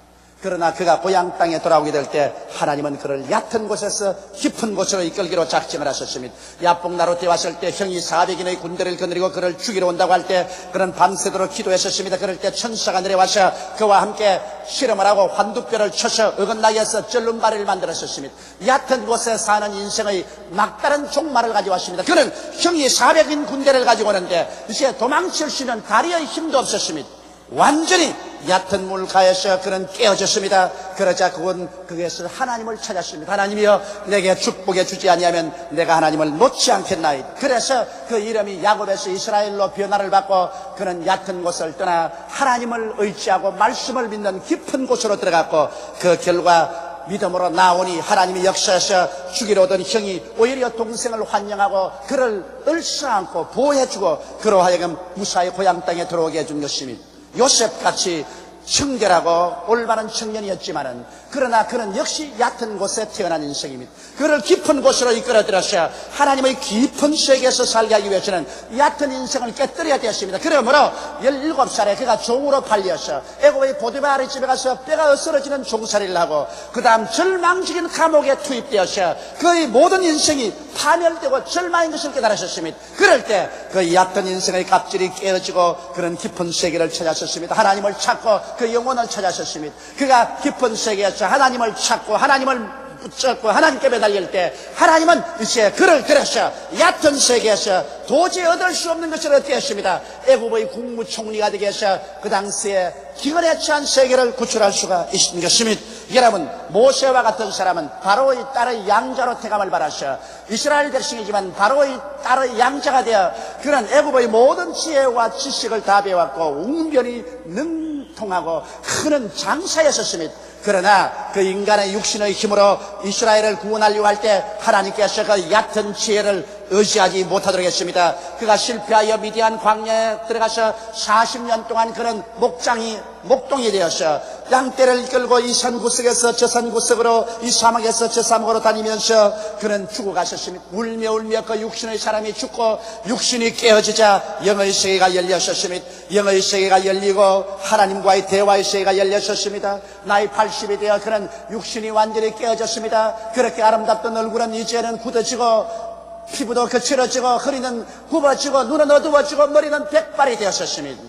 그러나 그가 고향 땅에 돌아오게 될 때 하나님은 그를 얕은 곳에서 깊은 곳으로 이끌기로 작정을 하셨습니다. 야복나루 때 왔을 때 형이 400인의 군대를 거느리고 그를 죽이러 온다고 할 때 그는 밤새도록 기도했었습니다. 그럴 때 천사가 내려와서 그와 함께 실험을 하고 환두뼈를 쳐서 어긋나게 해서 절름발이를 만들었었습니다. 얕은 곳에 사는 인생의 막다른 종말을 가져왔습니다. 그는 형이 400인 군대를 가지고 오는데 이제 도망칠 수 있는 다리의 힘도 없었습니다. 완전히 얕은 물가에서 그는 깨어졌습니다. 그러자 그건 그것을 하나님을 찾았습니다. 하나님이여, 내게 축복해 주지 아니하면 내가 하나님을 놓지 않겠나이다. 그래서 그 이름이 야곱에서 이스라엘로 변화를 받고 그는 얕은 곳을 떠나 하나님을 의지하고 말씀을 믿는 깊은 곳으로 들어갔고, 그 결과 믿음으로 나오니 하나님이 역사에서 죽이러 오던 형이 오히려 동생을 환영하고 그를 얼싸안고 보호해주고 그로 하여금 무사히 고향 땅에 들어오게 해준 것입니다. 요셉같이 청결하고 올바른 청년이었지만은 그러나 그는 역시 얕은 곳에 태어난 인생입니다. 그를 깊은 곳으로 이끌어들어서 하나님의 깊은 세계에서 살게 하기 위해서는 얕은 인생을 깨뜨려야 되었습니다. 그러므로 17살에 그가 종으로 팔려서 애굽의 보디바르 집에 가서 뼈가 으스러지는 종살이를 하고 그 다음 절망적인 감옥에 투입되어서 그의 모든 인생이 파멸되고 절망인 것을 깨달으셨습니다. 그럴 때 그 얕은 인생의 갑질이 깨어지고 그는 깊은 세계를 찾았었습니다. 하나님을 찾고 그 영혼을 찾았었습니다. 그가 깊은 세계에서 하나님을 찾고 하나님을 붙잡고 하나님께 매달릴 때 하나님은 이제 그를 들어서 얕은 세계에서 도저히 얻을 수 없는 것을 얻게 했습니다. 애굽의 국무총리가 되게 해서 그 당시에 기근에 처한 세계를 구출할 수가 있는 것입니다. 여러분, 모세와 같은 사람은 바로의 딸의 양자로 태감을 받았어 이스라엘 백성이지만 바로의 딸의 양자가 되어 그는 애굽의 모든 지혜와 지식을 다 배웠고 웅변이 능통하고 그는 장사였었습니다. 그러나 그 인간의 육신의 힘으로 이스라엘을 구원하려고 할 때 하나님께서 그 얕은 지혜를 의지하지 못하도록 했습니다. 그가 실패하여 미디안 광야에 들어가서 40년 동안 그는 목동이 되어서 양떼를 이끌고 이 산 구석에서 저 산 구석으로 이 사막에서 저 사막으로 다니면서 그는 죽어가셨습니다. 울며 그 육신의 사람이 죽고 육신이 깨어지자 영의 세계가 열렸었습니다. 영의 세계가 열리고 하나님과의 대화의 세계가 열렸었습니다. 나이 80이 되어 그는 육신이 완전히 깨어졌습니다. 그렇게 아름답던 얼굴은 이제는 굳어지고 피부도 거칠어지고 허리는 굽어지고 눈은 어두워지고 머리는 백발이 되었었습니다.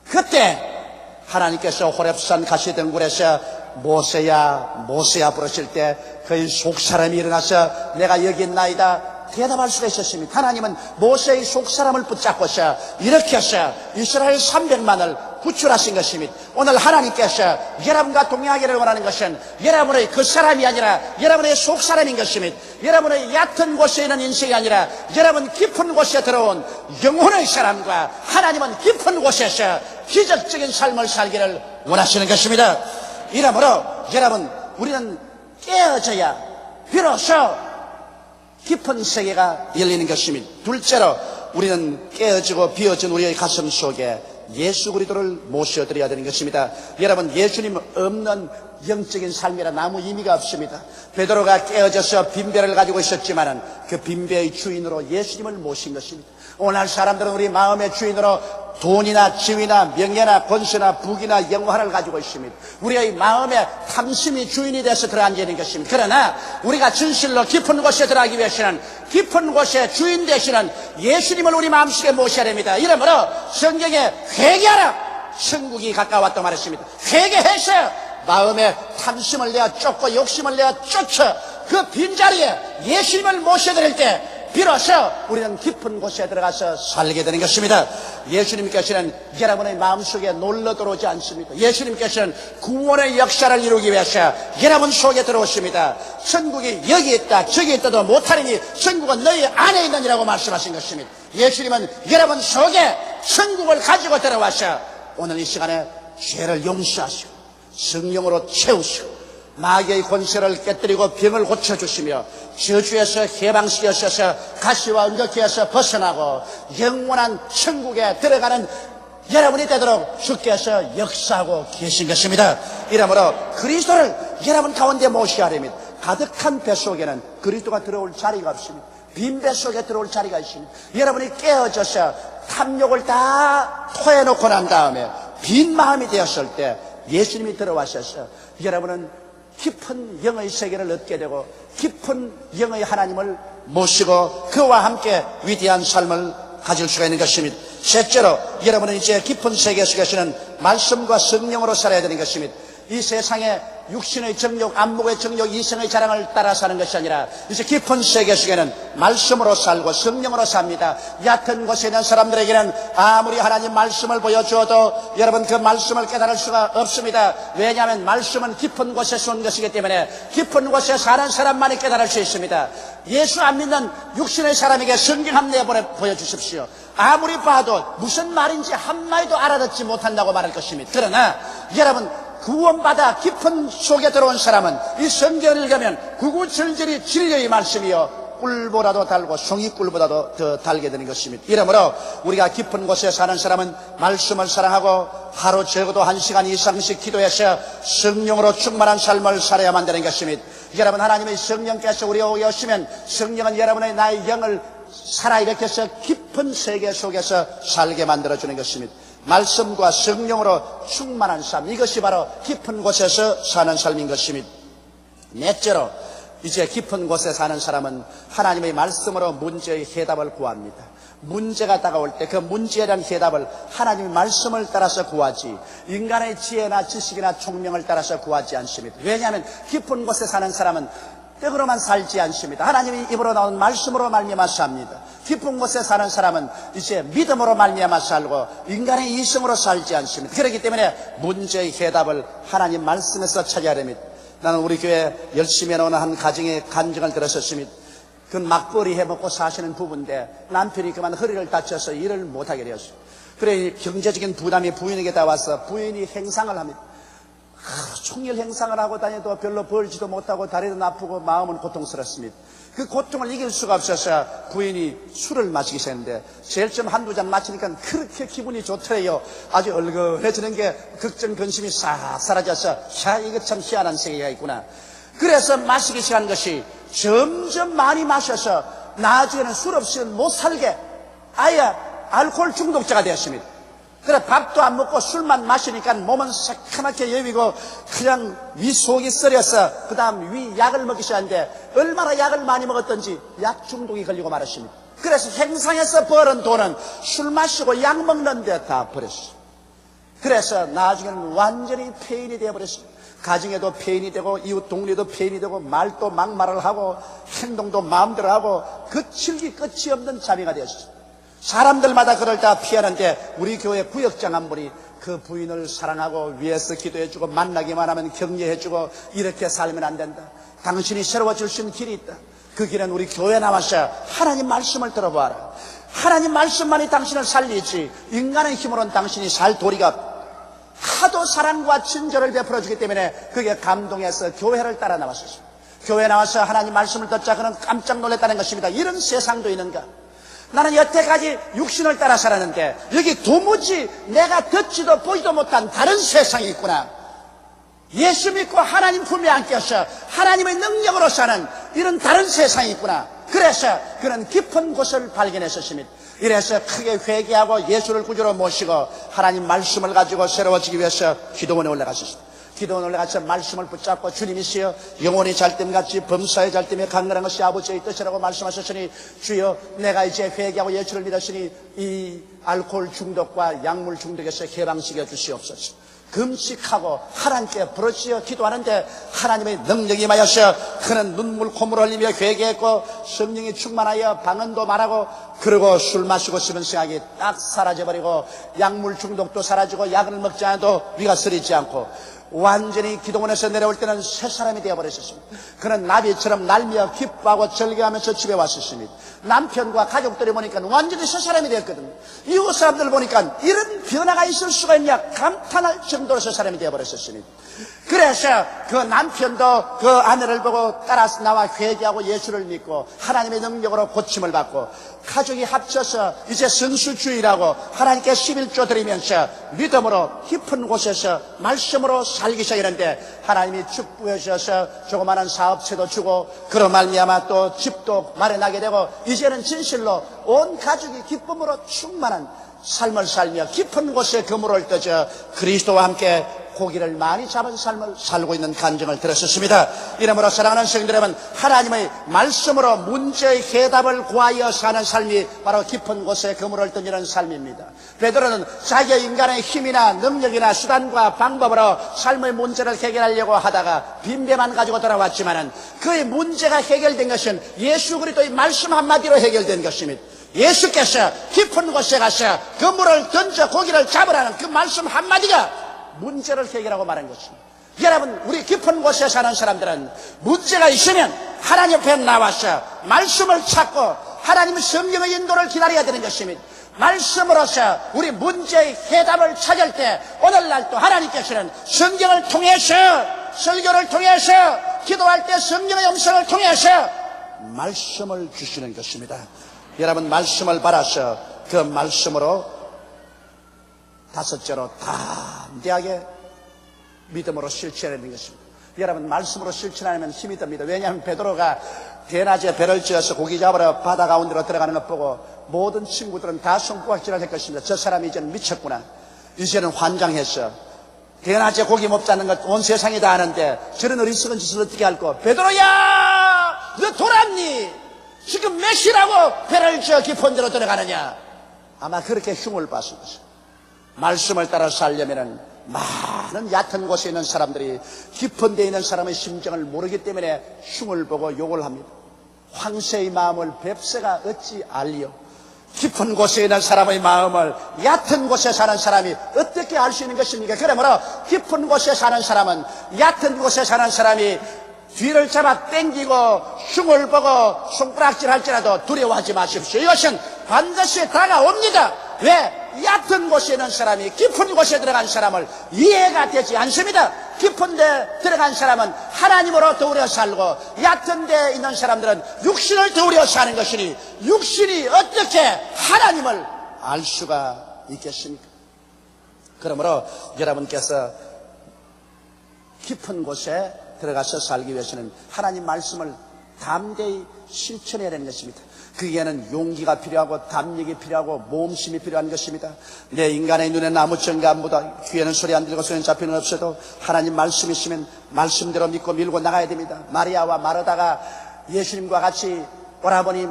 그때 하나님께서 호렙산 가시덩굴에서 모세야 부르실 때 그의 속사람이 일어나서 내가 여기 있나이다 대답할 수가 있었습니다. 하나님은 모세의 속사람을 붙잡고서 이렇게 해서 이스라엘 300만을 구출하신 것입니다. 오늘 하나님께서 여러분과 동행하기를 원하는 것은 여러분의 그 사람이 아니라 여러분의 속사람인 것입니다. 여러분의 얕은 곳에 있는 인생이 아니라 여러분 깊은 곳에 들어온 영혼의 사람과 하나님은 깊은 곳에서 기적적인 삶을 살기를 원하시는 것입니다. 이러므로 여러분, 우리는 깨어져야 비로소 깊은 세계가 열리는 것입니다. 둘째로 우리는 깨어지고 비어진 우리의 가슴 속에 예수 그리스도를 모셔드려야 되는 것입니다. 여러분, 예수님 없는 영적인 삶이라 아무 의미가 없습니다. 베드로가 깨어져서 빈배를 가지고 있었지만은 그 빈배의 주인으로 예수님을 모신 것입니다. 오늘 사람들은 우리 마음의 주인으로 돈이나 지위나 명예나 권세나 부귀나 영화를 가지고 있습니다. 우리의 마음의 탐심이 주인이 돼서 들어앉아 있는 것입니다. 그러나 우리가 진실로 깊은 곳에 들어가기 위해서는 깊은 곳에 주인 되시는 예수님을 우리 마음속에 모셔야 됩니다. 이러므로 성경에 회개하라, 천국이 가까웠다 말했습니다. 회개해서 마음의 탐심을 내어 쫓고 욕심을 내어 쫓아 그 빈자리에 예수님을 모셔드릴 때 비로소 우리는 깊은 곳에 들어가서 살게 되는 것입니다. 예수님께서는 여러분의 마음속에 놀러 들어오지 않습니다. 예수님께서는 구원의 역사를 이루기 위해서 여러분 속에 들어오십니다. 천국이 여기 있다 저기 있다도 못하리니 천국은 너희 안에 있느니라고 말씀하신 것입니다. 예수님은 여러분 속에 천국을 가지고 들어와서 오늘 이 시간에 죄를 용서하시고 성령으로 채우시고 마귀의 권세를 깨뜨리고 병을 고쳐주시며 저주에서 해방시켜서 가시와 은덕기에서 벗어나고 영원한 천국에 들어가는 여러분이 되도록 주께서 역사하고 계신 것입니다. 이러므로 그리스도를 여러분 가운데 모셔야 됩니다. 가득한 뱃속에는 그리스도가 들어올 자리가 없습니다. 빈 뱃속에 들어올 자리가 있습니다. 여러분이 깨어져서 탐욕을 다 토해놓고 난 다음에 빈 마음이 되었을 때 예수님이 들어와셔서 여러분은 깊은 영의 세계를 얻게 되고 깊은 영의 하나님을 모시고 그와 함께 위대한 삶을 가질 수가 있는 것입니다. 셋째로 여러분은 이제 깊은 세계 속에서는 말씀과 성령으로 살아야 되는 것입니다. 이 세상에 육신의 정욕, 안목의 정욕, 이성의 자랑을 따라 사는 것이 아니라 이제 깊은 세계 속에는 말씀으로 살고 성령으로 삽니다. 얕은 곳에 있는 사람들에게는 아무리 하나님 말씀을 보여주어도 여러분 그 말씀을 깨달을 수가 없습니다. 왜냐하면 말씀은 깊은 곳에서 온 것이기 때문에 깊은 곳에 사는 사람만이 깨달을 수 있습니다. 예수 안 믿는 육신의 사람에게 성경 한 내 보여주십시오. 아무리 봐도 무슨 말인지 한마디도 알아듣지 못한다고 말할 것입니다. 그러나 여러분 구원받아 깊은 속에 들어온 사람은 이 성경을 읽으면 구구절절히 진리의 말씀이요 꿀보다도 달고 송이꿀보다도 더 달게 되는 것입니다. 이러므로 우리가 깊은 곳에 사는 사람은 말씀을 사랑하고 하루 적어도 1시간 이상씩 기도해서 성령으로 충만한 삶을 살아야만 되는 것입니다. 여러분 하나님의 성령께서 우리 오게 오시면 성령은 여러분의 나의 영을 살아일으켜서 깊은 세계 속에서 살게 만들어주는 것입니다. 말씀과 성령으로 충만한 삶, 이것이 바로 깊은 곳에서 사는 삶인 것입니다. 넷째로 이제 깊은 곳에 사는 사람은 하나님의 말씀으로 문제의 해답을 구합니다. 문제가 다가올 때 그 문제에 대한 해답을 하나님의 말씀을 따라서 구하지 인간의 지혜나 지식이나 총명을 따라서 구하지 않습니다. 왜냐하면 깊은 곳에 사는 사람은 떡으로만 살지 않습니다. 하나님이 입으로 나온 말씀으로 말미암아 삽니다. 깊은 곳에 사는 사람은 이제 믿음으로 말미암아 살고 인간의 이성으로 살지 않습니다. 그렇기 때문에 문제의 해답을 하나님 말씀에서 찾아야 됩니다. 나는 우리 교회 열심히 해놓은 한 가정의 간증을 들었었습니다. 그건 막벌이 해먹고 사시는 부부인데 남편이 그만 허리를 다쳐서 일을 못하게 되었어요. 그래 경제적인 부담이 부인에게 다 와서 부인이 행상을 합니다. 총일 행상을 하고 다녀도 별로 벌지도 못하고 다리도 아프고 마음은 고통스럽습니다. 그 고통을 이길 수가 없어서 부인이 술을 마시기 시작했는데 제일 좀 한두 잔 마시니까 그렇게 기분이 좋더래요. 아주 얼큰해지는 게 걱정 근심이 싹 사라져서 야 이거 참 희한한 세계가 있구나. 그래서 마시기 시작한 것이 점점 많이 마셔서 나중에는 술 없이는 못 살게 아예 알코올 중독자가 되었습니다. 그래 밥도 안 먹고 술만 마시니까 몸은 새카맣게 여비고 그냥 위 속이 썰여서 그 다음 위 약을 먹기 시작하는데 얼마나 약을 많이 먹었던지 약 중독이 걸리고 말았습니다. 그래서 행상에서 벌은 돈은 술 마시고 약 먹는데 다 버렸어요. 그래서 나중에는 완전히 폐인이 되어버렸습니다. 가정에도 폐인이 되고 이웃 동료도 폐인이 되고 말도 막말을 하고 행동도 마음대로 하고 거칠기 끝이 없는 자매가 되었어요. 사람들마다 그럴 때 피하는데 우리 교회 구역장 한 분이 그 부인을 사랑하고 위해서 기도해주고 만나기만 하면 격려해주고 이렇게 살면 안 된다. 당신이 새로워질 수 있는 길이 있다. 그 길은 우리 교회 나와서 하나님 말씀을 들어봐라. 하나님 말씀만이 당신을 살리지 인간의 힘으로는 당신이 살 도리가 없다. 하도 사랑과 친절을 베풀어주기 때문에 그게 감동해서 교회를 따라 나왔었습니다. 교회 나와서 하나님 말씀을 듣자 그는 깜짝 놀랐다는 것입니다. 이런 세상도 있는가? 나는 여태까지 육신을 따라 살았는데 여기 도무지 내가 듣지도 보지도 못한 다른 세상이 있구나. 예수 믿고 하나님 품에 안겨서 하나님의 능력으로 사는 이런 다른 세상이 있구나. 그래서 그런 깊은 곳을 발견했었습니다. 이래서 크게 회개하고 예수를 구주로 모시고 하나님 말씀을 가지고 새로워지기 위해서 기도원에 올라갔었습니다. 기도원에 올라가서 말씀을 붙잡고 주님이시여 영혼이 잘됨같이 범사에 잘됨에 강건한 것이 아버지의 뜻이라고 말씀하셨으니 주여 내가 이제 회개하고 예수를 믿었으니 이 알코올 중독과 약물 중독에서 해방시켜 주시옵소서. 금식하고 하나님께 부르짖어 기도하는데 하나님의 능력이 임하여서 그는 눈물 콧물 흘리며 회개했고 성령이 충만하여 방언도 말하고 그러고 술 마시고 싶은 생각이 딱 사라져버리고 약물 중독도 사라지고 약을 먹지 않아도 위가 쓰리지 않고 완전히 기도원에서 내려올 때는 새 사람이 되어버렸습니다. 그는 나비처럼 날며 기뻐하고 즐겨하면서 집에 왔었습니다. 남편과 가족들이 보니까 완전히 새 사람이 되었거든요. 이웃 사람들 보니까 이런 변화가 있을 수가 있냐 감탄할 정도로 새 사람이 되어버렸습니다. 그래서 그 남편도 그 아내를 보고 따라서 나와 회개하고 예수를 믿고 하나님의 능력으로 고침을 받고 가족이 합쳐서 이제 성수주의라고 하나님께 11조 드리면서 믿음으로 깊은 곳에서 말씀으로 살기 시작했는데 하나님이 축복하셔서 조그마한 사업체도 주고 그로 말미암아 또 집도 마련하게 되고 이제는 진실로 온 가족이 기쁨으로 충만한 삶을 살며 깊은 곳에 그물을 떠져 그리스도와 함께 고기를 많이 잡은 삶을 살고 있는 간증을 들었습니다. 이러므로 사랑하는 성도들 여러분, 하나님의 말씀으로 문제의 해답을 구하여 사는 삶이 바로 깊은 곳에 그물을 던지는 삶입니다. 베드로는 자기의 인간의 힘이나 능력이나 수단과 방법으로 삶의 문제를 해결하려고 하다가 빈배만 가지고 돌아왔지만은 그의 문제가 해결된 것은 예수 그리스도의 말씀 한마디로 해결된 것입니다. 예수께서 깊은 곳에 가서 그물을 던져 고기를 잡으라는 그 말씀 한마디가 문제를 해결하고 말한 것입니다. 여러분, 우리 깊은 곳에 사는 사람들은 문제가 있으면 하나님 앞에 나와서 말씀을 찾고 하나님의 성령의 인도를 기다려야 되는 것입니다. 말씀으로서 우리 문제의 해답을 찾을 때 오늘날 또 하나님께서는 성경을 통해서 설교를 통해서 기도할 때 성령의 음성을 통해서 말씀을 주시는 것입니다. 여러분, 말씀을 받아서 그 말씀으로 다섯째로 담대하게 믿음으로 실천하는 것입니다. 여러분, 말씀으로 실천하면 힘이 듭니다. 왜냐하면 베드로가 대낮에 배를 지어서 고기 잡으러 바다 가운데로 들어가는 것 보고 모든 친구들은 다 손가락질을 할 것입니다. 저 사람이 이제는 미쳤구나. 이제는 환장했어. 대낮에 고기 못 잡는 것 온 세상이 다 아는데 저런 어리석은 짓을 어떻게 할까? 베드로야, 너 돌았니? 지금 몇 시라고 배를 지어 깊은 데로 들어가느냐? 아마 그렇게 흉을 봤을 것입니다. 말씀을 따라 살려면은 많은 얕은 곳에 있는 사람들이 깊은 데에 있는 사람의 심정을 모르기 때문에 흉을 보고 욕을 합니다. 황새의 마음을 뱁새가 어찌 알리요? 깊은 곳에 있는 사람의 마음을 얕은 곳에 사는 사람이 어떻게 알 수 있는 것입니까? 그러므로 깊은 곳에 사는 사람은 얕은 곳에 사는 사람이 뒤를 잡아 당기고 흉을 보고 손가락질 할지라도 두려워하지 마십시오. 이것은 반드시 다가옵니다. 왜? 얕은 곳에 있는 사람이 깊은 곳에 들어간 사람을 이해가 되지 않습니다. 깊은 데 들어간 사람은 하나님으로 더우려 살고 얕은 데 있는 사람들은 육신을 더우려 사는 것이니 육신이 어떻게 하나님을 알 수가 있겠습니까? 그러므로 여러분께서 깊은 곳에 들어가서 살기 위해서는 하나님 말씀을 담대히 실천해야 되는 것입니다. 그에는 용기가 필요하고 담력이 필요하고 모험심이 필요한 것입니다. 내 인간의 눈에는 아무 증거 안 보다 귀에는 소리 안 들고 손에 잡히는 없어도 하나님 말씀이 있으면 말씀대로 믿고 밀고 나가야 됩니다. 마리아와 마르다가 예수님과 같이 오라버니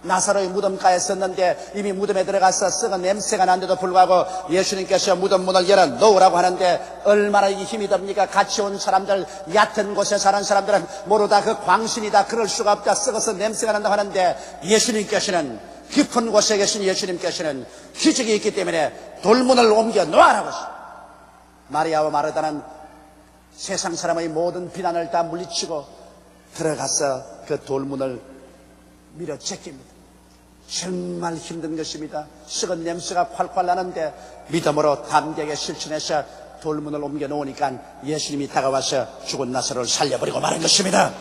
나사로의 무덤가에 섰는데 이미 무덤에 들어가서 썩은 냄새가 난데도 불구하고 예수님께서 무덤 문을 열어 놓으라고 하는데 얼마나 이 힘이 듭니까? 같이 온 사람들, 얕은 곳에 사는 사람들은 모르다 그 광신이다, 그럴 수가 없다, 썩어서 냄새가 난다고 하는데 예수님께서는, 깊은 곳에 계신 예수님께서는 기적이 있기 때문에 돌문을 옮겨 놓아라고 하십니다. 마리아와 마르다는 세상 사람의 모든 비난을 다 물리치고 들어가서 그 돌문을 밀어 제낍니다. 정말 힘든 것입니다. 썩은 냄새가 콸콸 나는데 믿음으로 담대하게 실천해서 돌문을 옮겨 놓으니까 예수님이 다가와서 죽은 나사로를 살려버리고 마는 것입니다.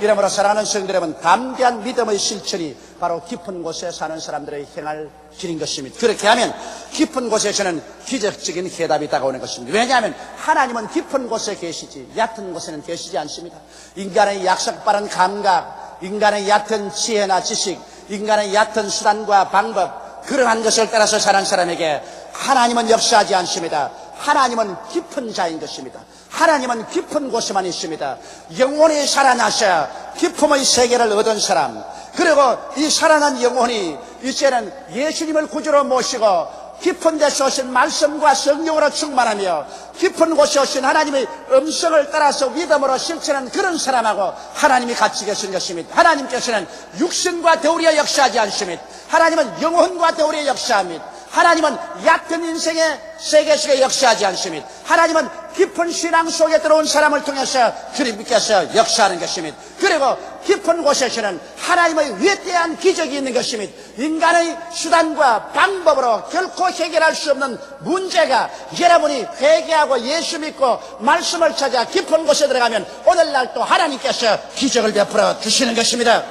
이러므로 사랑하는 성도 여러분, 담대한 믿음의 실천이 바로 깊은 곳에 사는 사람들의 행할 길인 것입니다. 그렇게 하면 깊은 곳에서는 기적적인 해답이 다가오는 것입니다. 왜냐하면 하나님은 깊은 곳에 계시지 얕은 곳에는 계시지 않습니다. 인간의 약삭빠른 감각, 인간의 얕은 지혜나 지식, 인간의 얕은 수단과 방법, 그러한 것을 따라서 사는 사람에게 하나님은 역사하지 않습니다. 하나님은 깊은 자인 것입니다. 하나님은 깊은 곳에만 있습니다. 영혼이 살아나셔 깊음의 세계를 얻은 사람, 그리고 이 살아난 영혼이 이제는 예수님을 구주로 모시고 깊은 데서 오신 말씀과 성령으로 충만하며 깊은 곳에 오신 하나님의 음성을 따라서 믿음으로 실천하는 그런 사람하고 하나님이 같이 계신 것입니다. 하나님께서는 육신과 더우리에 역사하지 않습니다. 하나님은 영혼과 더우리에 역사합니다. 하나님은 얕은 인생의 세계 속에 역사하지 않습니다. 하나님은 깊은 신앙 속에 들어온 사람을 통해서 주님께서 역사하는 것입니다. 그리고 깊은 곳에서는 하나님의 위대한 기적이 있는 것입니다. 인간의 수단과 방법으로 결코 해결할 수 없는 문제가 여러분이 회개하고 예수 믿고 말씀을 찾아 깊은 곳에 들어가면 오늘날 또 하나님께서 기적을 베풀어 주시는 것입니다.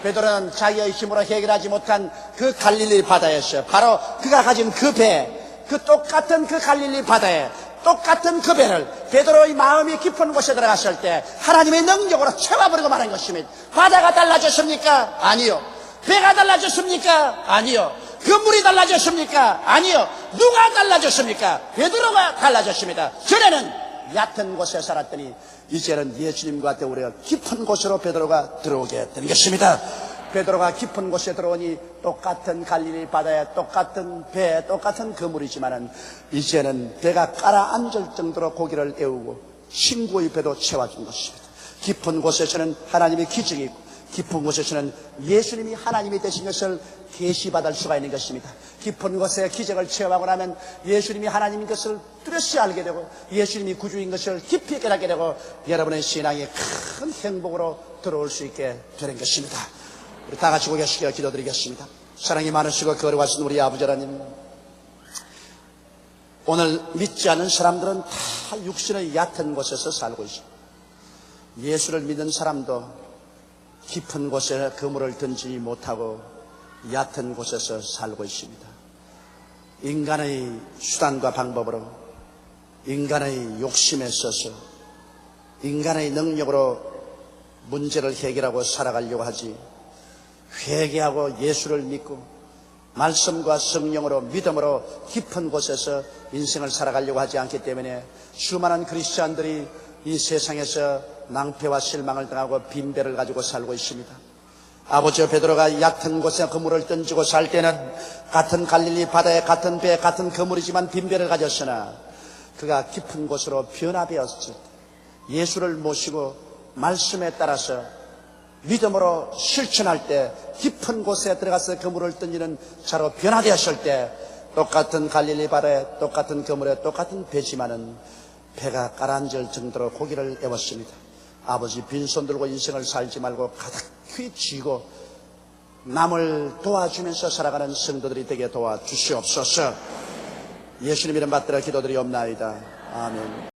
베드로는 자기의 힘으로 해결하지 못한 그 갈릴리 바다에서 바로 그가 가진 그 배, 그 똑같은 그 갈릴리 바다에 똑같은 그 배를 베드로의 마음이 깊은 곳에 들어갔을 때 하나님의 능력으로 채워버리고 말한 것입니다. 바다가 달라졌습니까? 아니요. 배가 달라졌습니까? 아니요. 그 물이 달라졌습니까? 아니요. 누가 달라졌습니까? 베드로가 달라졌습니다. 전에는 얕은 곳에 살았더니 이제는 예수님과 더불어 깊은 곳으로 베드로가 들어오게 된 것입니다. 베드로가 깊은 곳에 들어오니 똑같은 갈릴리 바다에 똑같은 배, 똑같은 그물이지만은 이제는 배가 가라앉을 정도로 고기를 애우고 친구의 배도 채워준 것입니다. 깊은 곳에서는 하나님의 기적이 있고 깊은 곳에서는 예수님이 하나님이 되신 것을 계시받을 수가 있는 것입니다. 깊은 곳에 기적을 체험하고 나면 예수님이 하나님인 것을 뚜렷이 알게 되고 예수님이 구주인 것을 깊이 깨닫게 되고 여러분의 신앙이 큰 행복으로 들어올 수 있게 되는 것입니다. 우리 다 같이 고개 숙여 기도드리겠습니다. 사랑이 많으시고 거룩하신 우리 아버지 하나님, 오늘 믿지 않는 사람들은 다 육신의 얕은 곳에서 살고 있습니다. 예수를 믿는 사람도 깊은 곳에 그물을 던지지 못하고 얕은 곳에서 살고 있습니다. 인간의 수단과 방법으로, 인간의 욕심에 있어서 인간의 능력으로 문제를 해결하고 살아가려고 하지, 회개하고 예수를 믿고 말씀과 성령으로 믿음으로 깊은 곳에서 인생을 살아가려고 하지 않기 때문에 수많은 그리스도인들이 이 세상에서 낭패와 실망을 당하고 빈배를 가지고 살고 있습니다. 아버지, 베드로가 얕은 곳에 그물을 던지고 살 때는 같은 갈릴리 바다에 같은 배, 같은 그물이지만 빈배를 가졌으나 그가 깊은 곳으로 변화되었을 때, 예수를 모시고 말씀에 따라서 믿음으로 실천할 때, 깊은 곳에 들어가서 그물을 던지는 자로 변화되었을 때 똑같은 갈릴리 바다에 똑같은 그물에 똑같은 배지만은 배가 가라앉을 정도로 고기를 애웠습니다. 아버지, 빈손 들고 인생을 살지 말고 가득히 쥐고 남을 도와주면서 살아가는 성도들이 되게 도와주시옵소서. 예수님 이름 받들어 기도드리옵나이다. 아멘.